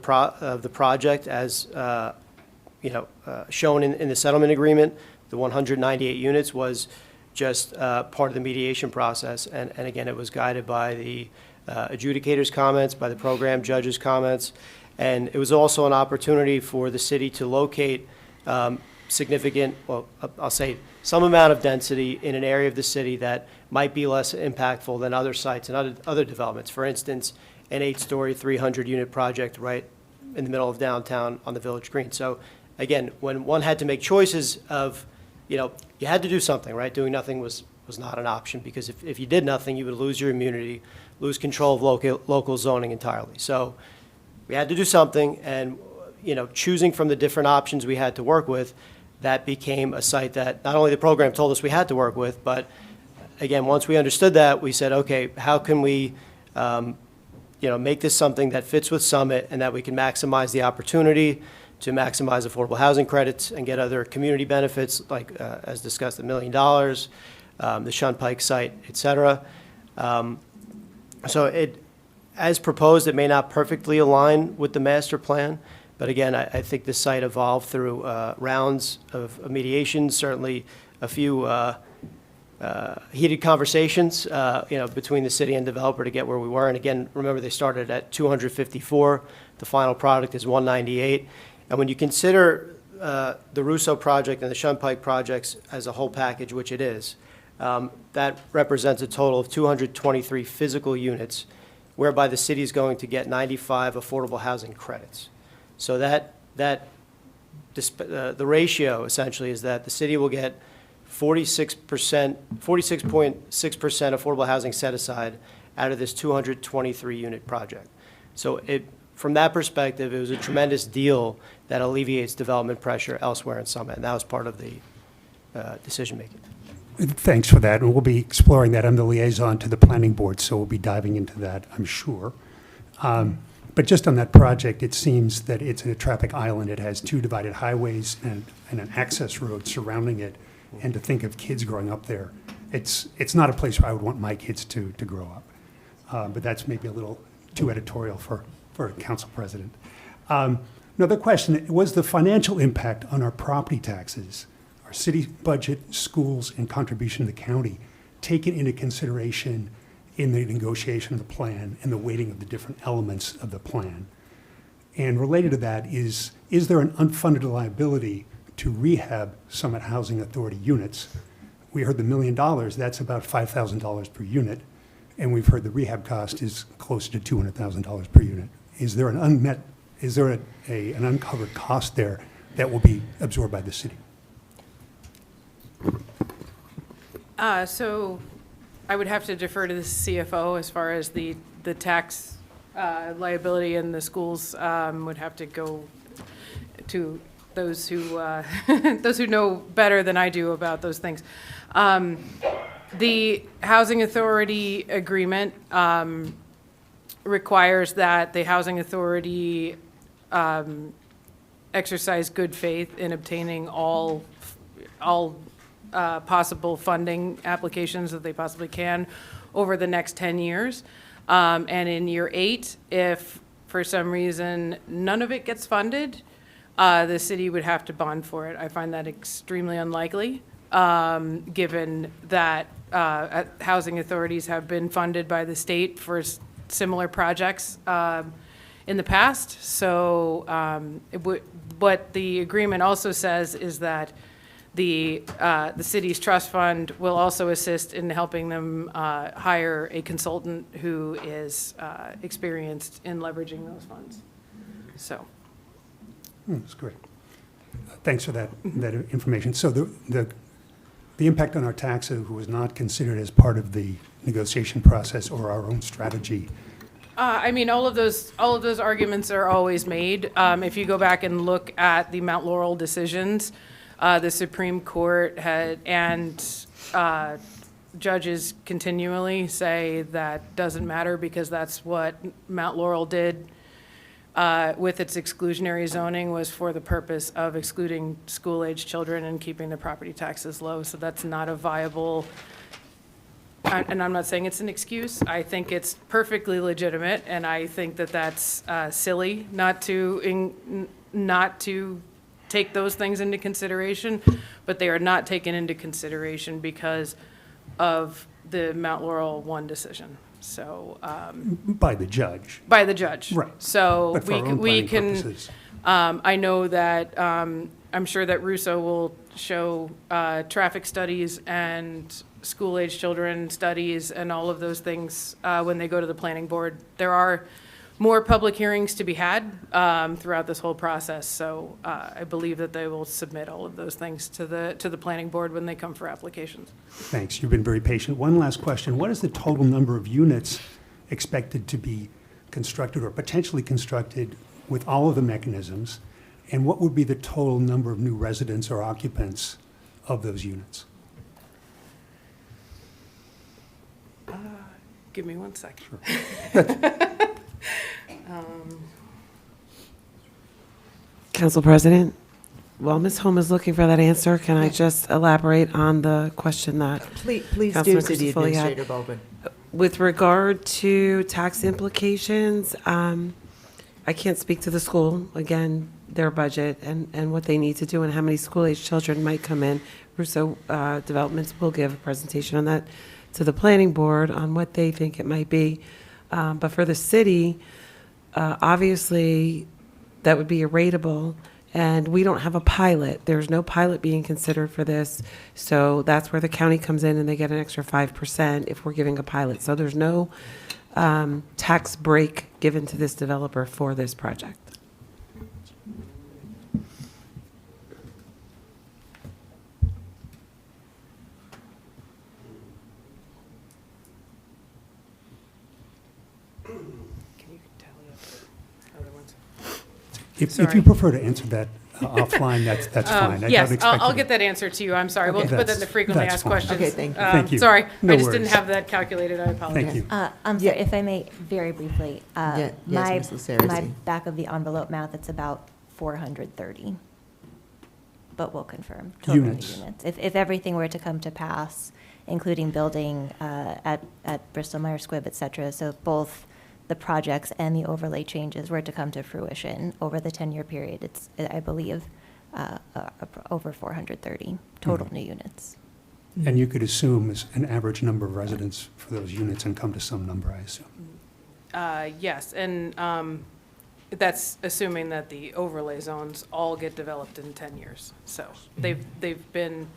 project, as shown in the settlement agreement, the 198 units, was just part of the mediation process. And again, it was guided by the adjudicator's comments, by the program judge's comments. And it was also an opportunity for the city to locate significant, well, I'll say some amount of density in an area of the city that might be less impactful than other sites and other developments. For instance, an 8-story, 300-unit project right in the middle of downtown on the Village Green. So again, when one had to make choices of, you had to do something, right? Doing nothing was not an option, because if you did nothing, you would lose your immunity, lose control of local zoning entirely. So we had to do something, and, choosing from the different options we had to work with, that became a site that not only the program told us we had to work with, but again, once we understood that, we said, okay, how can we, make this something that fits with Summit and that we can maximize the opportunity to maximize affordable housing credits and get other community benefits, like, as discussed, $1 million, the Shunpike site, et cetera. So as proposed, it may not perfectly align with the master plan, but again, I think this site evolved through rounds of mediation, certainly a few heated conversations, between the city and developer to get where we were. And again, remember, they started at 254. The final product is 198. And when you consider the Russo project and the Shunpike projects as a whole package, which it is, that represents a total of 223 physical units, whereby the city is going to get 95 affordable housing credits. So the ratio essentially is that the city will get 46.6% affordable housing set aside out of this 223 unit project. So from that perspective, it was a tremendous deal that alleviates development pressure elsewhere in Summit, and that was part of the decision making. Thanks for that, and we'll be exploring that. I'm the liaison to the planning board, so we'll be diving into that, I'm sure. But just on that project, it seems that it's a traffic island. It has two divided highways and an access road surrounding it. And to think of kids growing up there, it's not a place where I would want my kids to grow up. But that's maybe a little too editorial for a council president. Another question, was the financial impact on our property taxes, our city budget, schools, and contribution to the county taken into consideration in the negotiation of the plan and the weighting of the different elements of the plan? And related to that is there an unfunded liability to rehab Summit Housing Authority units? We heard the $1 million, that's about $5,000 per unit, and we've heard the rehab cost is closer to $200,000 per unit. Is there an uncovered cost there that will be absorbed by the city? So I would have to defer to the CFO as far as the tax liability, and the schools would have to go to those who those who know better than I do about those things. The Housing Authority agreement requires that the Housing Authority exercise good faith in obtaining all possible funding applications that they possibly can over the next 10 years. And in year 8, if for some reason none of it gets funded, the city would have to bond for it. I find that extremely unlikely, given that housing authorities have been funded by the state for similar projects in the past. So what the agreement also says is that the city's trust fund will also assist in helping them hire a consultant who is experienced in leveraging those funds. So. That's great. Thanks for that information. So the impact on our taxes was not considered as part of the negotiation process or our own strategy. I mean, all of those arguments are always made. If you go back and look at the Mount Laurel decisions, the Supreme Court and judges continually say that doesn't matter because that's what Mount Laurel did with its exclusionary zoning, was for the purpose of excluding school-age children and keeping the property taxes low. So that's not a viable, and I'm not saying it's an excuse. I think it's perfectly legitimate, and I think that that's silly not to take those things into consideration, but they are not taken into consideration because of the Mount Laurel 1 decision. So by the judge. By the judge. Right. So But for our own we planning can. purposes. I know that I'm sure that Russo will show traffic studies and school-age children studies and all of those things when they go to the planning board. There are more public hearings to be had throughout this whole process. So I believe that they will submit all of those things to the planning board when they come for applications. Thanks. You've been very patient. One last question. What is the total number of units expected to be constructed or potentially constructed with all of the mechanisms? And what would be the total number of new residents or occupants of those units? Give me 1 second. Council President, while Ms. Holm is looking for that answer, can I just elaborate on the question that Please do, Councilman City Christofoley had? Administrator Baldwin. With regard to tax implications, I can't speak to the school, again, their budget and what they need to do and how many school-age children might come in. Russo Developments will give a presentation on that to the planning board on what they think it might be. But for the city, obviously, that would be a rateable, and we don't have a pilot. There's no pilot being considered for this, so that's where the county comes in and they get an extra 5% if we're giving a pilot. So there's no tax break given to this developer for this project. If you prefer to answer that offline, that's fine. I Yes, don't expect I'll you get to- that answer to you. I'm sorry. We'll Okay. put that in the frequently That's asked fine. questions. Okay, thank you. Thank you. Sorry, No I just didn't worries. have that calculated. I apologize. Thank you. I'm sorry, if I may, very briefly. Yes, My, Ms. Lucero, my see. back of the envelope math, it's about 430. But we'll confirm. Total new Units. If everything were to come to pass, including building at Bristol Myers Squibb, et cetera, so both the projects and the overlay changes were to come to fruition over the 10-year period, it's, I believe, over 430 total new units. And you could assume as an average number of residents for those units and come to some number, I assume. Yes, and that's assuming that the overlay zones all get developed in 10 years. So they've been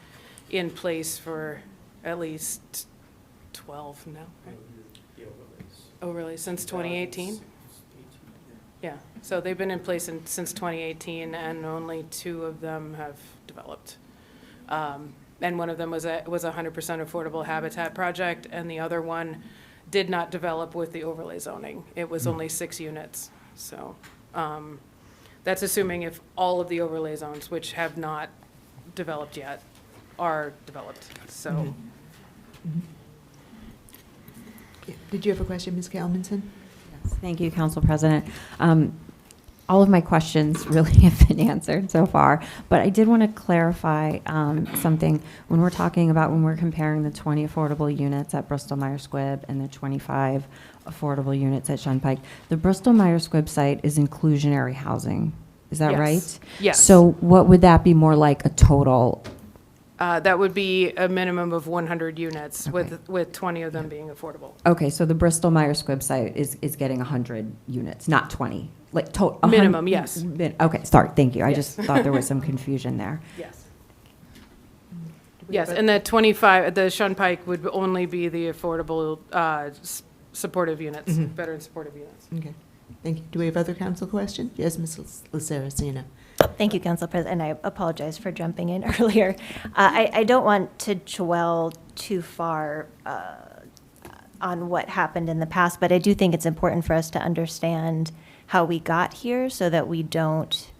in place for at least 12 now, right? Overlays since 2018? Yeah, so they've been in place since 2018, and only 2 of them have developed. And one of them was a 100% affordable habitat project, and the other one did not develop with the overlay zoning. It was only 6 units. So that's assuming if all of the overlay zones, which have not developed yet, are developed. So. Did you have a question, Ms. Kalmanson? Thank you, Council President. All of my questions really have been answered so far, but I did want to clarify something. When we're comparing the 20 affordable units at Bristol Myers Squibb and the 25 affordable units at Shunpike, the Bristol Myers Squibb site is inclusionary housing. Is that Yes. right? Yes. So what would that be more like a total? That would be a minimum of 100 units, with 20 of them being affordable. Okay, so the Bristol Myers Squibb site is getting 100 units, not 20, like total. Minimum, yes. Okay, sorry, thank you. I Yes. just thought there was some confusion there. Yes. Yes, and the 25, the Shunpike would only be the affordable supportive units, veteran supportive units. Okay, thank you. Do we have other council questions? Yes, Ms. Luceracina. Thank you, Council President, and I apologize for jumping in earlier. I don't want to dwell too far on what happened in the past, but I do think it's important for us to understand how we got here so that we don't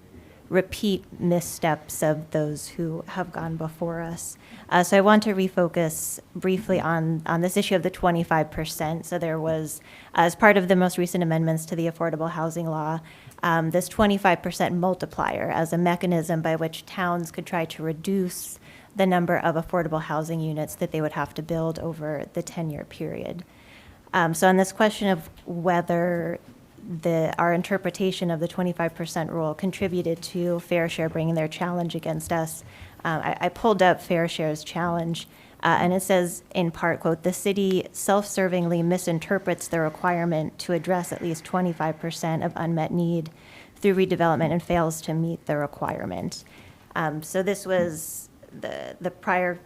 repeat missteps of those who have gone before us. So I want to refocus briefly on this issue of the 25%. So there was, as part of the most recent amendments to the affordable housing law, this 25% multiplier as a mechanism by which towns could try to reduce the number of affordable housing units that they would have to build over the 10-year period. So on this question of whether our interpretation of the 25% rule contributed to Fair Share bringing their challenge against us, I pulled up Fair Share's challenge, and it says, in part, quote, "The city self-servingly misinterprets the requirement to address at least 25% of unmet need through redevelopment and fails to meet the requirement." So this was the prior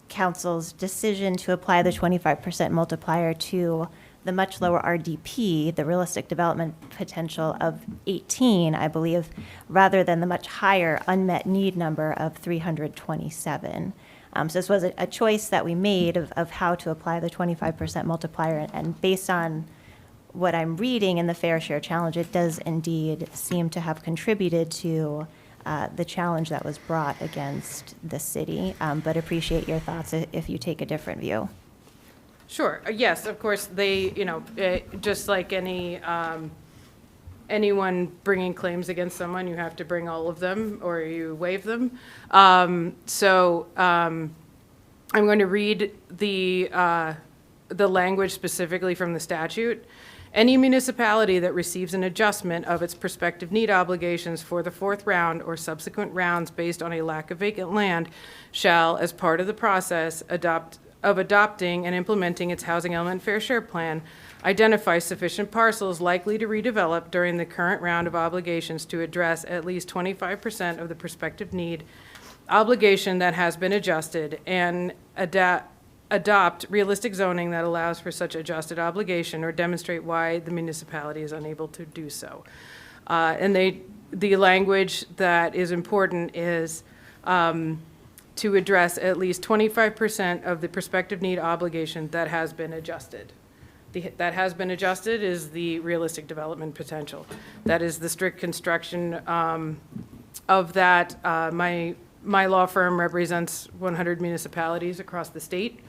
council's decision to apply the 25% multiplier to the much lower RDP, the realistic development potential of 18, I believe, rather than the much higher unmet need number of 327. So this was a choice that we made of how to apply the 25% multiplier, and based on what I'm reading in the Fair Share Challenge, it does indeed seem to have contributed to the challenge that was brought against the city, but appreciate your thoughts if you take a different view. Sure, yes, of course, they, just like anyone bringing claims against someone, you have to bring all of them or you waive them. I'm going to read the language specifically from the statute. Any municipality that receives an adjustment of its prospective need obligations for the fourth round or subsequent rounds based on a lack of vacant land shall, as part of the process adopting and implementing its housing element fair share plan, identify sufficient parcels likely to redevelop during the current round of obligations to address at least 25% of the prospective need obligation that has been adjusted, and adopt realistic zoning that allows for such adjusted obligation, or demonstrate why the municipality is unable to do so. The language that is important is to address at least 25% of the prospective need obligation that has been adjusted. That has been adjusted is the realistic development potential. That is the strict construction of that. My law firm represents 100 municipalities across the state,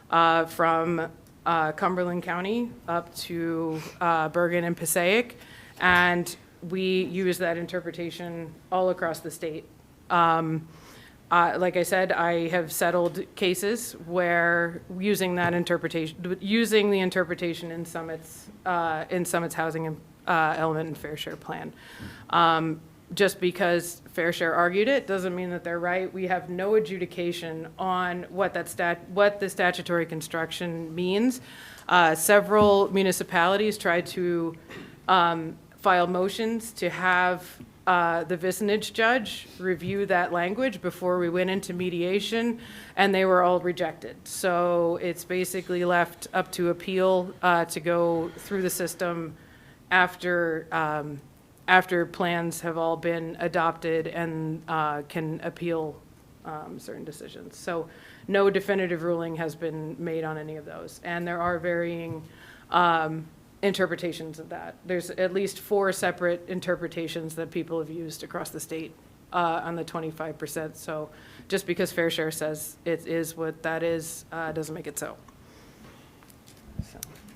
from Cumberland County up to Bergen and Passaic, and we use that interpretation all across the state. Like I said, I have settled cases where using the interpretation in Summit's housing element and fair share plan. Just because Fair Share argued it doesn't mean that they're right. We have no adjudication on what the statutory construction means. Several municipalities tried to file motions to have the vicinage judge review that language before we went into mediation, and they were all rejected. So it's basically left up to appeal to go through the system after plans have all been adopted and can appeal certain decisions. So no definitive ruling has been made on any of those. And there are varying interpretations of that. There's at least 4 separate interpretations that people have used across the state on the 25%. So just because Fair Share says it is what that is, doesn't make it so.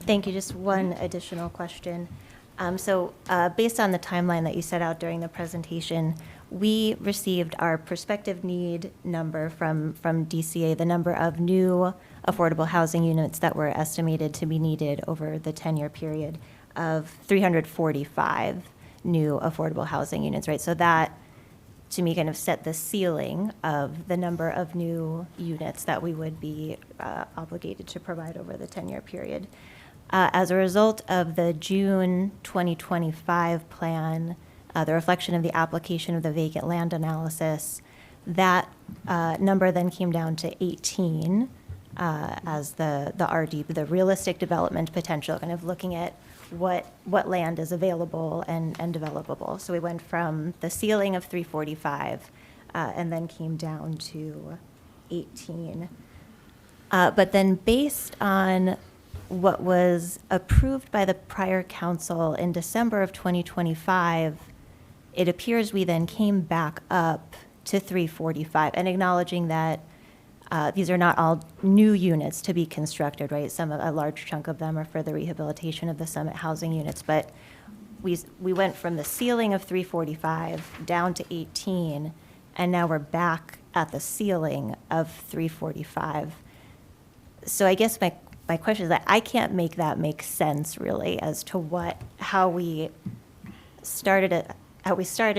Thank you. Just one additional question. Based on the timeline that you set out during the presentation, we received our prospective need number from DCA, the number of new affordable housing units that were estimated to be needed over the 10-year period of 345 new affordable housing units, right? So that, to me, kind of set the ceiling of the number of new units that we would be obligated to provide over the 10-year period. As a result of the June 2025 plan, the reflection of the application of the vacant land analysis, that number then came down to 18 as the RD, the realistic development potential, kind of looking at what land is available and developable. So we went from the ceiling of 345 and then came down to 18. But then based on what was approved by the prior council in December of 2025, it appears we then came back up to 345, and acknowledging that these are not all new units to be constructed, right? A large chunk of them are for the rehabilitation of the Summit housing units, but we went from the ceiling of 345 down to 18, and now we're back at the ceiling of 345. So I guess my question is that I can't make that make sense really as to how we started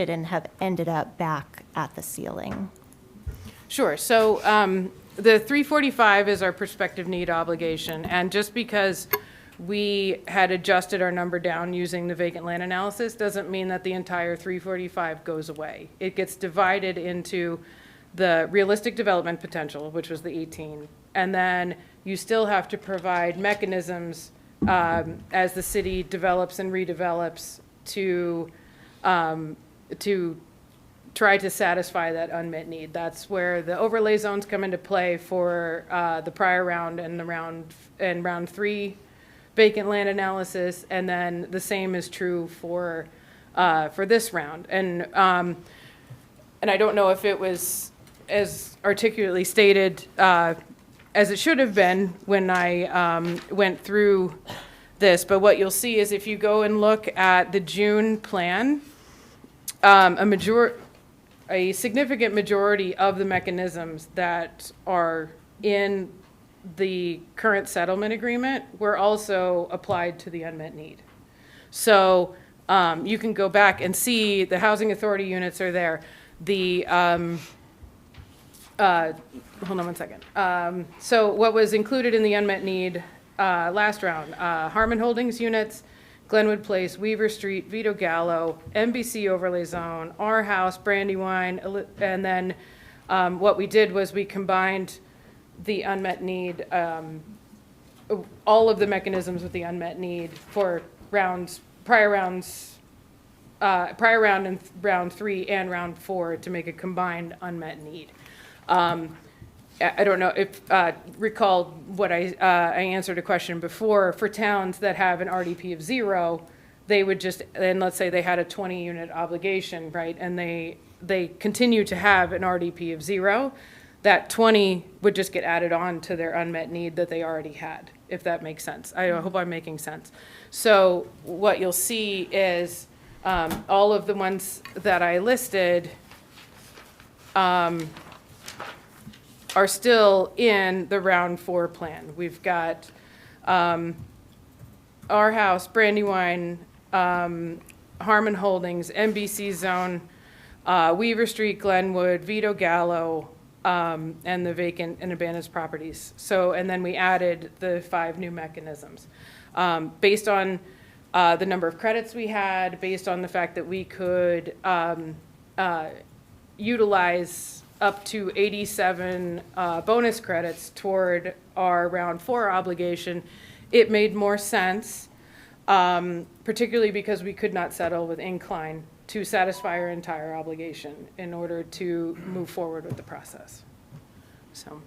and have ended up back at the ceiling. Sure. So the 345 is our prospective need obligation, and just because we had adjusted our number down using the vacant land analysis doesn't mean that the entire 345 goes away. It gets divided into the realistic development potential, which was the 18, and then you still have to provide mechanisms as the city develops and redevelops to try to satisfy that unmet need. That's where the overlay zones come into play for the prior round and the round 3 vacant land analysis, and then the same is true for this round. And I don't know if it was as articulately stated as it should have been when I went through this, but what you'll see is if you go and look at the June plan, a significant majority of the mechanisms that are in the current settlement agreement were also applied to the unmet need. So you can go back and see the housing authority units are there. The hold on one second. So what was included in the unmet need last round, Harmon Holdings units, Glenwood Place, Weaver Street, Vito Gallo, NBC overlay zone, our house, Brandywine, and then what we did was we combined the unmet need, all of the mechanisms with the unmet need for prior round and round 3 and round 4 to make a combined unmet need. I don't know if recall what I answered a question before. For towns that have an RDP of 0, they would just, and let's say they had a 20-unit obligation, right, and they continue to have an RDP of 0, that 20 would just get added on to their unmet need that they already had, if that makes sense. I hope I'm making sense. So what you'll see is all of the ones that I listed are still in the round 4 plan. We've got our house, Brandywine, Harmon Holdings, NBC Zone, Weaver Street, Glenwood, Vito Gallo, and the vacant and abandoned properties. So, and then we added the 5 new mechanisms. Based on the number of credits we had, based on the fact that we could utilize up to 87 bonus credits toward our round 4 obligation, it made more sense, particularly because we could not settle with Incline, to satisfy our entire obligation in order to move forward with the process. So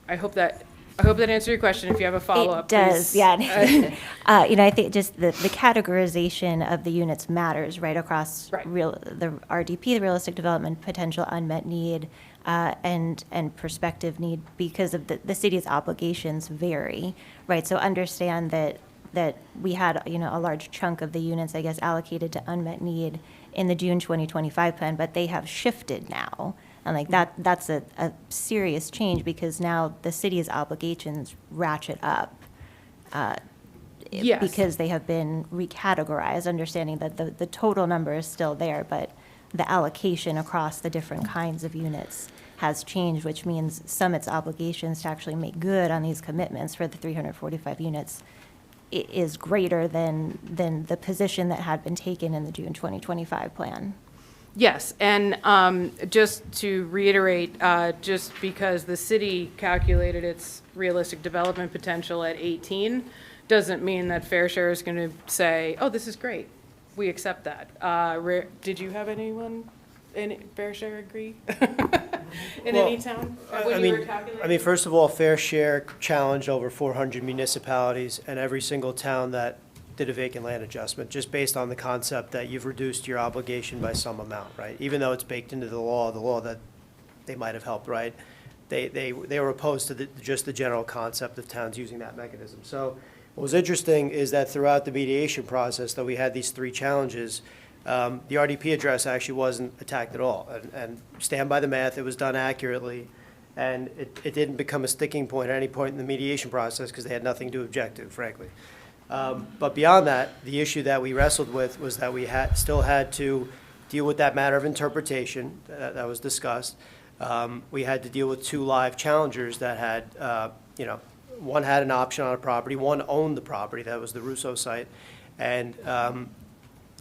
I hope that answered your question. If you have a follow-up, it does, please. yeah. I think just the categorization of the units matters right across the RDP, the realistic development potential, unmet need, and prospective need, because of the city's obligations vary, right? So understand that we had a large chunk of the units, I guess, allocated to unmet need in the June 2025 plan, but they have shifted now. And that's a serious change, because now the city's obligations ratchet up Yes. because they have been recategorized, understanding that the total number is still there, but the allocation across the different kinds of units has changed, which means Summit's obligations to actually make good on these commitments for the 345 units is greater than the position that had been taken in the June 2025 plan. Yes, and just to reiterate, just because the city calculated its realistic development potential at 18 doesn't mean that Fair Share is going to say, oh, this is great, we accept that. Did you have anyone in Fair Share agree in any town when you were calculating? I mean, first of all, Fair Share challenged over 400 municipalities and every single town that did a vacant land adjustment, just based on the concept that you've reduced your obligation by some amount, right? Even though it's baked into the law that they might have helped, right? They were opposed to just the general concept of towns using that mechanism. So what was interesting is that throughout the mediation process, though we had these 3 challenges, the RDP address actually wasn't attacked at all. And stand by the math, it was done accurately, and it didn't become a sticking point at any point in the mediation process, because they had nothing to object to, frankly. But beyond that, the issue that we wrestled with was that we still had to deal with that matter of interpretation that was discussed. We had to deal with 2 live challengers that had, one had an option on a property, one owned the property, that was the Russo site, and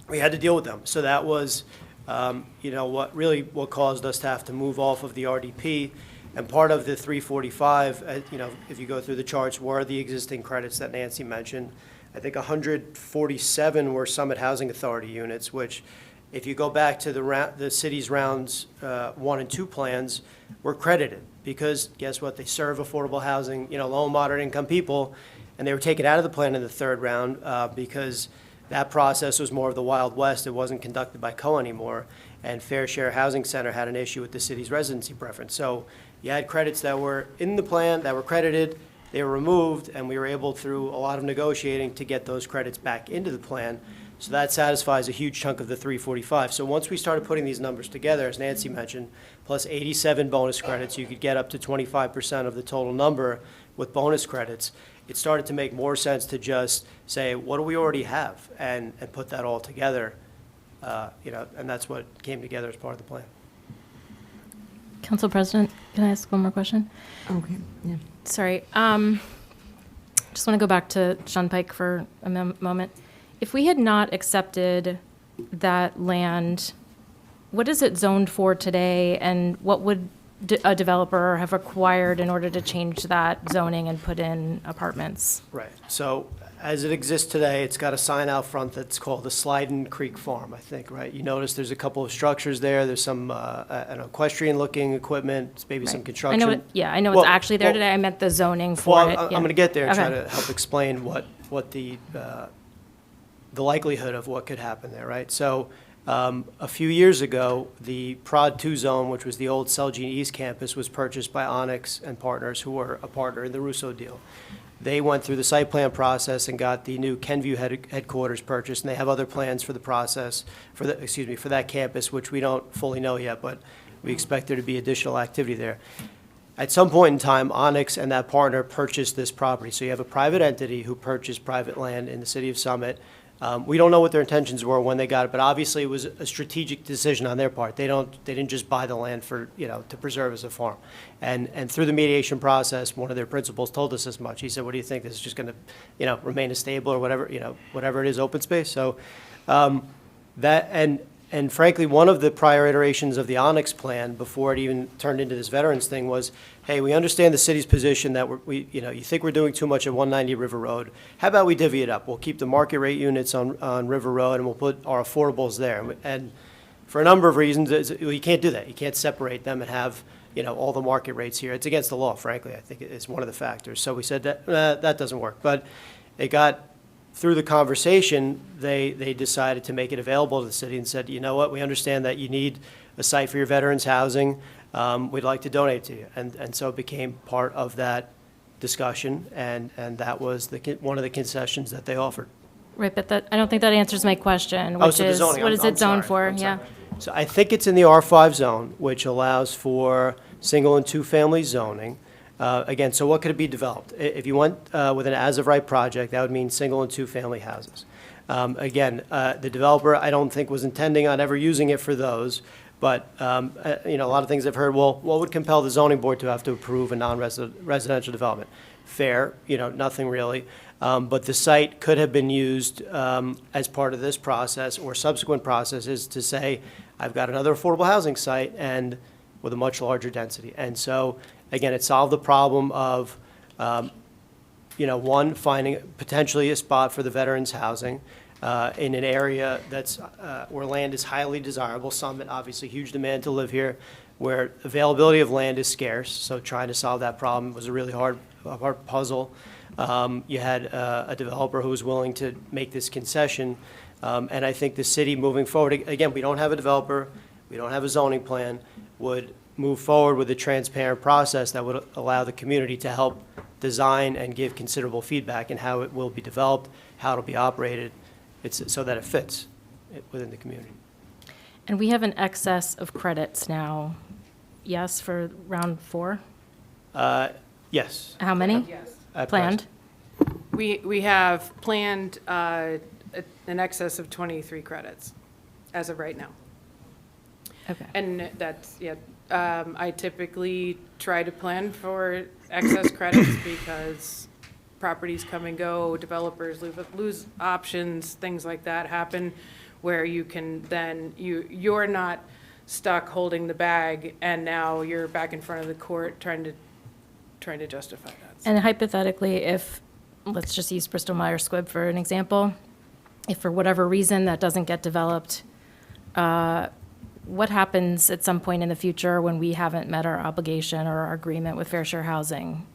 we had to deal with them. So that was, what caused us to have to move off of the RDP. And part of the 345, if you go through the charts, were the existing credits that Nancy mentioned. I think 147 were Summit Housing Authority units, which, if you go back to the city's rounds 1 and 2 plans, were credited because guess what? They serve affordable housing, low and moderate income people, and they were taken out of the plan in the 3rd round because that process was more of the Wild West. It wasn't conducted by CO anymore, and Fair Share Housing Center had an issue with the city's residency preference. So you had credits that were in the plan that were credited, they were removed, and we were able, through a lot of negotiating, to get those credits back into the plan. So that satisfies a huge chunk of the 345. So once we started putting these numbers together, as Nancy mentioned, plus 87 bonus credits, you could get up to 25% of the total number with bonus credits. It started to make more sense to just say, what do we already have, and put that all together, and that's what came together as part of the plan. Council President, can I ask one more question? Okay, yeah. Sorry. Just want to go back to Sean Pike for a moment. If we had not accepted that land, what is it zoned for today, and what would a developer have required in order to change that zoning and put in apartments? Right. So as it exists today, it's got a sign out front that's called the Sliding Creek Farm, I think, right? You notice there's a couple of structures there. There's some an equestrian-looking equment, maybe some construction. I know it's actually there today. I meant the zoning for it. I'm going to get there and try to help explain what the likelihood of what could happen there, right? So a few years ago, the Prod 2 zone, which was the old Celgene East campus, was purchased by Onyx and partners, who were a partner in the Russo deal. They went through the site plan process and got the new Kenview headquarters purchased, and they have other plans for the process, for that campus, which we don't fully know yet, but we expect there to be additional activity there. At some point in time, Onyx and that partner purchased this property. So you have a private entity who purchased private land in the city of Summit. We don't know what their intentions were when they got it, but obviously it was a strategic decision on their part. They didn't just buy the land for, to preserve as a farm. And through the mediation process, one of their principals told us as much. He said, "What do you think? This is just going to, remain a stable or whatever, whatever it is, open space." So and frankly, one of the prior iterations of the Onyx plan, before it even turned into this veterans thing, was, hey, we understand the city's position that you think we're doing too much at 190 River Road. How about we divvy it up? We'll keep the market rate units on River Road, and we'll put our affordables there. And for a number of reasons, you can't do that. You can't separate them and have all the market rates here. It's against the law, frankly. I think it's one of the factors. So we said that doesn't work. But it got through the conversation, they decided to make it available to the city and said, you know what, we understand that you need a site for your veterans housing. We'd like to donate to you. And so it became part of that discussion, and that was one of the concessions that they offered. Right, but I don't think that answers my question, which is, what is it zoned for? Yeah. So I think it's in the R5 zone, which allows for single and two-family zoning. Again, so what could it be developed? If you went with an as-of-right project, that would mean single and two-family houses. Again, the developer, I don't think, was intending on ever using it for those, but a lot of things I've heard, well, what would compel the zoning board to have to approve a non-residential development? Fair, nothing really. But the site could have been used as part of this process or subsequent processes to say, I've got another affordable housing site and with a much larger density. And so, again, it solved the problem of, one, finding potentially a spot for the veterans' housing in an area that's where land is highly desirable. Summit, obviously, huge demand to live here, where availability of land is scarce. So trying to solve that problem was a really hard puzzle. You had a developer who was willing to make this concession, and I think the city moving forward, again, we don't have a developer, we don't have a zoning plan, would move forward with a transparent process that would allow the community to help design and give considerable feedback in how it will be developed, how it'll be operated, so that it fits within the community. And we have an excess of credits now, yes, for round 4? Yes. How many? Yes. Planned? We have planned an excess of 23 credits as of right now. Okay. And that's, I typically try to plan for excess credits because properties come and go, developers lose options, things like that happen, where you can then, you're not stuck holding the bag, and now you're back in front of the court trying to justify that. And hypothetically, if, let's just use Bristol Myers Squibb for an example, if for whatever reason that doesn't get developed, what happens at some point in the future when we haven't met our obligation or our agreement with Fair Share Housing?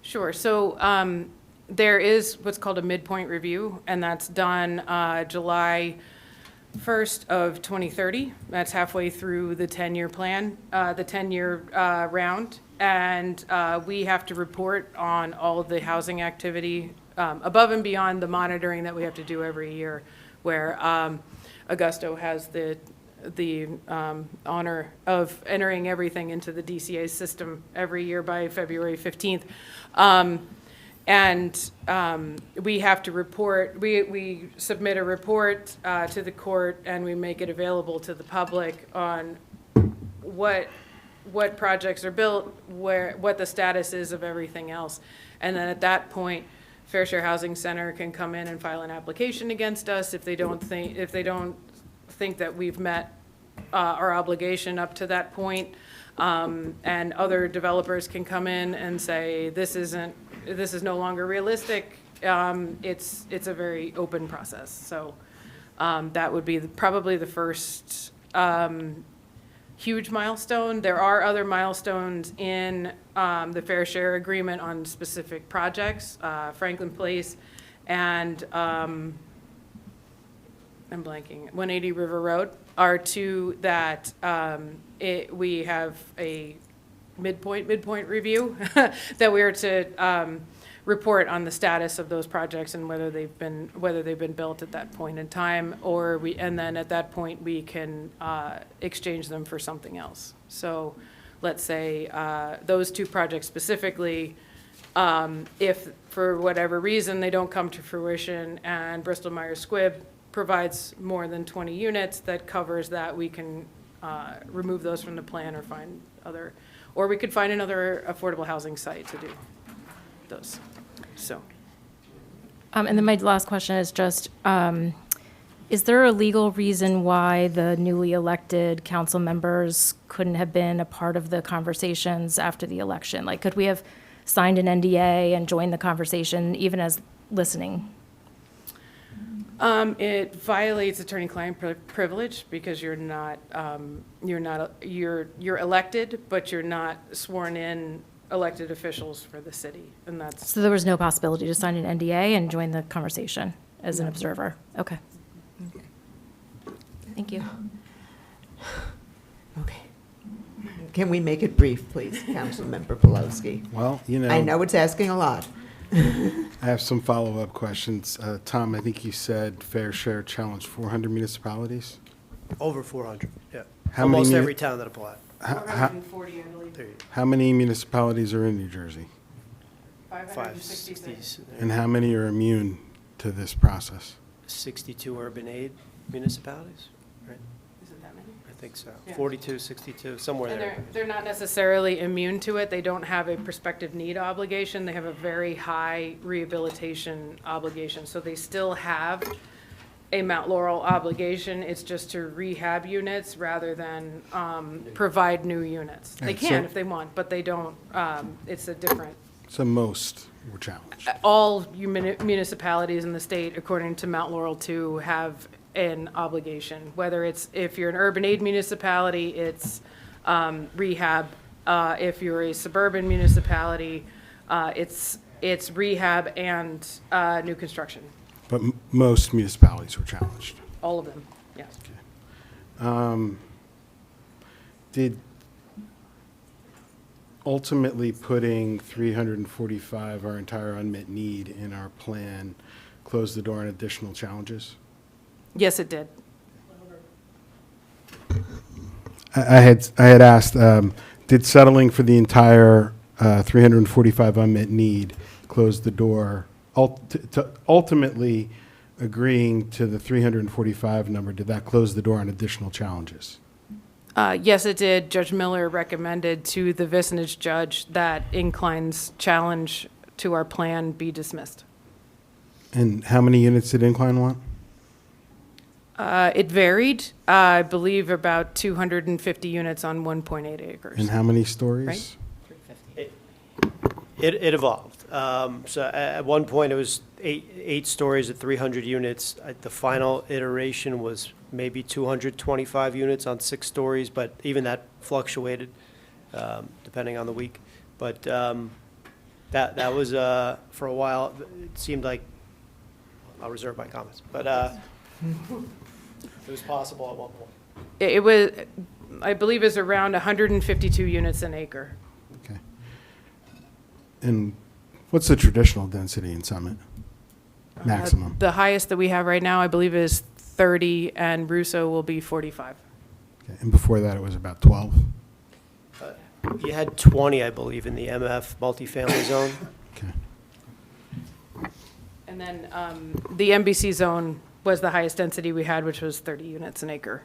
Sure. So there is what's called a midpoint review, and that's done July 1st of 2030. That's halfway through the 10-year plan, the 10-year round. And we have to report on all of the housing activity above and beyond the monitoring that we have to do every year, where Augusto has the honor of entering everything into the DCA system every year by February 15th. And we have to report, we submit a report to the court, and we make it available to the public on what projects are built, what the status is of everything else. And then at that point, Fair Share Housing Center can come in and file an application against us if they don't think that we've met our obligation up to that point. And other developers can come in and say, this is no longer realistic. It's a very open process. So that would be probably the first huge milestone. There are other milestones in the Fair Share Agreement on specific projects, Franklin Place and I'm blanking, 180 River Road are two that we have a midpoint review that we are to report on the status of those projects and whether they've been built at that point in time, and then at that point we can exchange them for something else. So let's say those two projects specifically, if for whatever reason they don't come to fruition and Bristol Myers Squibb provides more than 20 units that covers that, we can remove those from the plan or we could find another affordable housing site to do those. So. And then my last question is just, is there a legal reason why the newly elected council members couldn't have been a part of the conversations after the election? Like, could we have signed an NDA and joined the conversation even as listening? It violates attorney-client privilege because you're elected, but you're not sworn in elected officials for the city, and that's. So there was no possibility to sign an NDA and join the conversation as an observer? Okay. Thank you. Okay. Can we make it brief, please, Councilmember Pulowski? Well, I know it's asking a lot. I have some follow-up questions. Tom, I think you said Fair Share challenged 400 municipalities? Over 400, yeah. How many Almost every town that applied. 440, I believe. There you go. How many municipalities are in New Jersey? 566. And how many are immune to this process? 62 urban aid municipalities, right? Is it that many? I think so. Yeah. 42, 62, somewhere And there. they're not necessarily immune to it. They don't have a prospective need obligation. They have a very high rehabilitation obligation. So they still have a Mount Laurel obligation. It's just to rehab units rather than provide new units. They Right, can so- if they want, but they don't. It's a different. So most were challenged. All municipalities in the state, according to Mount Laurel 2, have an obligation. Whether if you're an urban aid municipality, it's rehab. If you're a suburban municipality, it's rehab and new construction. But most municipalities were challenged. All of them, yes. Did ultimately putting 345, our entire unmet need, in our plan, close the door on additional challenges? Yes, it did. I had asked, did settling for the entire 345 unmet need close the door, to ultimately agreeing to the 345 number, did that close the door on additional challenges? Yes, it did. Judge Miller recommended to the vicinage judge that Incline's challenge to our plan be dismissed. And how many units did Incline want? It varied, I believe about 250 units on 1.8 acres. And how many stories? Right. It evolved. So at one point, it was eight stories at 300 units. The final iteration was maybe 225 units on 6 stories, but even that fluctuated depending on the week. But that was, for a while, it seemed like, I'll reserve my comments, but it was possible at one point. It was, I believe, is around 152 units an acre. Okay. And what's the traditional density in Summit? Maximum? The highest that we have right now, I believe, is 30, and Russo will be 45. Okay. And before that, it was about 12? You had 20, I believe, in the MF multifamily zone. Okay. And then the MBC zone was the highest density we had, which was 30 units an acre.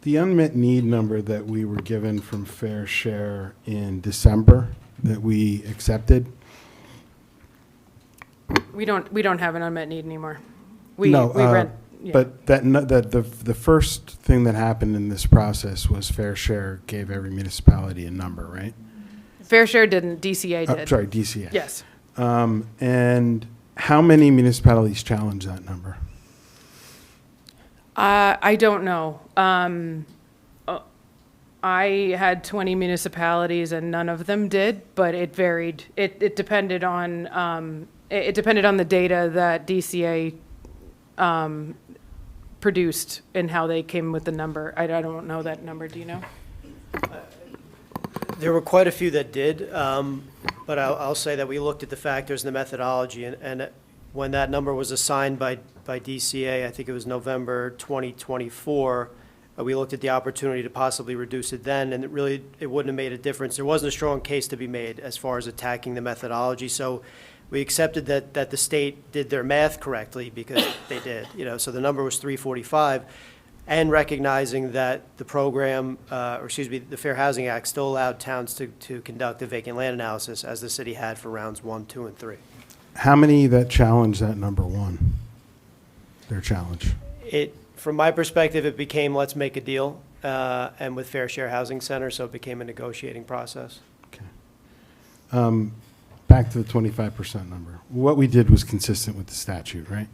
The unmet need number that we were given from Fair Share in December that we accepted. We don't have an unmet need anymore. No, we rent. Yeah. But the first thing that happened in this process was Fair Share gave every municipality a number, right? Fair Share didn't. DCA did. Sorry, DCA. Yes. And how many municipalities challenged that number? I don't know. I had 20 municipalities and none of them did, but it varied. It depended on the data that DCA produced and how they came with the number. I don't know that number. Do you know? There were quite a few that did, but I'll say that we looked at the factors and the methodology, and when that number was assigned by DCA, I think it was November 2024, we looked at the opportunity to possibly reduce it then, and it wouldn't have made a difference. There wasn't a strong case to be made as far as attacking the methodology, so we accepted that the state did their math correctly, because they did, so the number was 345, and recognizing that the program, the Fair Housing Act still allowed towns to conduct a vacant land analysis, as the city had for rounds 1, 2, and 3. How many that challenged that number won their challenge? From my perspective, it became, let's make a deal, and with Fair Share Housing Center, so it became a negotiating process. Okay. Back to the 25% number. What we did was consistent with the statute, right?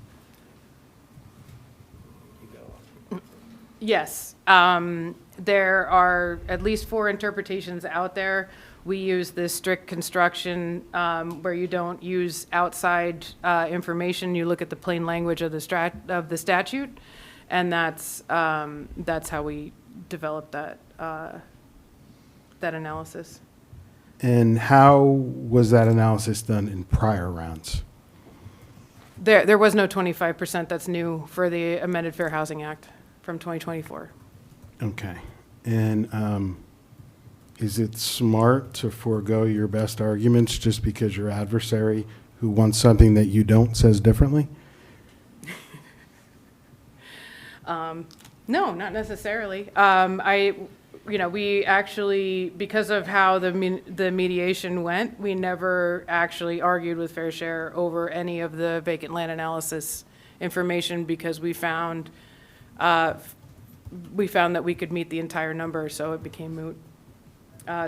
Yes. There are at least 4 interpretations out there. We use this strict construction where you don't use outside information. You look at the plain language of the statute, and that's how we developed that analysis. And how was that analysis done in prior rounds? There was no 25%. That's new for the amended Fair Housing Act from 2024. Okay. And is it smart to forego your best arguments just because your adversary who wants something that you don't says differently? No, not necessarily. We actually, because of how the mediation went, we never actually argued with Fair Share over any of the vacant land analysis information, because we found that we could meet the entire number, so it became moot.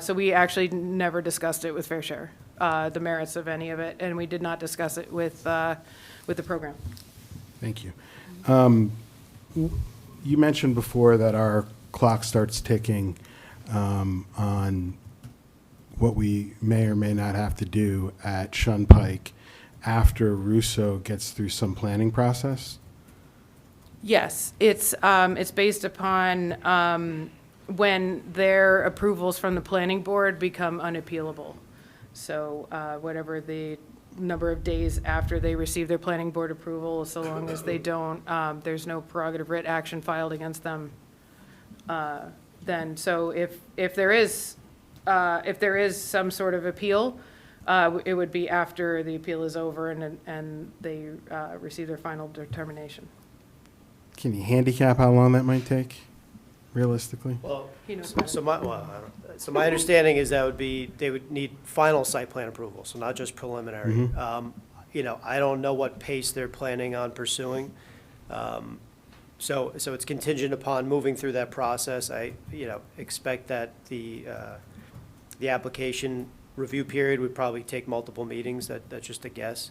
So we actually never discussed it with Fair Share, the merits of any of it, and we did not discuss it with the program. Thank you. You mentioned before that our clock starts ticking on what we may or may not have to do at Shun Pike after Russo gets through some planning process. Yes, it's based upon when their approvals from the planning board become unappealable. So whatever the number of days after they receive their planning board approval, so long as they don't, there's no prerogative writ action filed against them. Then, so if there is some sort of appeal, it would be after the appeal is over and they receive their final determination. Can you handicap how long that might take, realistically? Well, so my understanding is that they would need final site plan approval, so not just preliminary. Mm-hmm. I don't know what pace they're planning on pursuing. So it's contingent upon moving through that process. I, expect that the application review period would probably take multiple meetings. That's just a guess.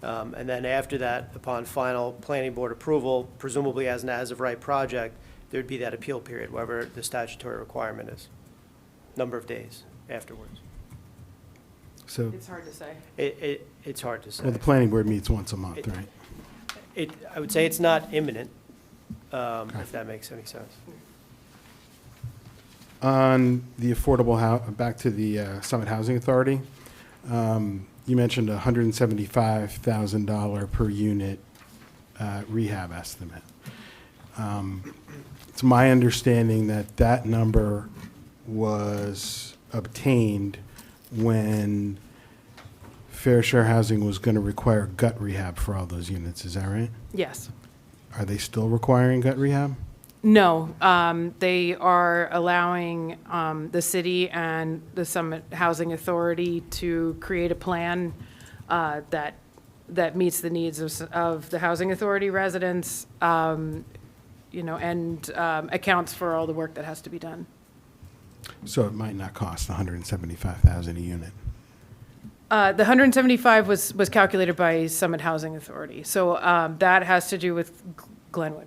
And then after that, upon final planning board approval, presumably as an as-of-right project, there'd be that appeal period, whatever the statutory requirement is, number of days afterwards. So, It's hard to say. It's hard to say. well, the planning board meets once a month, right? I would say it's not imminent, if that makes any sense. On the back to the Summit Housing Authority, you mentioned a $175,000 per unit rehab estimate. It's my understanding that that number was obtained when Fair Share Housing was going to require gut rehab for all those units. Is that right? Yes. Are they still requiring gut rehab? No, they are allowing the city and the Summit Housing Authority to create a plan that meets the needs of the Housing Authority residents, and accounts for all the work that has to be done. So it might not cost $175,000 a unit. The 175 was calculated by Summit Housing Authority, so that has to do with Glenwood.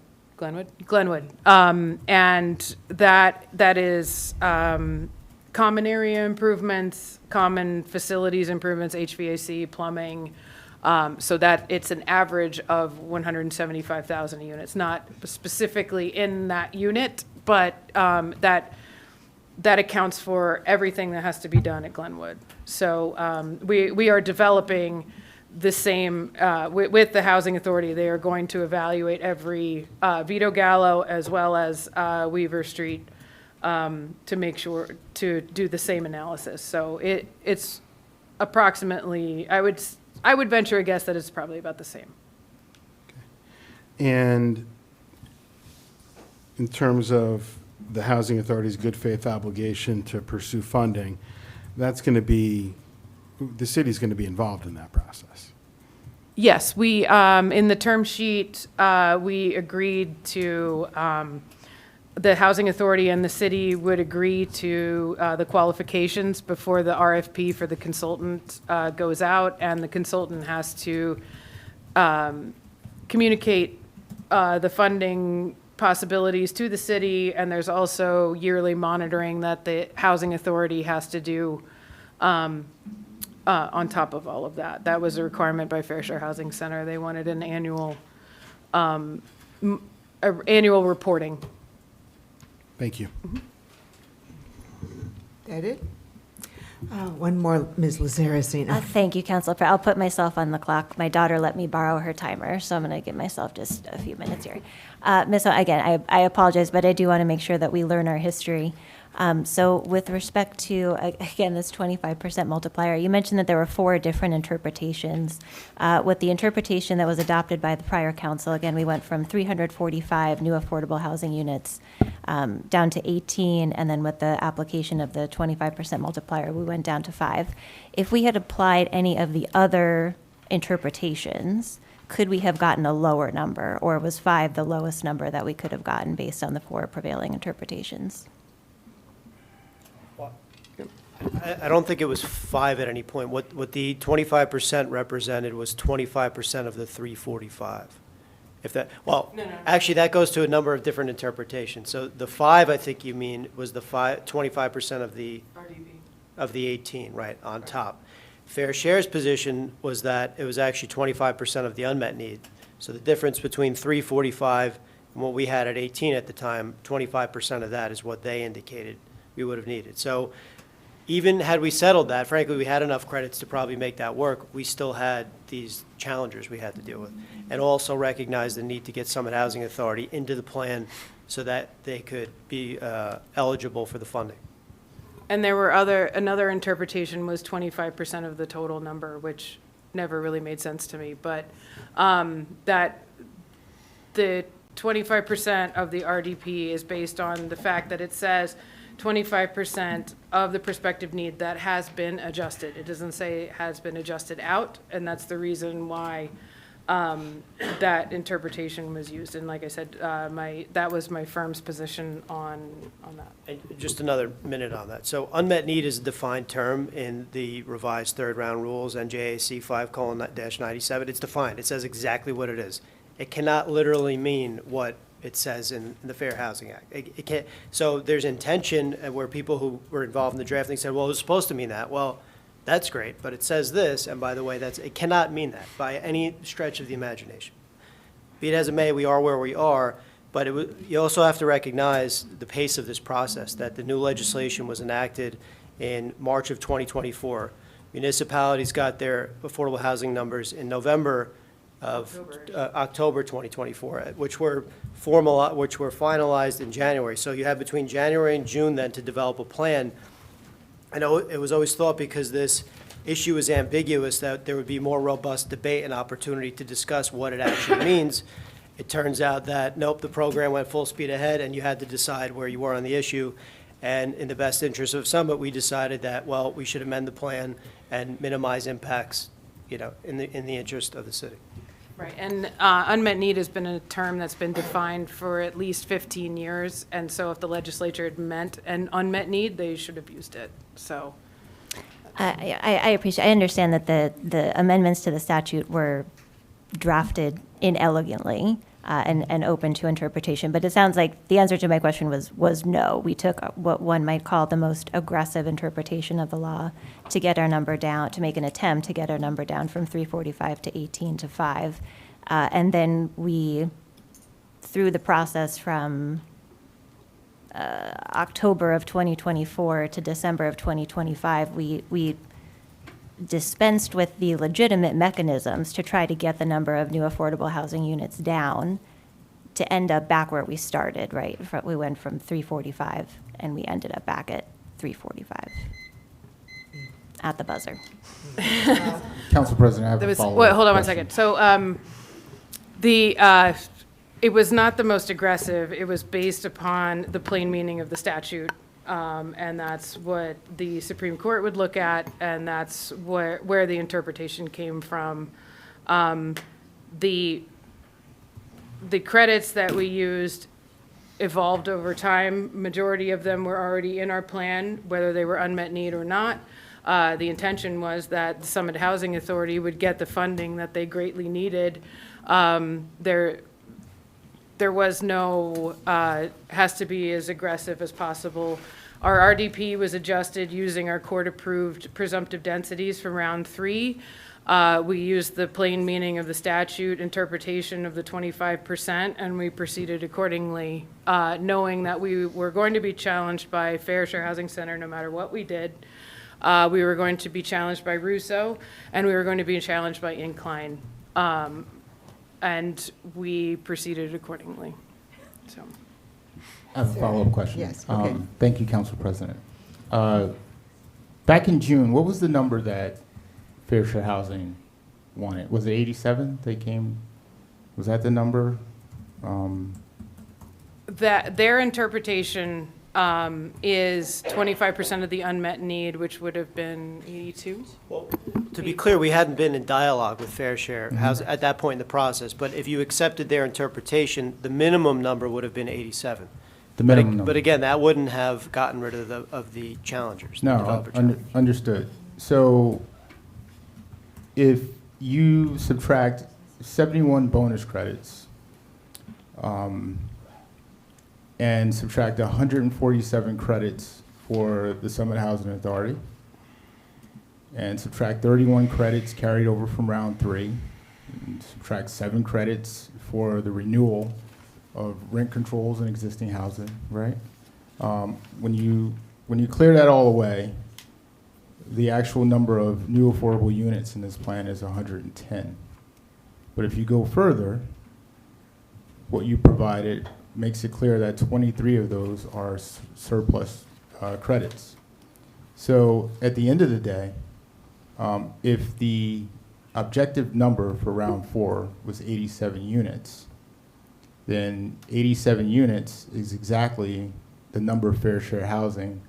And that is common area improvements, common facilities improvements, HVAC, plumbing, so that it's an average of 175,000 a unit. It's not specifically in that unit, but that accounts for everything that has to be done at Glenwood. So we are developing the same, with the Housing Authority. They are going to evaluate every Vito Gallo as well as Weaver Street to make sure to do the same analysis. So it's approximately, I would venture a guess that it's probably about the same. And in terms of the Housing Authority's good faith obligation to pursue funding, that's going to be, the city's going to be involved in that process. Yes, we, in the term sheet, we agreed to, the Housing Authority and the city would agree to the qualifications before the RFP for the consultant goes out, and the consultant has to communicate the funding possibilities to the city, and there's also yearly monitoring that the Housing Authority has to do on top of all of that. That was a requirement by Fair Share Housing Center. They wanted an annual reporting. Thank you. That it? One more, Ms. Lazarusina. Thank you, Council. I'll put myself on the clock. My daughter let me borrow her timer, so I'm going to give myself just a few minutes here. Ms. Again, I apologize, but I do want to make sure that we learn our history. So with respect to, again, this 25% multiplier, you mentioned that there were 4 different interpretations. With the interpretation that was adopted by the prior council, again, we went from 345 new affordable housing units down to 18, and then with the application of the 25% multiplier, we went down to 5. If we had applied any of the other interpretations, could we have gotten a lower number, or was 5 the lowest number that we could have gotten based on the 4 prevailing interpretations? I don't think it was 5 at any point. What the 25% represented was 25% of the 345. If that, well, actually, that goes to a number of different interpretations. So the 5, I think you mean, was the 25% of the RDP. Of the 18, right, on top. Fair Share's position was that it was actually 25% of the unmet need. So the difference between 345 and what we had at 18 at the time, 25% of that is what they indicated we would have needed. So even had we settled that, frankly, we had enough credits to probably make that work. We still had these challengers we had to deal with, and also recognized the need to get Summit Housing Authority into the plan so that they could be eligible for the funding. And there were another interpretation was 25% of the total number, which never really made sense to me, but that the 25% of the RDP is based on the fact that it says 25% of the prospective need that has been adjusted. It doesn't say it has been adjusted out, and that's the reason why that interpretation was used. And like I said, that was my firm's position on that. And just another minute on that. So unmet need is a defined term in the revised third round rules, NJAC 5:97. It's defined. It says exactly what it is. It cannot literally mean what it says in the Fair Housing Act. It can't. So there's intention where people who were involved in the drafting said, well, it was supposed to mean that. Well, that's great, but it says this, and by the way, it cannot mean that by any stretch of the imagination. Be it as it may, we are where we are, but you also have to recognize the pace of this process, that the new legislation was enacted in March of 2024. Municipalities got their affordable housing numbers in November of October 2024, which were finalized in January. So you have between January and June then to develop a plan. I know it was always thought, because this issue is ambiguous, that there would be more robust debate and opportunity to discuss what it actually means. It turns out that, nope, the program went full speed ahead, and you had to decide where you were on the issue. And in the best interest of Summit, we decided that, well, we should amend the plan and minimize impacts, in the interest of the city. Right, and unmet need has been a term that's been defined for at least 15 years, and so if the legislature had meant an unmet need, they should have used it, so. I understand that the amendments to the statute were drafted inelegantly and open to interpretation, but it sounds like the answer to my question was no. We took what one might call the most aggressive interpretation of the law to get our number down, to make an attempt to get our number down from 345 to 18 to 5. And then we, through the process from October of 2024 to December of 2025, we dispensed with the legitimate mechanisms to try to get the number of new affordable housing units down to end up back where we started, right? We went from 345 and we ended up back at 345 at the buzzer. Council President, I have a follow-up. Wait, hold on one question. second. So it was not the most aggressive. It was based upon the plain meaning of the statute. And that's what the Supreme Court would look at, and that's where the interpretation came from. The credits that we used evolved over time. Majority of them were already in our plan, whether they were unmet need or not. The intention was that the Summit Housing Authority would get the funding that they greatly needed. There was no, has to be as aggressive as possible. Our RDP was adjusted using our court-approved presumptive densities from round 3. We used the plain meaning of the statute interpretation of the 25%, and we proceeded accordingly, knowing that we were going to be challenged by Fair Share Housing Center no matter what we did. We were going to be challenged by Russo, and we were going to be challenged by Incline. And we proceeded accordingly, so. I have a follow-up question. Yes, okay. Thank you, Council President. Back in June, what was the number that Fair Share Housing wanted? Was it 87 they came? Was that the number? That their interpretation is 25% of the unmet need, which would have been 82. Well, to be clear, we hadn't been in dialogue with Fair Share at that point in the process, but if you accepted their interpretation, the minimum number would have been 87. The minimum number. But again, that wouldn't have gotten rid of the challengers, the No, developer challengers. understood. So if you subtract 71 bonus credits and subtract 147 credits for the Summit Housing Authority and subtract 31 credits carried over from round 3, and subtract 7 credits for the renewal of rent controls in existing housing, right? When you clear that all away, the actual number of new affordable units in this plan is 110. But if you go further, what you provided makes it clear that 23 of those are surplus credits. So at the end of the day, if the objective number for round 4 was 87 units, then 87 units is exactly the number Fair Share Housing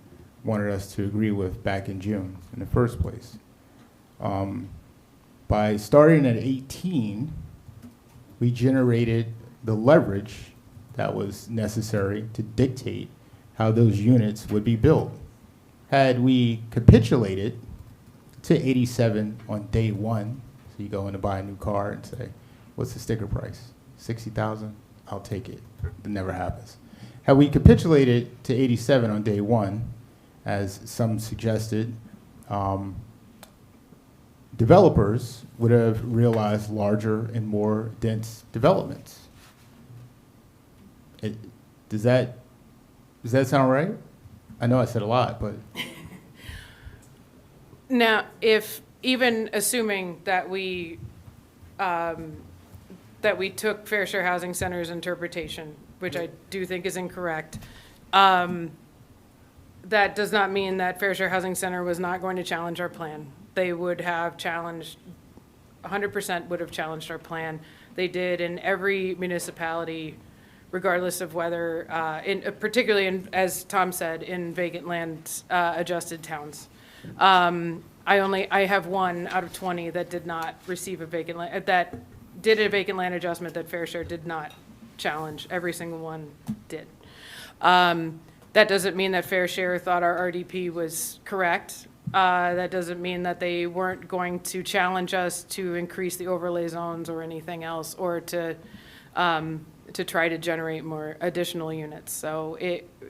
wanted us to agree with back in June in the first place. By starting at 18 we generated the leverage that was necessary to dictate how those units would be built. Had we capitulated to 87 on day one, so you go in to buy a new car and say, what's the sticker price? 60,000? I'll take it. It never happens. Had we capitulated to 87 on day one, as some suggested, developers would have realized larger and more dense developments. Does that sound right? I know I said a lot, but. Now, if, even assuming that we took Fair Share Housing Center's interpretation, which I do think is incorrect, that does not mean that Fair Share Housing Center was not going to challenge our plan. They would have challenged, 100% would have challenged our plan. They did in every municipality, regardless of whether, particularly in, as Tom said, in vacant land adjusted towns. I have one out of 20 that did not receive a vacant land, that did a vacant land adjustment that Fair Share did not challenge. Every single one did. That doesn't mean that Fair Share thought our RDP was correct. That doesn't mean that they weren't going to challenge us to increase the overlay zones or anything else, or to try to generate more additional units. So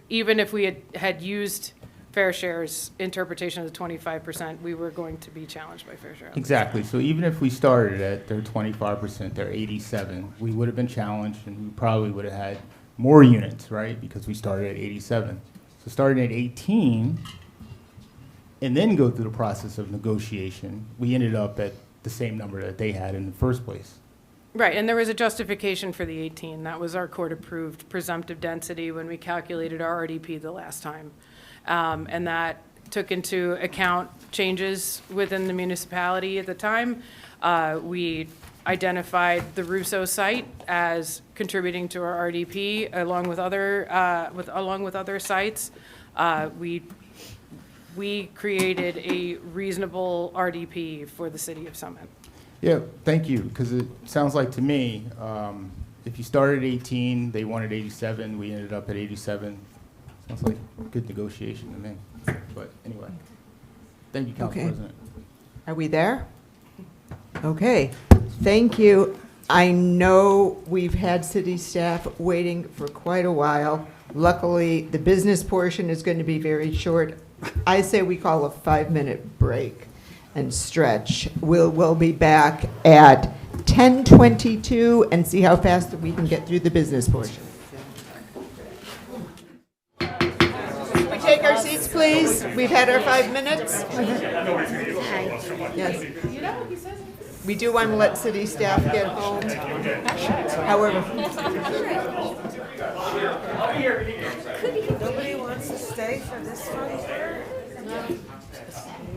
even if we had used Fair Share's interpretation of the 25%, we were going to be challenged by Fair Share. Exactly. So even if we started at their 25%, their 87, we would have been challenged, and we probably would have had more units, right? Because we started at 87. So starting at 18, and then go through the process of negotiation, we ended up at the same number that they had in the first place. Right, and there was a justification for the 18. That was our court-approved presumptive density when we calculated our RDP the last time. And that took into account changes within the municipality at the time. We identified the Russo site as contributing to our RDP along with other sites. We created a reasonable RDP for the city of Summit. Yeah, thank you, because it sounds like to me, if you started at 18, they wanted 87, we ended up at 87. Sounds like good negotiation to me. But anyway, thank you, Council Okay. President. Are we there? Okay, thank you. I know we've had city staff waiting for quite a while. Luckily, the business portion is going to be very short. I say we call a 5-minute break and stretch. We'll be back at 10:22 and see how fast we can get through the business portion. We take our seats, please. We've had our 5 minutes. Yes. We do want to let city staff get home. However. Nobody wants to stay for this one?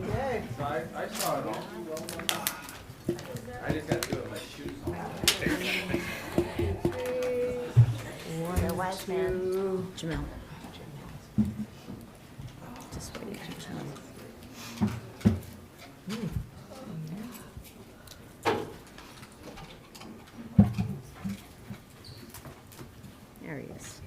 Okay. I saw it all. I just got to do it with my shoes on. There was none. Jamil. Just wait. There he is.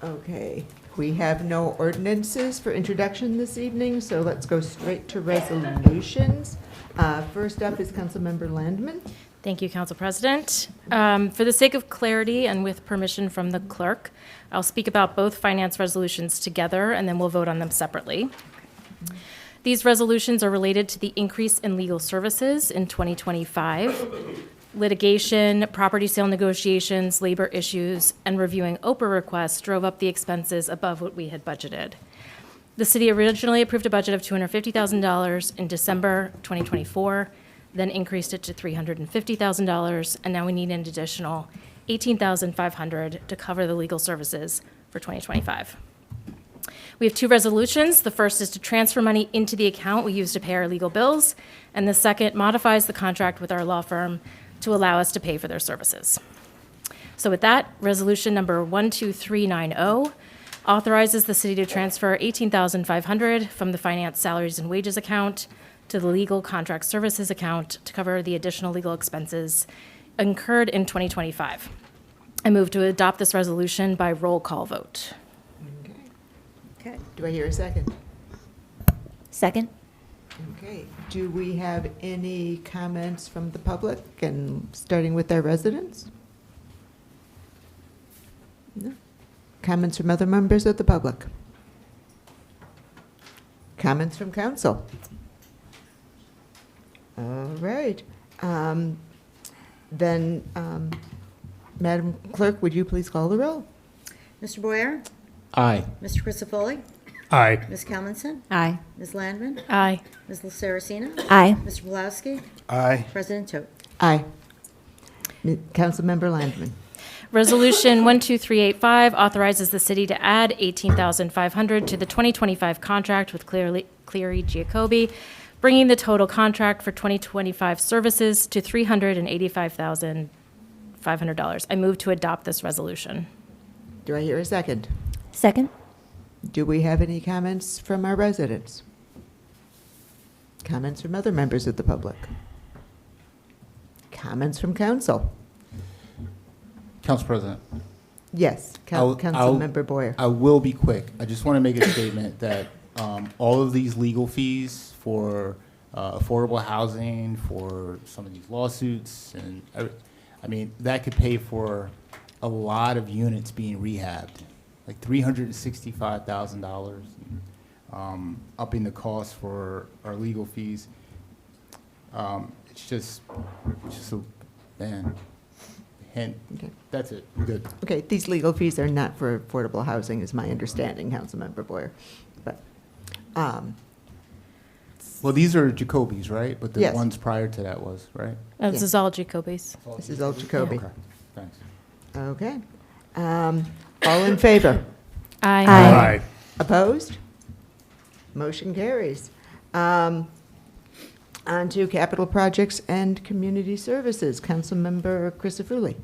Okay, we have no ordinances for introduction this evening, so let's go straight to resolutions. First up is Councilmember Landman. Thank you, Council President. For the sake of clarity and with permission from the clerk, I'll speak about both finance resolutions together, and then we'll vote on them separately. These resolutions are related to the increase in legal services in 2025. Litigation, property sale negotiations, labor issues, and reviewing OPRA requests drove up the expenses above what we had budgeted. The city originally approved a budget of $250,000 in December 2024, then increased it to $350,000, and now we need an additional $18,500 to cover the legal services for 2025. We have two resolutions. The first is to transfer money into the account we use to pay our legal bills, and the second modifies the contract with our law firm to allow us to pay for their services. So with that, resolution number 12390 authorizes the city to transfer $18,500 from the finance salaries and wages account to the legal contract services account to cover the additional legal expenses incurred in 2025. I move to adopt this resolution by roll call vote. Okay, do I hear a second? Second? Okay, do we have any comments from the public, and starting with our residents? No. Comments from other members of the public? Comments from council? All right. Then, Madam Clerk, would you please call the roll? Mr. Boyer? Aye. Mr. Crisafulli? Aye. Ms. Kelmanson? Aye. Ms. Landman? Aye. Ms. Saracena? Aye. Mr. Pulowski? Aye. President Tote? Aye. Councilmember Landman. Resolution 12385 authorizes the city to add $18,500 to the 2025 contract with Cleary Giacobbe, bringing the total contract for 2025 services to $385,500. I move to adopt this resolution. Do I hear a second? Second? Do we have any comments from our residents? Comments from other members of the public? Comments from council? Council President. Yes, Councilmember Boyer. I will be quick. I just want to make a statement that all of these legal fees for affordable housing, for some of these lawsuits, and I mean, that could pay for a lot of units being rehabbed, like $365,000, upping the cost for our legal fees. It's just a, man, hint. Okay. That's it. I'm good. Okay, these legal fees are not for affordable housing, is my understanding, Councilmember Boyer. But, Well, these are Jacoby's, right? But the Yes. ones prior to that was, right? This is all Jacobys. this is all Jacoby. Okay, thanks. Okay. All in favor? Aye. Aye. Opposed? Motion carries. On to capital projects and community services. Councilmember Crisafulli.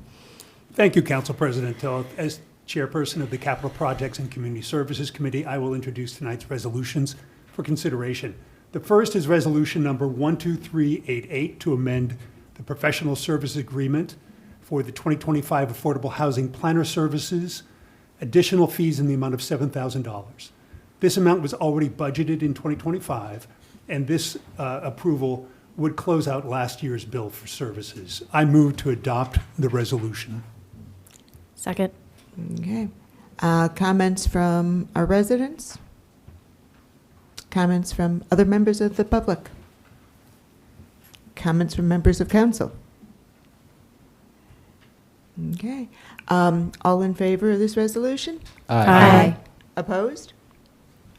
Thank you, Council President Till. As chairperson of the Capital Projects and Community Services Committee, I will introduce tonight's resolutions for consideration. The first is resolution number 12388 to amend the professional service agreement for the 2025 Affordable Housing Planner Services, additional fees in the amount of $7,000. This amount was already budgeted in 2025, and this approval would close out last year's bill for services. I move to adopt the resolution. Second. Okay. Comments from our residents? Comments from other members of the public? Comments from members of council? Okay. All in favor of this resolution? Aye. Opposed?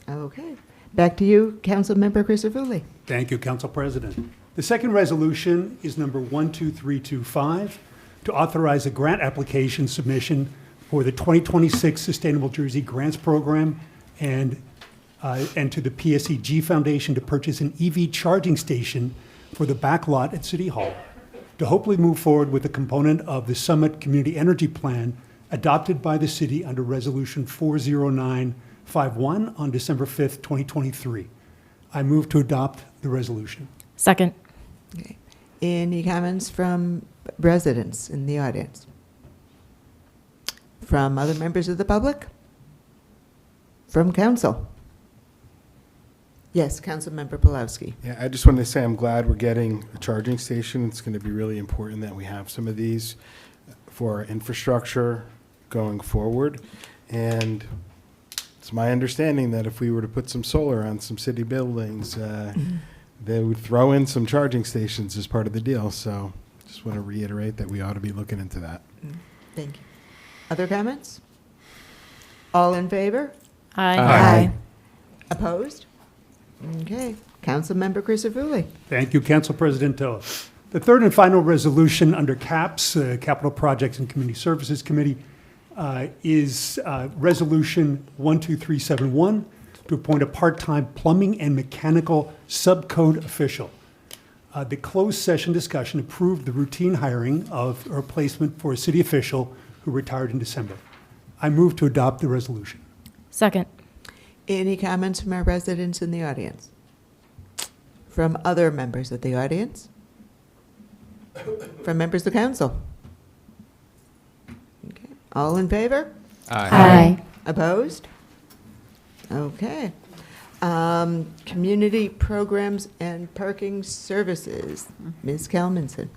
Okay. Back to you, Councilmember Crisafulli. Thank you, Council President. The second resolution is number 12325 to authorize a grant application submission for the 2026 Sustainable Jersey Grants Program and to the PSEG Foundation to purchase an EV charging station for the back lot at City Hall to hopefully move forward with a component of the Summit Community Energy Plan adopted by the city under Resolution 40951 on December 5th, 2023. I move to adopt the resolution. Second. Okay. Any comments from residents in the audience? From other members of the public? From council? Yes, Councilmember Pulowski. Yeah, I just wanted to say I'm glad we're getting a charging station. It's going to be really important that we have some of these for our infrastructure going forward. And it's my understanding that if we were to put some solar on some city buildings, they would throw in some charging stations as part of the deal. So just want to reiterate that we ought to be looking into that. Thank you. Other comments? All in favor? Aye. Aye. Opposed? Okay. Councilmember Crisafulli. Thank you, Council President Till. The third and final resolution under CAPS, Capital Projects and Community Services Committee, is Resolution 12371 to appoint a part-time plumbing and mechanical subcode official. The closed session discussion approved the routine hiring of a replacement for a city official who retired in December. I move to adopt the resolution. Second. Any comments from our residents in the audience? From other members of the audience? From members of council? Okay. All in favor? Aye. Opposed? Okay. Community programs and parking services. Ms. Kelmanson.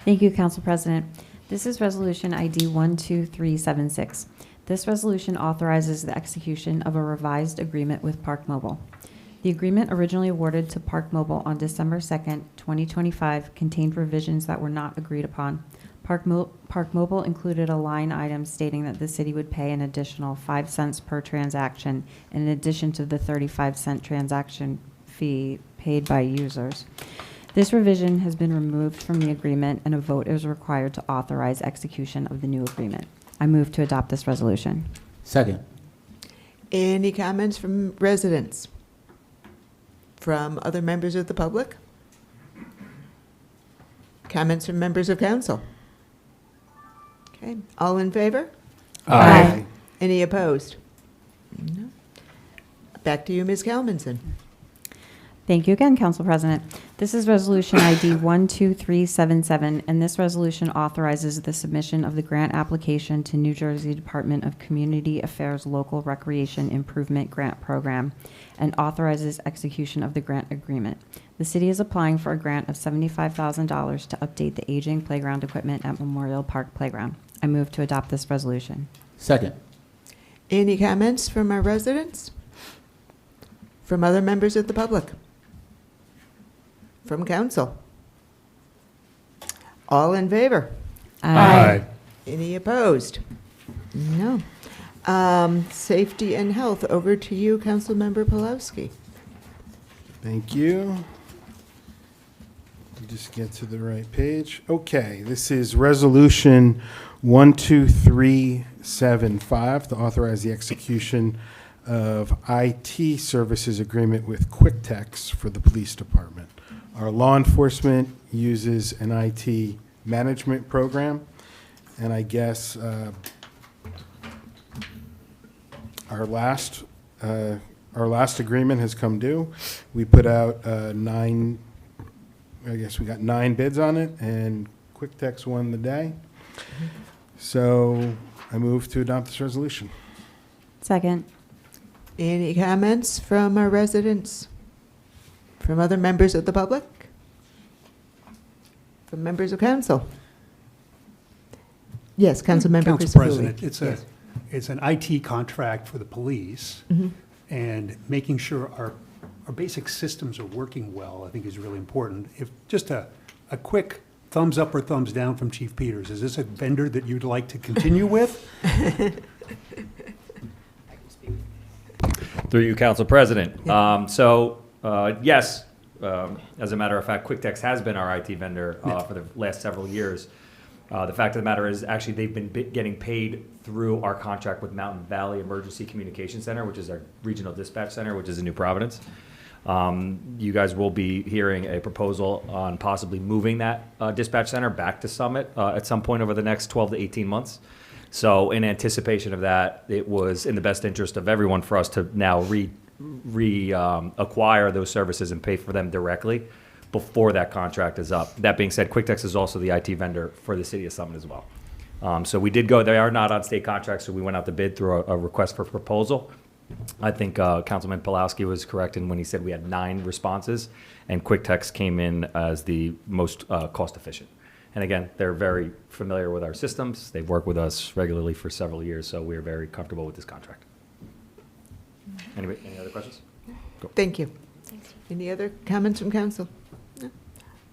Thank you, Council President. This is Resolution ID 12376. This resolution authorizes the execution of a revised agreement with Park Mobile. The agreement originally awarded to Park Mobile on December 2nd, 2025, contained revisions that were not agreed upon. Park Mobile included a line item stating that the city would pay an additional 5 cents per transaction in addition to the 35-cent transaction fee paid by users. This revision has been removed from the agreement, and a vote is required to authorize execution of the new agreement. I move to adopt this resolution. Second. Any comments from residents? From other members of the public? Comments from members of council? Okay, all in favor? Aye. Any opposed? No. Back to you, Ms. Kelmanson. Thank you again, Council President. This is Resolution ID 12377, and this resolution authorizes the submission of the grant application to New Jersey Department of Community Affairs Local Recreation Improvement Grant Program and authorizes execution of the grant agreement. The city is applying for a grant of $75,000 to update the aging playground equipment at Memorial Park Playground. I move to adopt this resolution. Second. Any comments from our residents? From other members of the public? From council? All in favor? Aye. Any opposed? No. Safety and health, over to you, Councilmember Pulowski. Thank you. Just get to the right page. Okay, this is Resolution 12375 to authorize the execution of IT services agreement with QuickTex for the police department. Our law enforcement uses an IT management program, and I guess our last agreement has come due. We put out we got 9 bids on it, and QuickTex won the day. So I move to adopt this resolution. Second. Any comments from our residents? From other members of the public? From members of council? Yes, Councilmember Council Chris President, it's an IT contract for the police, and making sure our basic systems are working well, I think is really important. If just a quick thumbs up or thumbs down from Chief Peters, is this a vendor that you'd like to continue with? Through you, Council President. Yes, as a matter of fact, QuickTex has been our IT vendor for the last several years. The fact of the matter is, actually, they've been getting paid through our contract with Mountain Valley Emergency Communication Center, which is our regional dispatch center, which is in New Providence. You guys will be hearing a proposal on possibly moving that dispatch center back to Summit at some point over the next 12 to 18 months. So in anticipation of that, it was in the best interest of everyone for us to now acquire those services and pay for them directly before that contract is up. That being said, QuickTex is also the IT vendor for the city of Summit as well. So we did go, they are not on state contracts, so we went out to bid through a request for proposal. I think Councilman Pulowski was correct in when he said we had 9 responses, and QuickTex came in as the most cost efficient. And again, they're very familiar with our systems. They've worked with us regularly for several years, so we're very comfortable with this contract. Any other questions? Go. Thank you. Any other comments from council? No.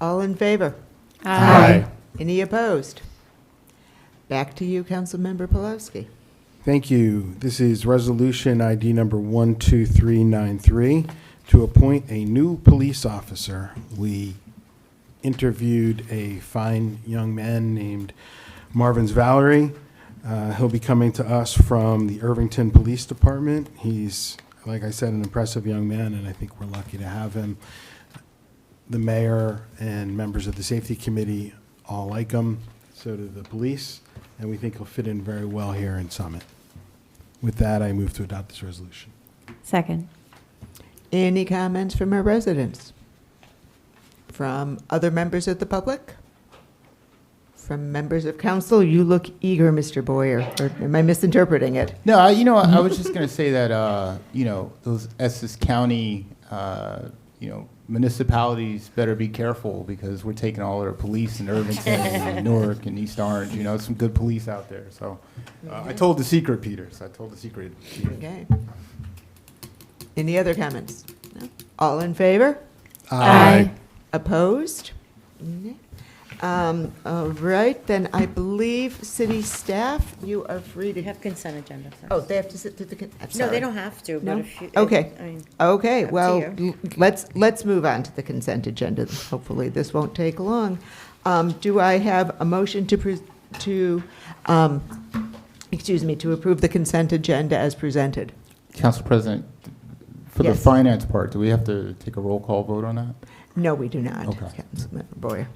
All in favor? Aye. Any opposed? Back to you, Councilmember Pulowski. Thank you. This is Resolution ID number 12393 to appoint a new police officer. We interviewed a fine young man named Marvin's Valerie. He'll be coming to us from the Irvington Police Department. He's, like I said, an impressive young man, and I think we're lucky to have him. The mayor and members of the safety committee all like him. So do the police. and we think it'll fit in very well here in Summit. With that, I move to adopt this resolution. Second. Any comments from our residents? From other members of the public? From members of council? You look eager, Mr. Boyer, or am I misinterpreting it? No, I was just going to say that, those Essex County, municipalities better be careful because we're taking all our police in Irvington and Newark and East Orange. Some good police out there. So I told the secret, Peters. I told the secret. Okay. Any other comments? No? All in favor? Aye. Opposed? Okay. All right, then I believe city staff, you are free to. We have consent agenda first. Oh, they have to sit through the. I'm No, sorry. they don't have to, No? but if you. Okay. I mean, Okay, up to well, you. let's move on to the consent agenda. Hopefully, this won't take long. Do I have a motion to approve the consent agenda as presented? Council President, for the Yes. finance part, do we have to take a roll call vote on that? No, we do not. Okay. Councilmember Boyer.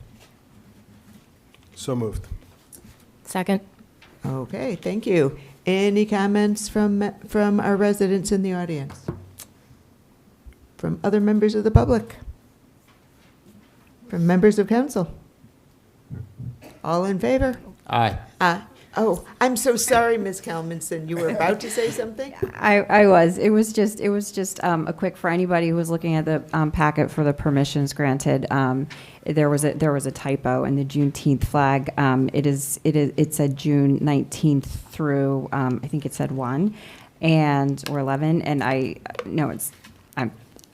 So moved. Second. Okay, thank you. Any comments from our residents in the audience? From other members of the public? From members of council? All in favor? Aye. Oh, I'm so sorry, Ms. Kalmanson. You were about to say something? I was. It was just a quick, for anybody who was looking at the packet for the permissions granted, there was a typo in the Juneteenth flag. It said June 19th through, I think it said 1 or 11, and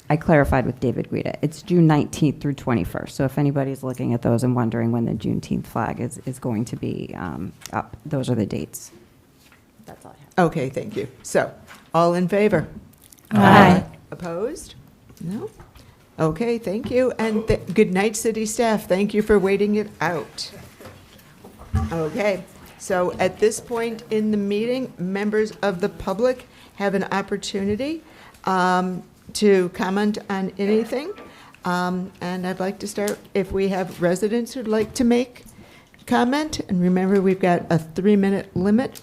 I clarified with David Guida. It's June 19th through 21st. So if anybody's looking at those and wondering when the Juneteenth flag is going to be up, those are the dates. That's all I have. Okay, thank you. So, all in favor? Aye. Opposed? No? Okay, thank you. And good night, city staff. Thank you for waiting it out. Okay, so at this point in the meeting, members of the public have an opportunity to comment on anything. And I'd like to start, if we have residents who'd like to make comment, and remember, we've got a 3-minute limit.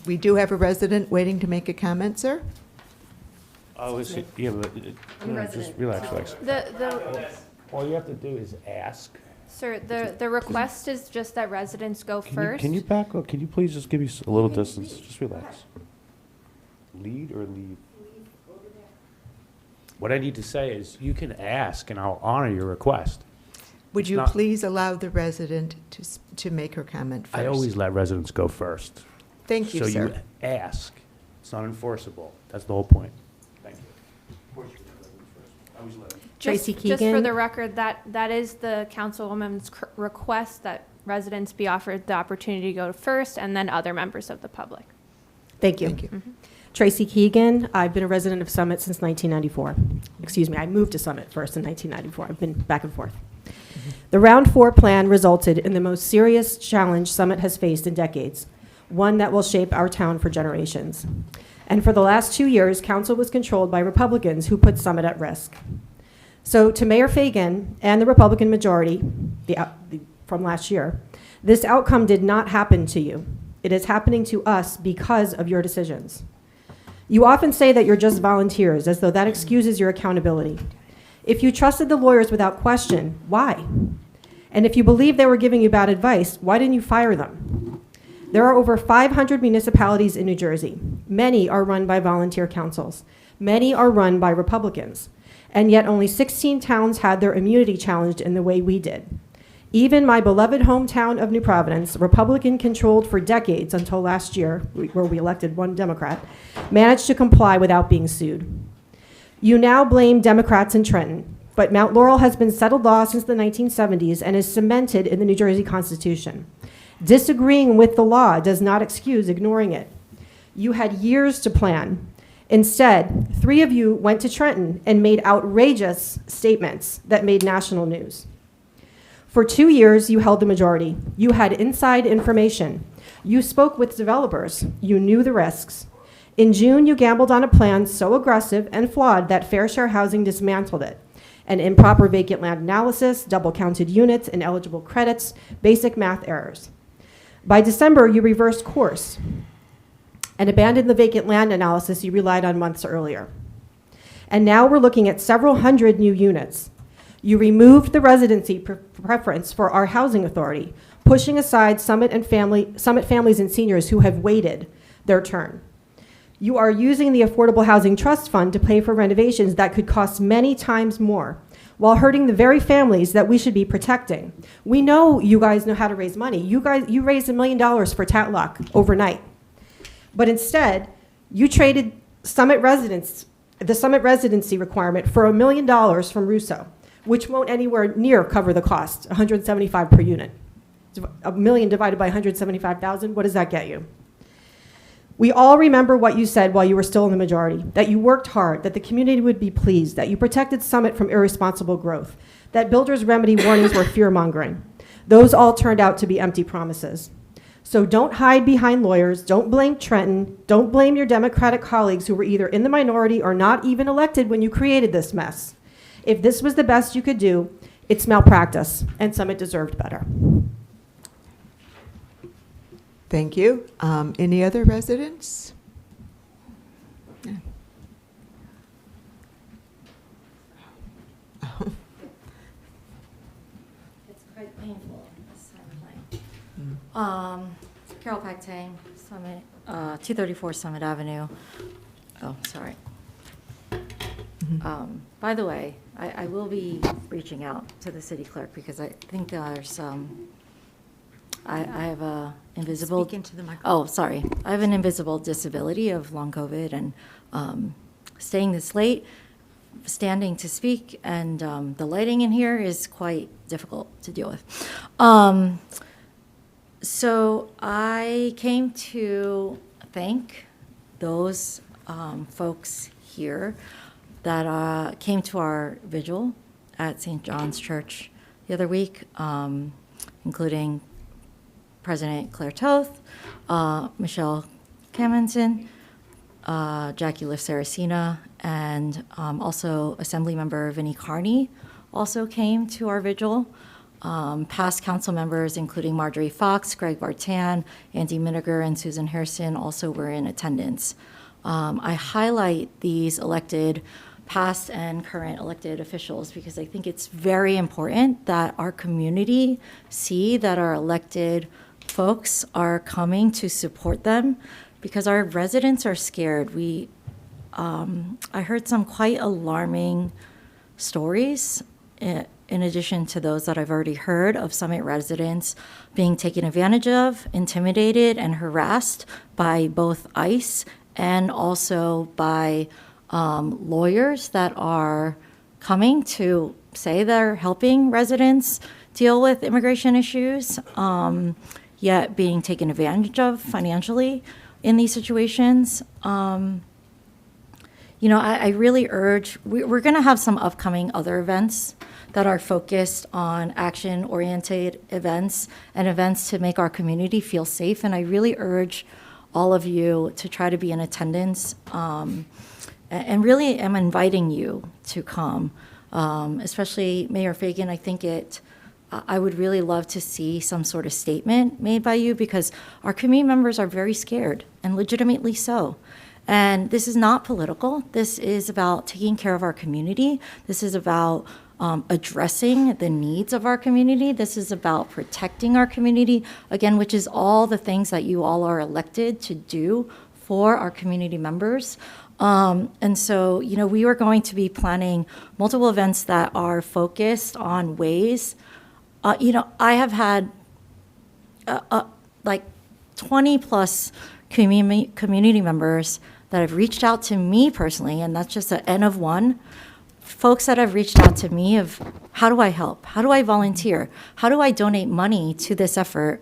We do have a resident waiting to make a comment, sir. Oh, is it, yeah, but just relax. All you have to do is ask. Sir, the request is just that residents go first. Can you back up? Can you please just give me a little distance? Just relax. Lead or leave? What I need to say is, you can ask and I'll honor your request. Would you not- please allow the resident to make her comment first? I always let residents go first. Thank you, So sir. you ask. It's not enforceable. That's the whole point. Thank you. I always let them. Tracy Just for Keegan. the record, that is the councilwoman's request that residents be offered the opportunity to go first and then other members of the public. Thank you. Thank you. Tracy Keegan. I've been a resident of Summit since 1994. Excuse me, I moved to Summit first in 1994. I've been back and forth. The Round 4 plan resulted in the most serious challenge Summit has faced in decades, one that will shape our town for generations. And for the last 2 years, council was controlled by Republicans who put Summit at risk. So to Mayor Fagan and the Republican majority from last year, this outcome did not happen to you. It is happening to us because of your decisions. You often say that you're just volunteers, as though that excuses your accountability. If you trusted the lawyers without question, why? And if you believe they were giving you bad advice, why didn't you fire them? There are over 500 municipalities in New Jersey. Many are run by volunteer councils. Many are run by Republicans. And yet only 16 towns had their immunity challenged in the way we did. Even my beloved hometown of New Providence, Republican-controlled for decades until last year, where we elected one Democrat, managed to comply without being sued. You now blame Democrats in Trenton, but Mount Laurel has been settled law since the 1970s and is cemented in the New Jersey Constitution. Disagreeing with the law does not excuse ignoring it. You had years to plan. Instead, 3 of you went to Trenton and made outrageous statements that made national news. For 2 years, you held the majority. You had inside information. You spoke with developers. You knew the risks. In June, you gambled on a plan so aggressive and flawed that Fair Share Housing dismantled it. an improper vacant land analysis, double counted units, ineligible credits, basic math errors. By December, you reversed course and abandoned the vacant land analysis you relied on months earlier. And now we're looking at several hundred new units. You removed the residency preference for our housing authority, pushing aside Summit families and seniors who have waited their turn. You are using the Affordable Housing Trust Fund to pay for renovations that could cost many times more, while hurting the very families that we should be protecting. We know you guys know how to raise money. You raised $1 million for Tatlock overnight. But instead, you traded the Summit residency requirement for $1 million from Russo, which won't anywhere near cover the cost, $175 per unit. $1 million divided by $175,000, what does that get you? We all remember what you said while you were still in the majority, that you worked hard, that the community would be pleased, that you protected Summit from irresponsible growth, that builders' remedy warnings were fear-mongering. Those all turned out to be empty promises. So don't hide behind lawyers, don't blame Trenton, don't blame your Democratic colleagues who were either in the minority or not even elected when you created this mess. If this was the best you could do, it's malpractice, and Summit deserved better. Thank you. Any other residents? Yeah. Oh. It's quite painful this time of night. Carol Pactang, Summit, 234 Summit Avenue. Oh, sorry. By the way, I will be reaching out to the city clerk because I think there's I have a invisible. Speak into the microphone. Oh, sorry. I have an invisible disability of long COVID and staying this late, standing to speak, and the lighting in here is quite difficult to deal with. So I came to thank those folks here that came to our vigil at St. John's Church the other week, including President Claire Toth, Michelle Camenson, Jackie Saracina, and also Assemblymember Vinnie Carney also came to our vigil. Past council members, including Marjorie Fox, Greg Vartan, Andy Miniger, and Susan Harrison also were in attendance. I highlight these past and current elected officials because I think it's very important that our community see that our elected folks are coming to support them because our residents are scared. I heard some quite alarming stories in addition to those that I've already heard of Summit residents being taken advantage of, intimidated, and harassed by both ICE and also by lawyers that are coming to say they're helping residents deal with immigration issues, yet being taken advantage of financially in these situations. I really urge, we're going to have some upcoming other events that are focused on action-oriented events and events to make our community feel safe. And I really urge all of you to try to be in attendance and really am inviting you to come, especially Mayor Fagan. I think I would really love to see some sort of statement made by you because our community members are very scared, and legitimately so. And this is not political. This is about taking care of our community. This is about addressing the needs of our community. This is about protecting our community, again, which is all the things that you all are elected to do for our community members. And so, we are going to be planning multiple events that are focused on ways. I have had like 20 plus community members that have reached out to me personally, and that's just an N of one. Folks that have reached out to me of how do I help? How do I volunteer? How do I donate money to this effort?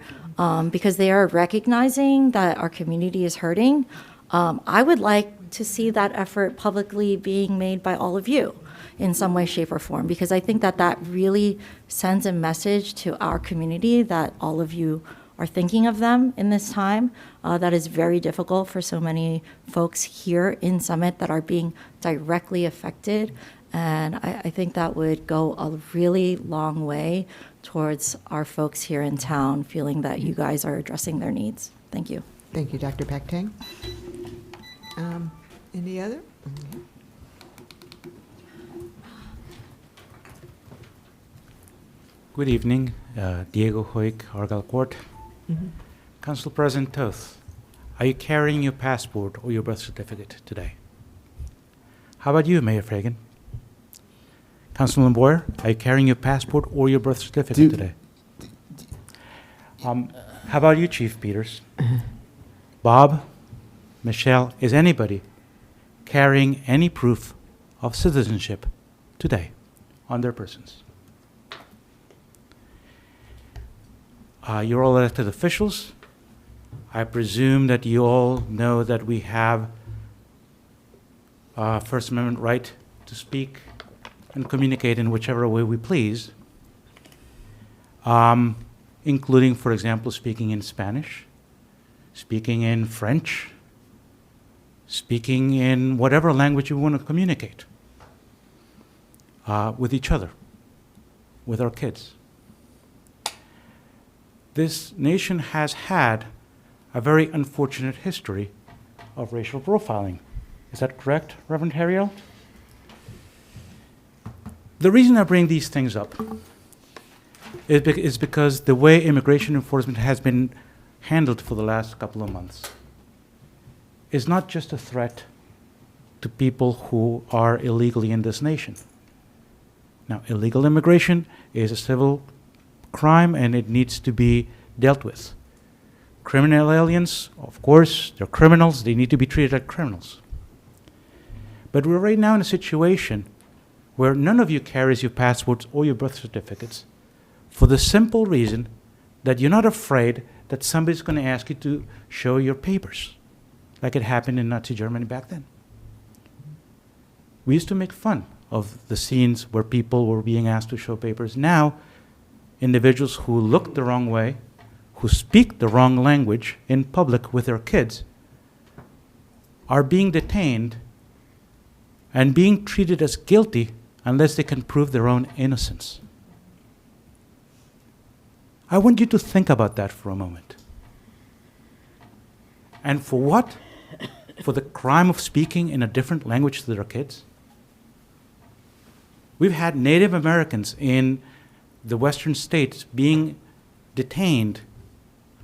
Because they are recognizing that our community is hurting. I would like to see that effort publicly being made by all of you in some way, shape, or form, because I think that really sends a message to our community that all of you are thinking of them in this time. That is very difficult for so many folks here in Summit that are being directly affected. And I think that would go a really long way towards our folks here in town feeling that you guys are addressing their needs. Thank you. Thank you, Dr. Pactang. Any other? Good evening, Diego Hoyk, Argyle Court. Council President Toth, are you carrying your passport or your birth certificate today? How about you, Mayor Fagan? Councilman Boyer, are you carrying your passport or your birth certificate today? How about you, Chief Peters? Bob, Michelle, is anybody carrying any proof of citizenship today on their persons? You're all elected officials. I presume that you all know that we have First Amendment right to speak and communicate in whichever way we please, including, for example, speaking in Spanish, speaking in French, speaking in whatever language you want to communicate with each other, with our kids. This nation has had a very unfortunate history of racial profiling. Is that correct, Reverend Harriel? The reason I bring these things up is because the way immigration enforcement has been handled for the last couple of months is not just a threat to people who are illegally in this nation. Now, illegal immigration is a civil crime and it needs to be dealt with. Criminal aliens, of course, they're criminals, they need to be treated like criminals. But we're right now in a situation where none of you carries your passports or your birth certificates for the simple reason that you're not afraid that somebody's going to ask you to show your papers, like it happened in Nazi Germany back then. We used to make fun of the scenes where people were being asked to show papers. Now, individuals who look the wrong way, who speak the wrong language in public with their kids, are being detained and being treated as guilty unless they can prove their own innocence. I want you to think about that for a moment. And for what? For the crime of speaking in a different language to their kids? We've had Native Americans in the Western states being detained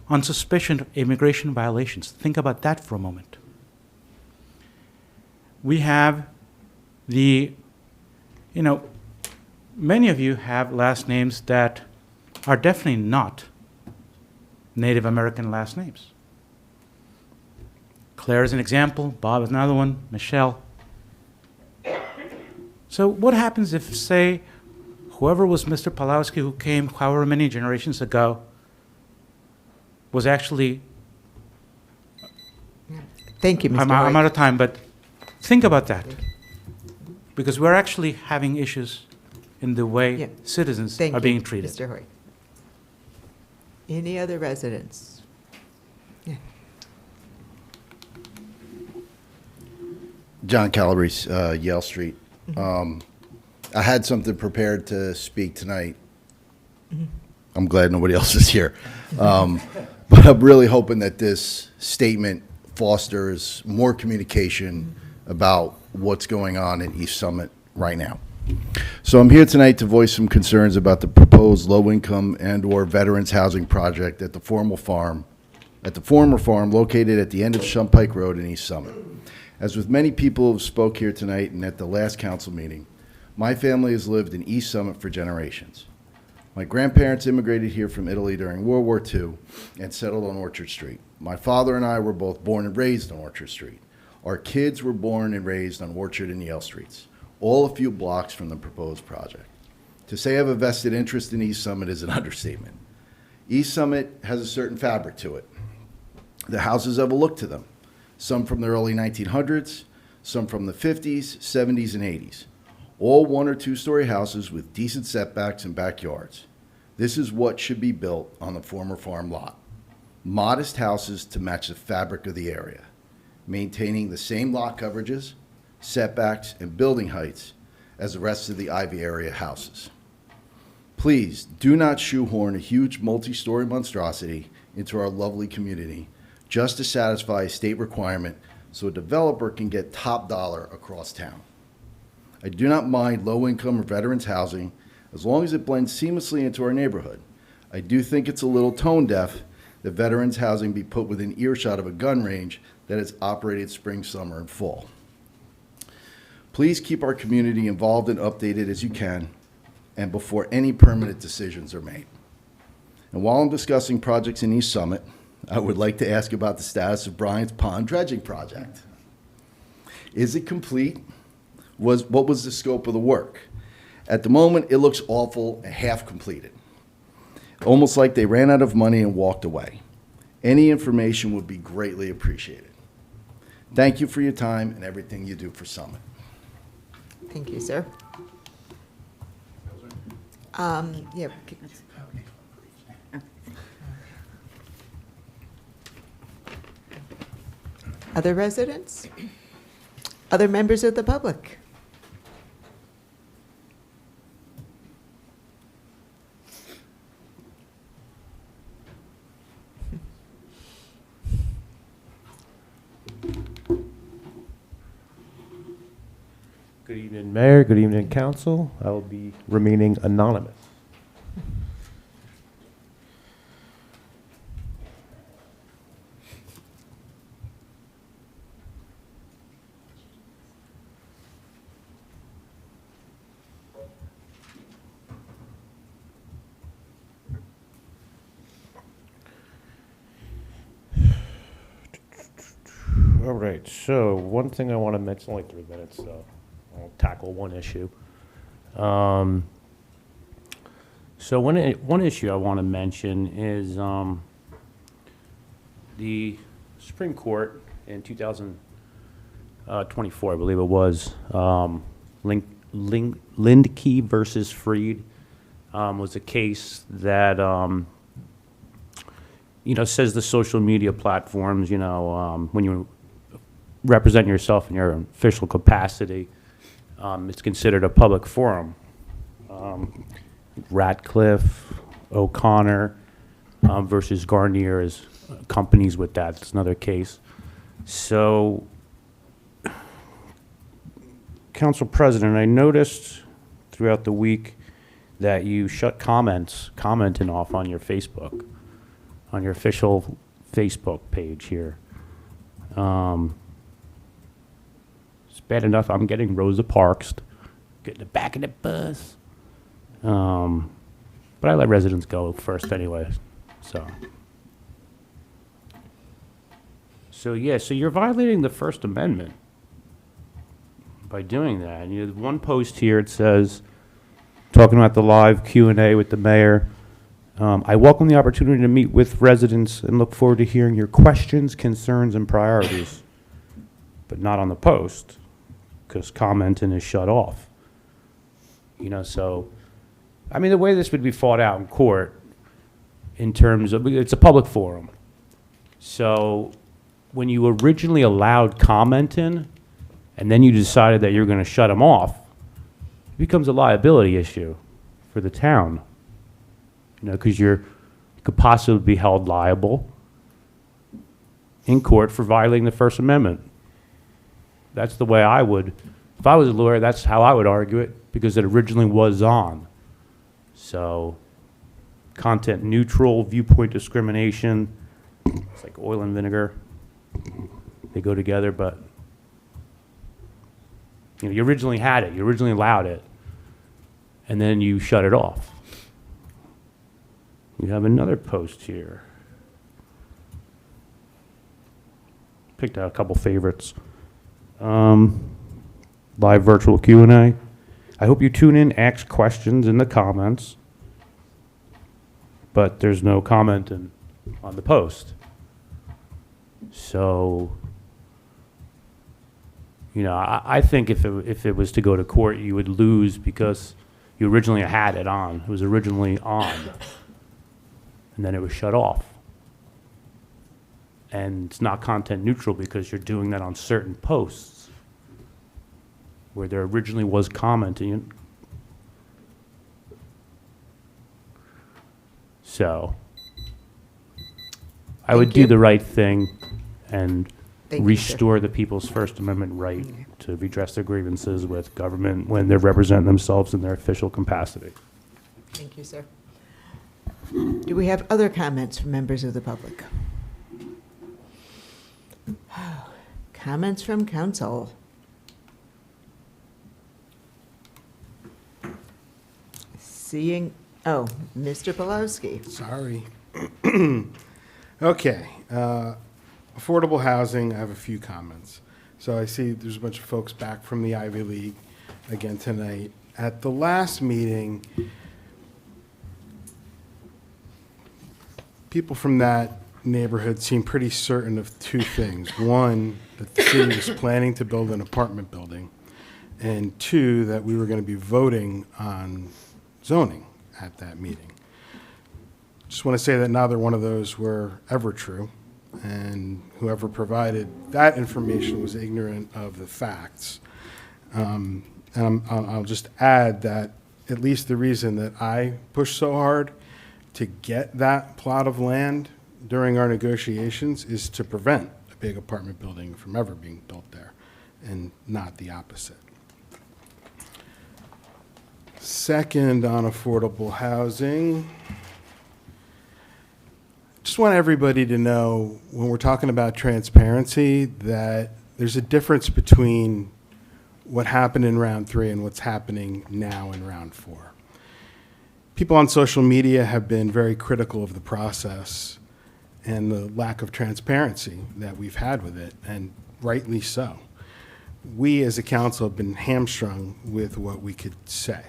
on suspicion of immigration violations. Think about that for a moment. We have many of you have last names that are definitely not Native American last names. Claire is an example, Bob is another one, Michelle. So what happens if, say, whoever was Mr. Pawlowski who came however many generations ago was actually... Thank you, Mr. I'm out of time, but think about that. Because we're actually having issues in the way citizens are being treated. Mr. Hoyt. Any other residents? Yeah. John Calabrese, Yale Street. I had something prepared to speak tonight. I'm glad nobody else is here. But I'm really hoping that this statement fosters more communication about what's going on in East Summit right now. So I'm here tonight to voice some concerns about the proposed low-income and/or veterans housing project at the former farm located at the end of Shumpike Road in East Summit. As with many people who spoke here tonight and at the last council meeting, my family has lived in East Summit for generations. My grandparents immigrated here from Italy during World War II and settled on Orchard Street. My father and I were both born and raised on Orchard Street. Our kids were born and raised on Orchard and Yale Streets, all a few blocks from the proposed project. To say I have a vested interest in East Summit is an understatement. East Summit has a certain fabric to it. The houses have a look to them, some from the early 1900s, some from the 50s, 70s, and 80s. All 1- or 2-story houses with decent setbacks and backyards. This is what should be built on the former farm lot. Modest houses to match the fabric of the area, maintaining the same lot coverages, setbacks, and building heights as the rest of the Ivy area houses. Please do not shoehorn a huge multi-story monstrosity into our lovely community just to satisfy a state requirement so a developer can get top dollar across town. I do not mind low-income or veterans housing as long as it blends seamlessly into our neighborhood. I do think it's a little tone-deaf that veterans housing be put within earshot of a gun range that is operated spring, summer, and fall. Please keep our community involved and updated as you can and before any permanent decisions are made. And while I'm discussing projects in East Summit, I would like to ask about the status of Bryant's Pond dredging project. Is it complete? What was the scope of the work? At the moment, it looks awful and half completed. Almost like they ran out of money and walked away. Any information would be greatly appreciated. Thank you for your time and everything you do for Summit. Thank you, sir. Yeah. Other residents? Other members of the public? Good evening, Mayor. Good evening, Council. I will be remaining anonymous. All right, so one thing I want to mention, only 3 minutes, so I'll tackle one issue. So one issue I want to mention is the Supreme Court in 2024, I believe it was, Lindkey versus Freed was a case that says the social media platforms, when you represent yourself in your official capacity, it's considered a public forum. Ratcliffe, O'Connor versus Garnier is companies with that. It's another case. So, Council President, I noticed throughout the week that you shut commenting off on your Facebook, on your official Facebook page here. It's bad enough I'm getting Rosa Parks, getting the back of the bus. But I let residents go first anyway, so yeah, so you're violating the First Amendment by doing that. And you have one post here, it says, talking about the live Q&A with the mayor, I welcome the opportunity to meet with residents and look forward to hearing your questions, concerns, and priorities, but not on the post, because commenting is shut off. So, I mean, the way this would be fought out in court, in terms of, it's a public forum. So, when you originally allowed commenting, and then you decided that you're going to shut them off, it becomes a liability issue for the town. Because you could possibly be held liable in court for violating the First Amendment. That's the way I would, if I was a lawyer, that's how I would argue it, because it originally was on. So, content neutral, viewpoint discrimination, it's like oil and vinegar. They go together, but you originally had it, you originally allowed it, and then you shut it off. You have another post here. Picked out a couple favorites. Live virtual Q&A. I hope you tune in, ask questions in the comments, but there's no commenting on the post. So, I think if it was to go to court, you would lose because you originally had it on. It was originally on, and then it was shut off. And it's not content neutral because you're doing that on certain posts. where there originally was commenting. So I would Thank do you. the right thing and Thank you, sir. restore the people's First Amendment right to redress their grievances with government when they're representing themselves in their official capacity. Thank you, sir. Do we have other comments from members of the public? Comments from council? Seeing, oh, Mr. Pulowski. Sorry. Okay, affordable housing, I have a few comments. So I see there's a bunch of folks back from the Ivy League again tonight. At the last meeting, people from that neighborhood seemed pretty certain of two things. One, that the city was planning to build an apartment building, and two, that we were going to be voting on zoning at that meeting. Just want to say that neither one of those were ever true, and whoever provided that information was ignorant of the facts. And I'll just add that at least the reason that I pushed so hard to get that plot of land during our negotiations is to prevent a big apartment building from ever being built there, and not the opposite. Second, on affordable housing, just want everybody to know when we're talking about transparency that there's a difference between what happened in round 3 and what's happening now in round 4. People on social media have been very critical of the process and the lack of transparency that we've had with it, and rightly so. We as a council have been hamstrung with what we could say.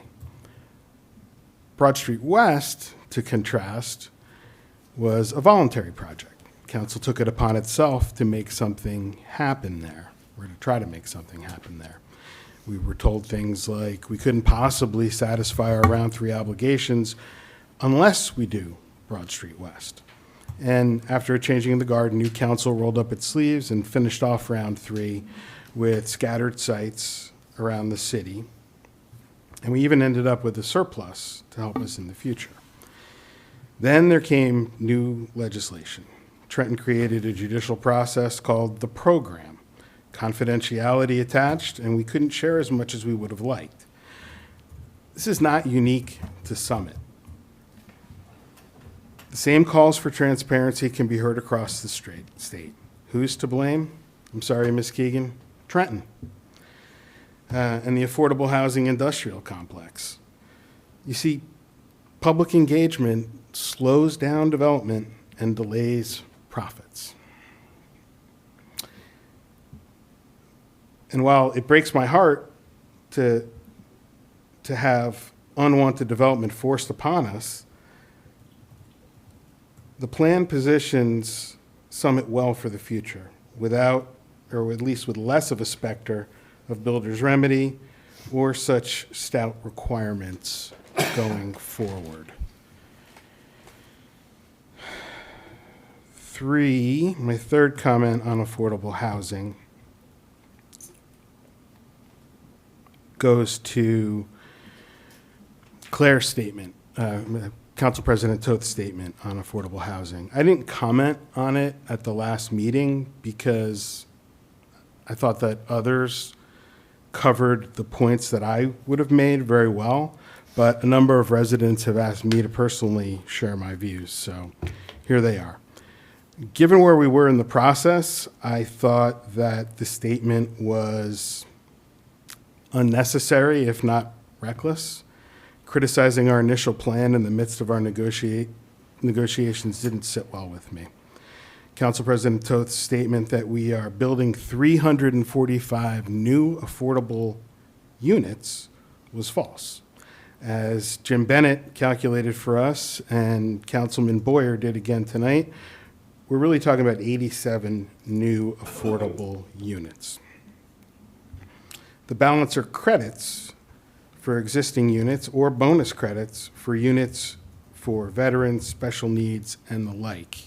Broad Street West, to contrast, was a voluntary project. Council took it upon itself to make something happen there, or to try to make something happen there. We were told things like we couldn't possibly satisfy our round 3 obligations unless we do Broad Street West. And after a changing of the guard, new council rolled up its sleeves and finished off round 3 with scattered sites around the city. And we even ended up with a surplus to help us in the future. Then there came new legislation. Trenton created a judicial process called the program. Confidentiality attached, and we couldn't share as much as we would have liked. This is not unique to Summit. The same calls for transparency can be heard across the state. Who's to blame? I'm sorry, Ms. Keegan. Trenton. And the affordable housing industrial complex. You see, public engagement slows down development and delays profits. And while it breaks my heart to have unwanted development forced upon us, the plan positions Summit well for the future, without, or at least with less of a specter of builder's remedy or such stout requirements going forward. 3, my third comment on affordable housing goes to Claire's statement, Council President Toth's statement on affordable housing. I didn't comment on it at the last meeting because I thought that others covered the points that I would have made very well, but a number of residents have asked me to personally share my views, so here they are. Given where we were in the process, I thought that the statement was unnecessary, if not reckless. Criticizing our initial plan in the midst of our negotiations didn't sit well with me. Council President Toth's statement that we are building 345 new affordable units was false. As Jim Bennett calculated for us and Councilman Boyer did again tonight, we're really talking about 87 new affordable units. The balance are credits for existing units or bonus credits for units for veterans, special needs, and the like.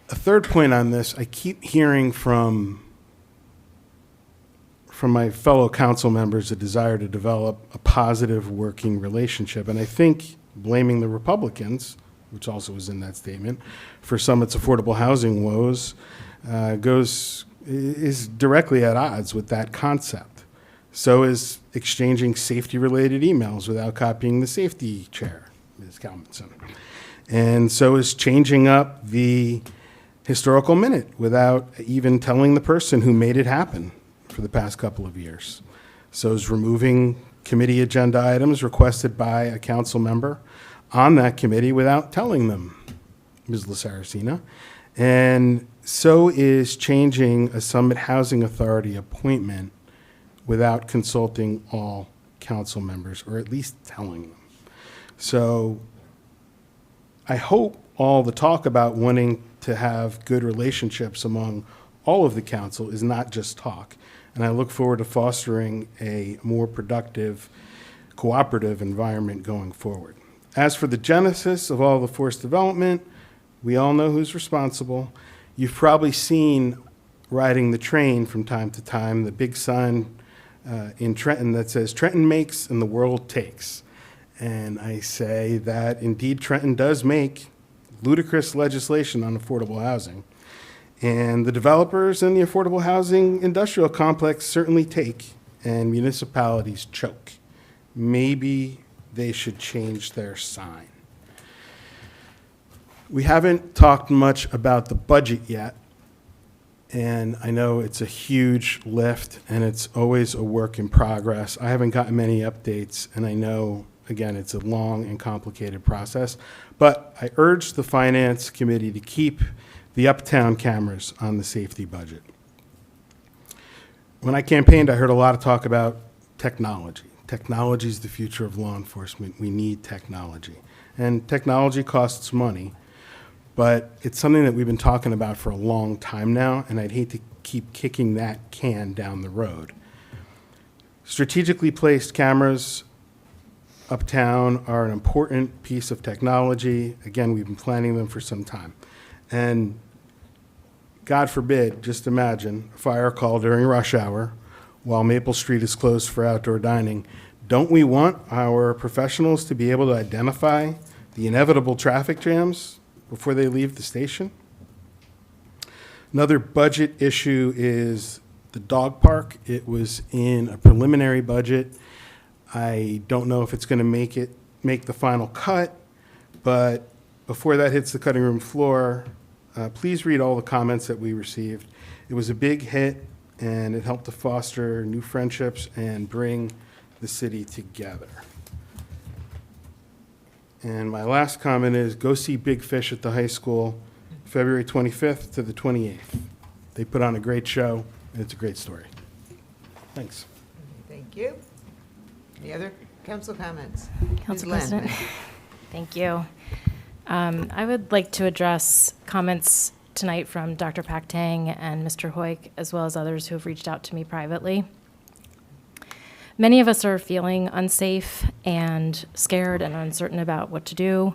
A third point on this, I keep hearing from from my fellow council members a desire to develop a positive working relationship. And I think blaming the Republicans, which also was in that statement, for Summit's affordable housing woes is directly at odds with that concept. So is exchanging safety-related emails without copying the safety chair, Ms. Calvinson. And so is changing up the historical minute without even telling the person who made it happen for the past couple of years. So is removing committee agenda items requested by a council member on that committee without telling them, Ms. LaSaracina. And so is changing a Summit Housing Authority appointment without consulting all council members, or at least telling them. So I hope all the talk about wanting to have good relationships among all of the council is not just talk. And I look forward to fostering a more productive, cooperative environment going forward. As for the genesis of all the forced development, we all know who's responsible. You've probably seen riding the train from time to time, the big sign in Trenton that says, "Trenton makes and the world takes." And I say that indeed Trenton does make ludicrous legislation on affordable housing. And the developers in the affordable housing industrial complex certainly take, and municipalities choke. Maybe they should change their sign. We haven't talked much about the budget yet, and I know it's a huge lift, and it's always a work in progress. I haven't gotten many updates, and I know, again, it's a long and complicated process, but I urge the Finance Committee to keep the uptown cameras on the safety budget. When I campaigned, I heard a lot of talk about technology. Technology is the future of law enforcement. We need technology. And technology costs money, but it's something that we've been talking about for a long time now, and I'd hate to keep kicking that can down the road. Strategically placed cameras uptown are an important piece of technology. Again, we've been planning them for some time. And God forbid, just imagine a fire call during rush hour while Maple Street is closed for outdoor dining. Don't we want our professionals to be able to identify the inevitable traffic jams before they leave the station? Another budget issue is the dog park. It was in a preliminary budget. I don't know if it's going to make the final cut, but before that hits the cutting room floor, please read all the comments that we received. It was a big hit, and it helped to foster new friendships and bring the city together. And my last comment is go see Big Fish at the high school, February 25th to the 28th. They put on a great show, and it's a great story. Thanks. Thank you. Any other council comments? Council Ms. President. Landman. Thank you. I would like to address comments tonight from Dr. Pack-Tang and Mr. Hoyk, as well as others who have reached out to me privately. Many of us are feeling unsafe and scared and uncertain about what to do.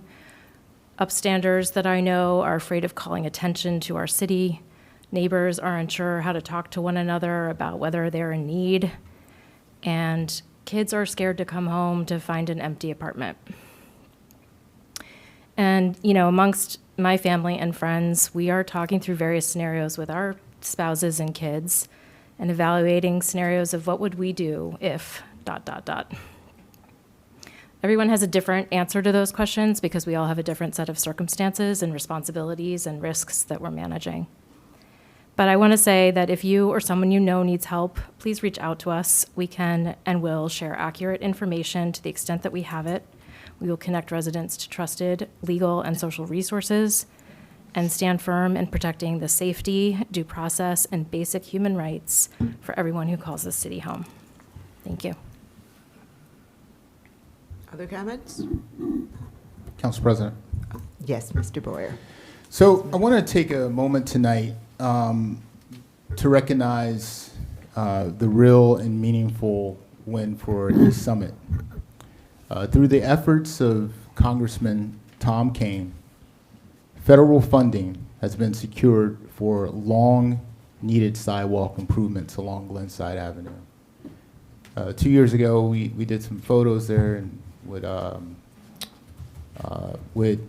Upstanders that I know are afraid of calling attention to our city. Neighbors are unsure how to talk to one another about whether they're in need. And kids are scared to come home to find an empty apartment. And, you know, amongst my family and friends, we are talking through various scenarios with our spouses and kids and evaluating scenarios of what would we do if ... Everyone has a different answer to those questions because we all have a different set of circumstances and responsibilities and risks that we're managing. But I want to say that if you or someone you know needs help, please reach out to us. We can and will share accurate information to the extent that we have it. We will connect residents to trusted legal and social resources and stand firm in protecting the safety, due process, and basic human rights for everyone who calls this city home. Thank you. Other comments? Council President. Yes, Mr. Boyer. So I want to take a moment tonight to recognize the real and meaningful win for East Summit. Through the efforts of Congressman Tom Kane, federal funding has been secured for long-needed sidewalk improvements along Glenside Avenue. 2 years ago, we did some photos there and with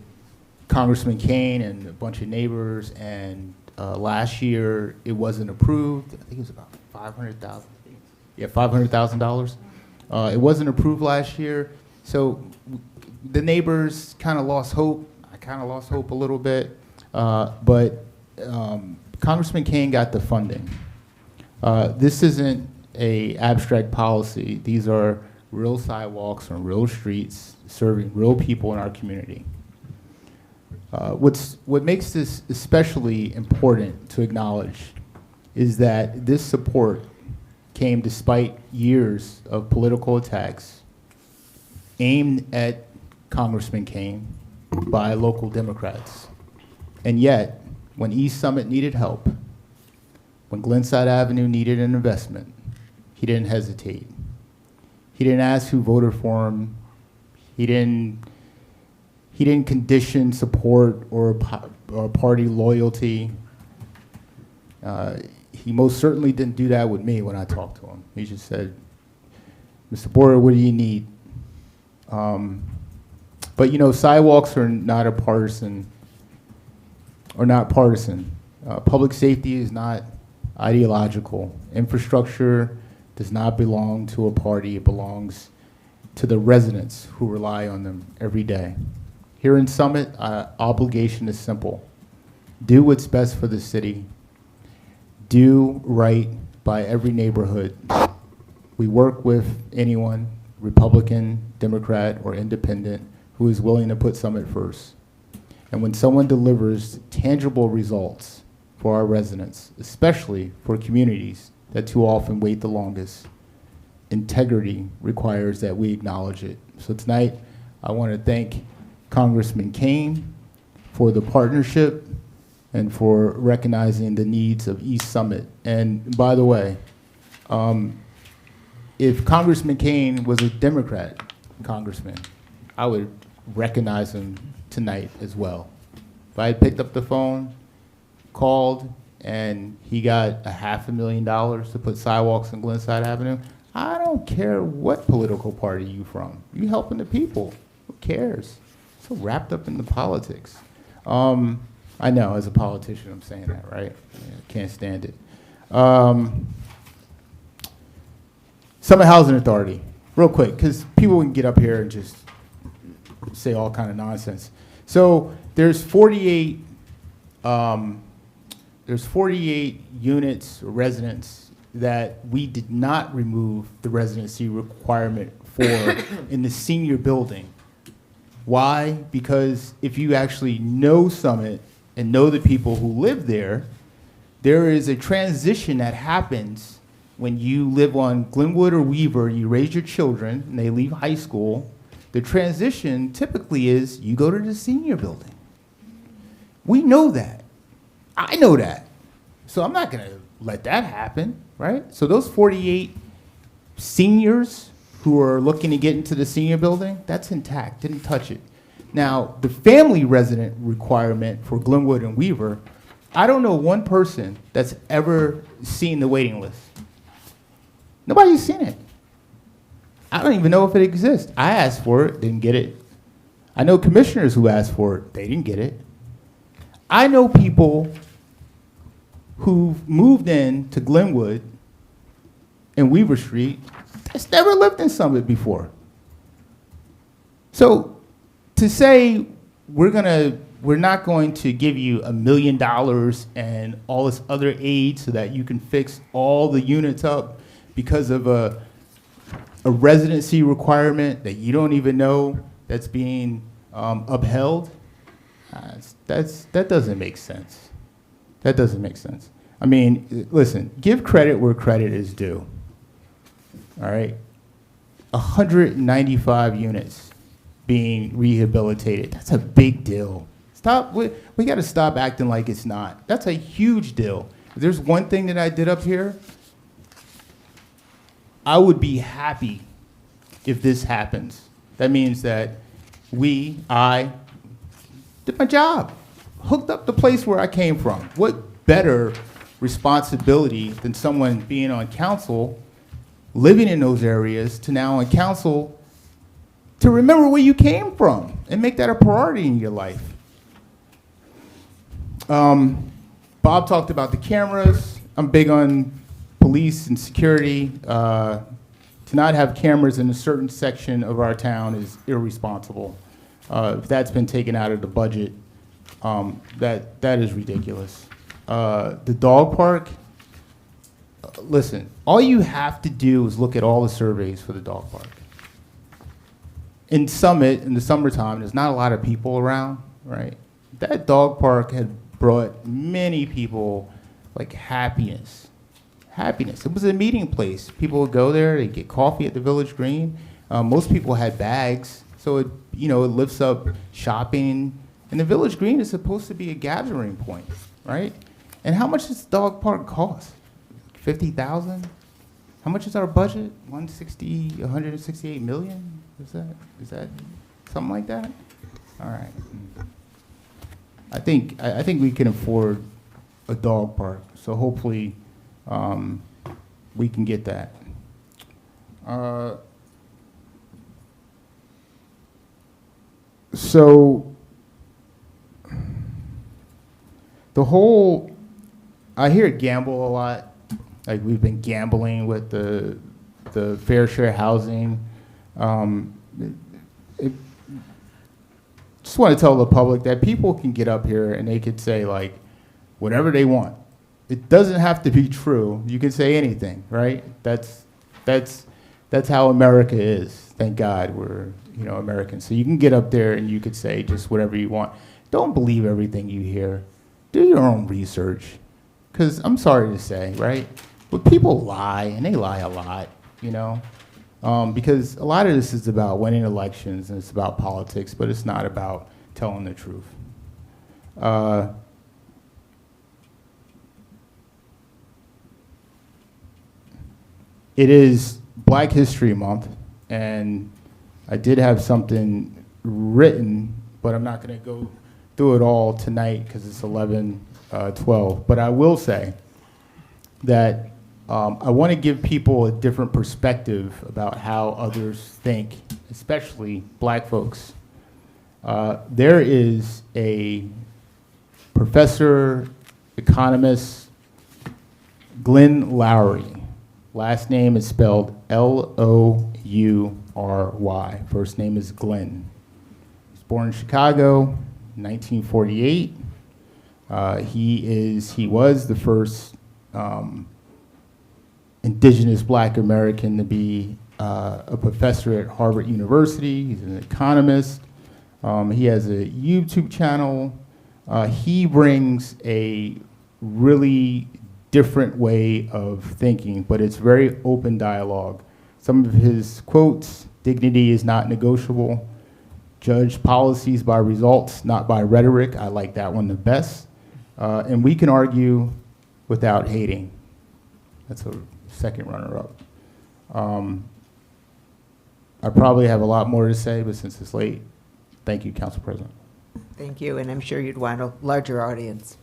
Congressman Kane and a bunch of neighbors, and last year it wasn't approved. I think it was about $500,000. Yeah, $500,000. It wasn't approved last year, so the neighbors kind of lost hope. I kind of lost hope a little bit, but Congressman Kane got the funding. This isn't a abstract policy. These are real sidewalks on real streets serving real people in our community. What makes this especially important to acknowledge is that this support came despite years of political attacks aimed at Congressman Kane by local Democrats. And yet, when East Summit needed help, when Glenside Avenue needed an investment, he didn't hesitate. He didn't ask who voted for him. He didn't condition support or party loyalty. He most certainly didn't do that with me when I talked to him. He just said, "Mr. Boyer, what do you need?" But you know, sidewalks are not partisan. Public safety is not ideological. Infrastructure does not belong to a party. It belongs to the residents who rely on them every day. Here in Summit, our obligation is simple. Do what's best for the city. Do right by every neighborhood. We work with anyone, Republican, Democrat, or Independent, who is willing to put Summit first. And when someone delivers tangible results for our residents, especially for communities that too often wait the longest, integrity requires that we acknowledge it. So tonight, I want to thank Congressman Kane for the partnership and for recognizing the needs of East Summit. And by the way, if Congressman Kane was a Democrat congressman, I would recognize him tonight as well. If I had picked up the phone, called, and he got $500,000 to put sidewalks on Glenside Avenue, I don't care what political party you from. You helping the people. Who cares? So wrapped up in the politics. I know, as a politician, I'm saying that, right? I can't stand it. Summit Housing Authority, real quick, because people can get up here and just say all kind of nonsense. So there's 48 units or residents that we did not remove the residency requirement for in the senior building. Why? Because if you actually know Summit and know the people who live there, there is a transition that happens when you live on Glenwood or Weaver and you raise your children and they leave high school. The transition typically is you go to the senior building. We know that. I know that. So I'm not going to let that happen, right? So those 48 seniors who are looking to get into the senior building, that's intact, didn't touch it. Now, the family resident requirement for Glenwood and Weaver, I don't know one person that's ever seen the waiting list. Nobody's seen it. I don't even know if it exists. I asked for it, didn't get it. I know commissioners who asked for it, they didn't get it. I know people who've moved in to Glenwood and Weaver Street that's never lived in Summit before. So to say we're not going to give you $1 million and all this other aid so that you can fix all the units up because of a residency requirement that you don't even know that's being upheld, that doesn't make sense. That doesn't make sense. I mean, listen, give credit where credit is due. All right? 195 units being rehabilitated. That's a big deal. We got to stop acting like it's not. That's a huge deal. If there's one thing that I did up here, I would be happy if this happens. That means that I did my job, hooked up the place where I came from. What better responsibility than someone being on council living in those areas to now on council to remember where you came from and make that a priority in your life. Bob talked about the cameras. I'm big on police and security. To not have cameras in a certain section of our town is irresponsible. If that's been taken out of the budget, that is ridiculous. The dog park, listen, all you have to do is look at all the surveys for the dog park. In Summit, in the summertime, there's not a lot of people around, right? That dog park had brought many people like happiness. Happiness. It was a meeting place. People would go there, they'd get coffee at the Village Green. Most people had bags, so it lifts up shopping. And the Village Green is supposed to be a gathering point, right? And how much does the dog park cost? 50,000? How much is our budget? 168 million? Is that something like that? All right. I think we can afford a dog park, so hopefully we can get that. So the whole, I hear gamble a lot. Like we've been gambling with the fair share housing. Just want to tell the public that people can get up here and they could say like whatever they want. It doesn't have to be true. You can say anything, right? That's how America is. Thank God we're Americans. So you can get up there and you could say just whatever you want. Don't believe everything you hear. Do your own research. Because I'm sorry to say, right? But people lie, and they lie a lot, because a lot of this is about winning elections and it's about politics, but it's not about telling the truth. It is Black History Month, and I did have something written, but I'm not going to go through it all tonight because it's 11:12. But I will say that I want to give people a different perspective about how others think, especially Black folks. There is a professor, economist, Glenn Loury. Last name is spelled Loury. First name is Glenn. He was born in Chicago, 1948. He was the first indigenous Black American to be a professor at Harvard University. He's an economist. He has a YouTube channel. He brings a really different way of thinking, but it's very open dialogue. Some of his quotes: dignity is not negotiable. Judge policies by results, not by rhetoric. I like that one the best. And we can argue without hating. That's a second runner-up. I probably have a lot more to say, but since it's late, thank you, Council President. Thank you, and I'm sure you'd want a larger audience.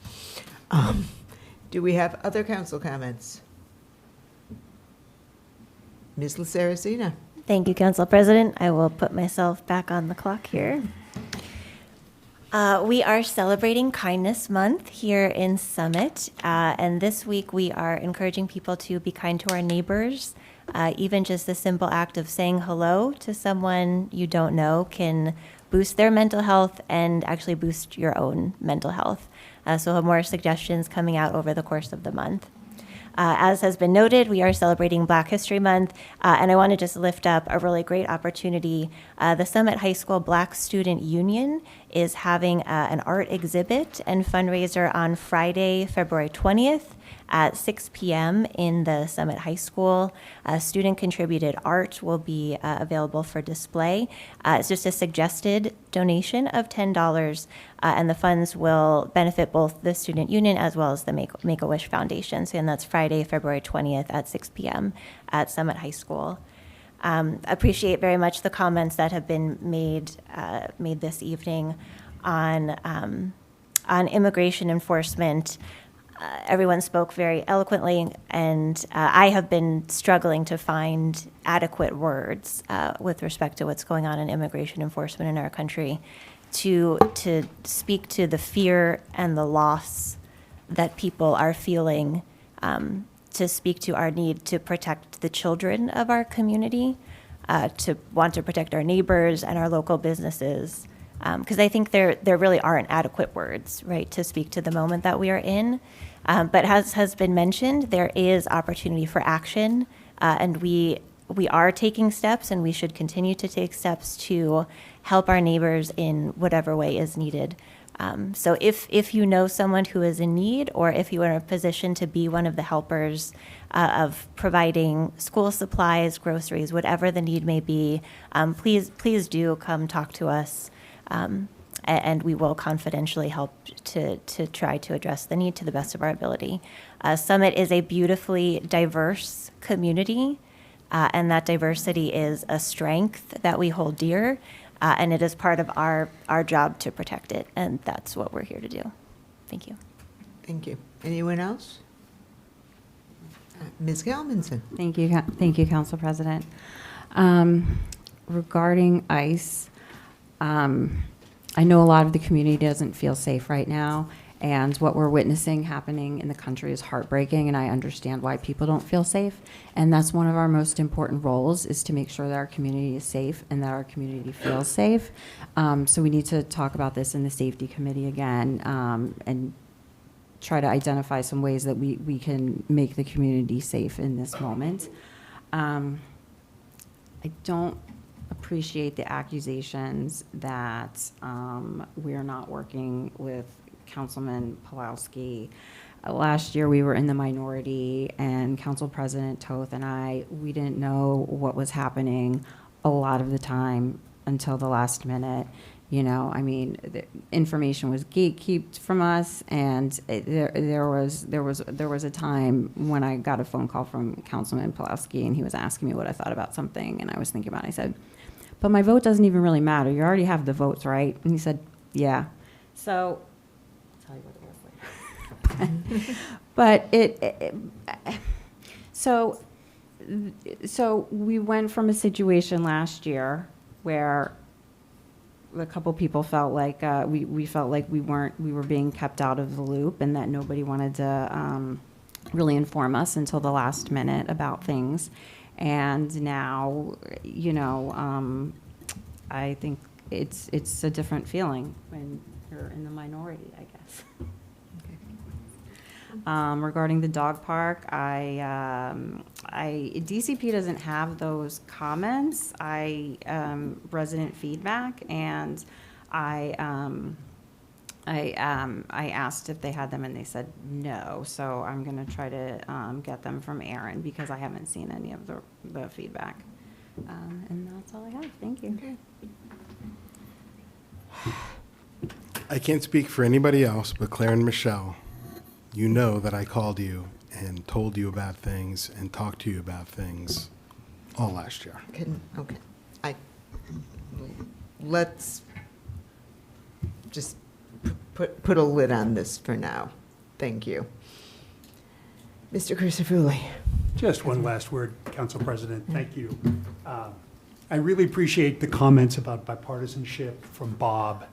Do we have other council comments? Ms. Saracena. Thank you, Council President. I will put myself back on the clock here. We are celebrating Kindness Month here in Summit, and this week we are encouraging people to be kind to our neighbors. Even just the simple act of saying hello to someone you don't know can boost their mental health and actually boost your own mental health. So we'll have more suggestions coming out over the course of the month. As has been noted, we are celebrating Black History Month, and I want to just lift up a really great opportunity. The Summit High School Black Student Union is having an art exhibit and fundraiser on Friday, February 20th at 6 p.m. in the Summit High School. Student-contributed art will be available for display. It's just a suggested donation of $10, and the funds will benefit both the Student Union as well as the Make-A-Wish Foundation. So, and that's Friday, February 20th at 6 p.m. at Summit High School. Appreciate very much the comments that have been made this evening on immigration enforcement. everyone spoke very eloquently, and I have been struggling to find adequate words with respect to what's going on in immigration enforcement in our country to speak to the fear and the loss that people are feeling, to speak to our need to protect the children of our community, to want to protect our neighbors and our local businesses. Because I think there really aren't adequate words, right, to speak to the moment that we are in. But as has been mentioned, there is opportunity for action, and we are taking steps, and we should continue to take steps to help our neighbors in whatever way is needed. So if you know someone who is in need, or if you are in a position to be one of the helpers of providing school supplies, groceries, whatever the need may be, please do come talk to us. And we will confidentially help to try to address the need to the best of our ability. Summit is a beautifully diverse community, and that diversity is a strength that we hold dear, and it is part of our job to protect it, and that's what we're here to do. Thank you. Thank you. Anyone else? Ms. Galmanson. Thank you, Council President. Regarding ICE, I know a lot of the community doesn't feel safe right now, and what we're witnessing happening in the country is heartbreaking, and I understand why people don't feel safe. And that's one of our most important roles, is to make sure that our community is safe and that our community feels safe. So we need to talk about this in the Safety Committee again, and try to identify some ways that we can make the community safe in this moment. I don't appreciate the accusations that we are not working with Councilman Pulowski. Last year, we were in the minority, and Council President Toth and we didn't know what was happening a lot of the time until the last minute. You know, I mean, the information was gatekept from us, and there was a time when I got a phone call from Councilman Pulowski, and he was asking me what I thought about something, and I was thinking about it. I said, "But my vote doesn't even really matter. You already have the votes, right?" And he said, "Yeah." So I'll tell you what it was later. But so we went from a situation last year where a couple people felt like we felt like we were being kept out of the loop, and that nobody wanted to really inform us until the last minute about things. And now, you know, I think it's a different feeling when you're in the minority, I guess. Regarding the dog park, DCP doesn't have those comments. Resident feedback, and I asked if they had them, and they said no. So I'm going to try to get them from Aaron, because I haven't seen any of the feedback. And that's all I have. Thank you. Okay. I can't speak for anybody else, but Claire and Michelle, you know that I called you and told you about things and talked to you about things all last year. Okay. Let's just put a lid on this for now. Thank you. Mr. Crisafulli. Just one last word, Council President. Thank you. I really appreciate the comments about bipartisanship from Bob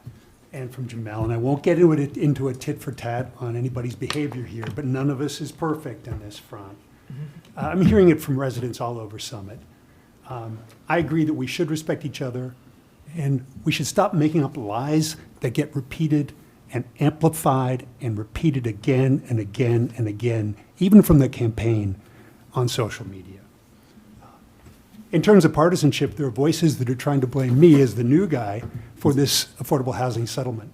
and from Jamel, and I won't get into a tit for tat on anybody's behavior here, but none of us is perfect on this front. I'm hearing it from residents all over Summit. I agree that we should respect each other, and we should stop making up lies that get repeated and amplified and repeated again and again and again, even from the campaign on social media. In terms of partisanship, there are voices that are trying to blame me as the new guy for this affordable housing settlement.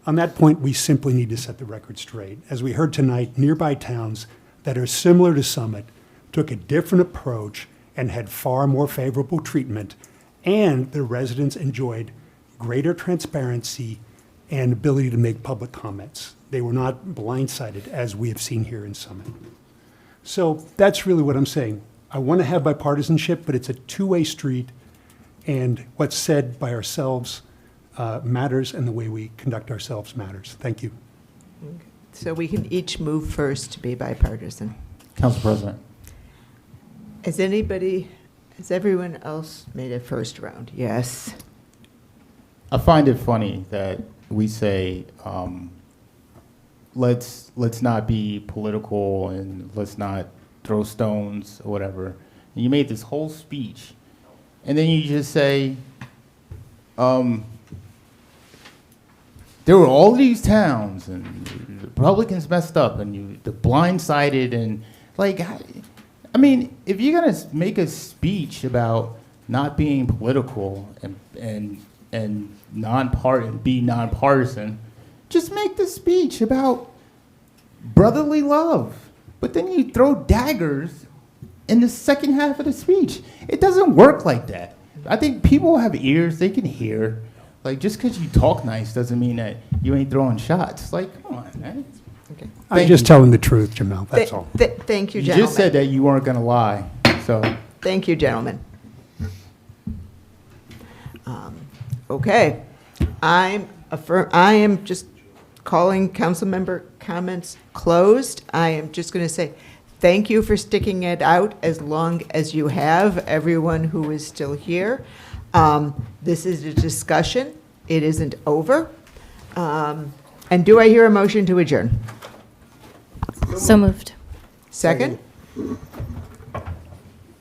On that point, we simply need to set the record straight. As we heard tonight, nearby towns that are similar to Summit took a different approach and had far more favorable treatment, and their residents enjoyed greater transparency and ability to make public comments. They were not blindsided, as we have seen here in Summit. So that's really what I'm saying. I want to have bipartisanship, but it's a two-way street, and what's said by ourselves matters, and the way we conduct ourselves matters. Thank you. So we can each move first to be bipartisan. Council President. Has everyone else made a first round? Yes. I find it funny that we say, let's not be political and let's not throw stones or whatever. And you made this whole speech, and then you just say, there were all these towns and the Republicans messed up and the blindsided and like, I mean, if you're gonna make a speech about not being political and be nonpartisan, just make the speech about brotherly love. But then you throw daggers in the second half of the speech. It doesn't work like that. I think people have ears, they can hear. Like, just because you talk nice doesn't mean that you ain't throwing shots. Like, come on, man. Okay. I'm just telling the truth, Jamel, that's all. Thank you, You gentlemen. just said that you weren't gonna lie, so. Thank you, gentlemen. Okay. I am just calling council member comments closed. I am just going to say thank you for sticking it out as long as you have, everyone who is still here. This is a discussion. It isn't over. And do I hear a motion to adjourn? So moved. Second?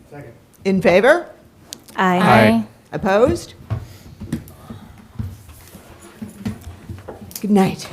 Second. In favor? Aye. Opposed? Good night.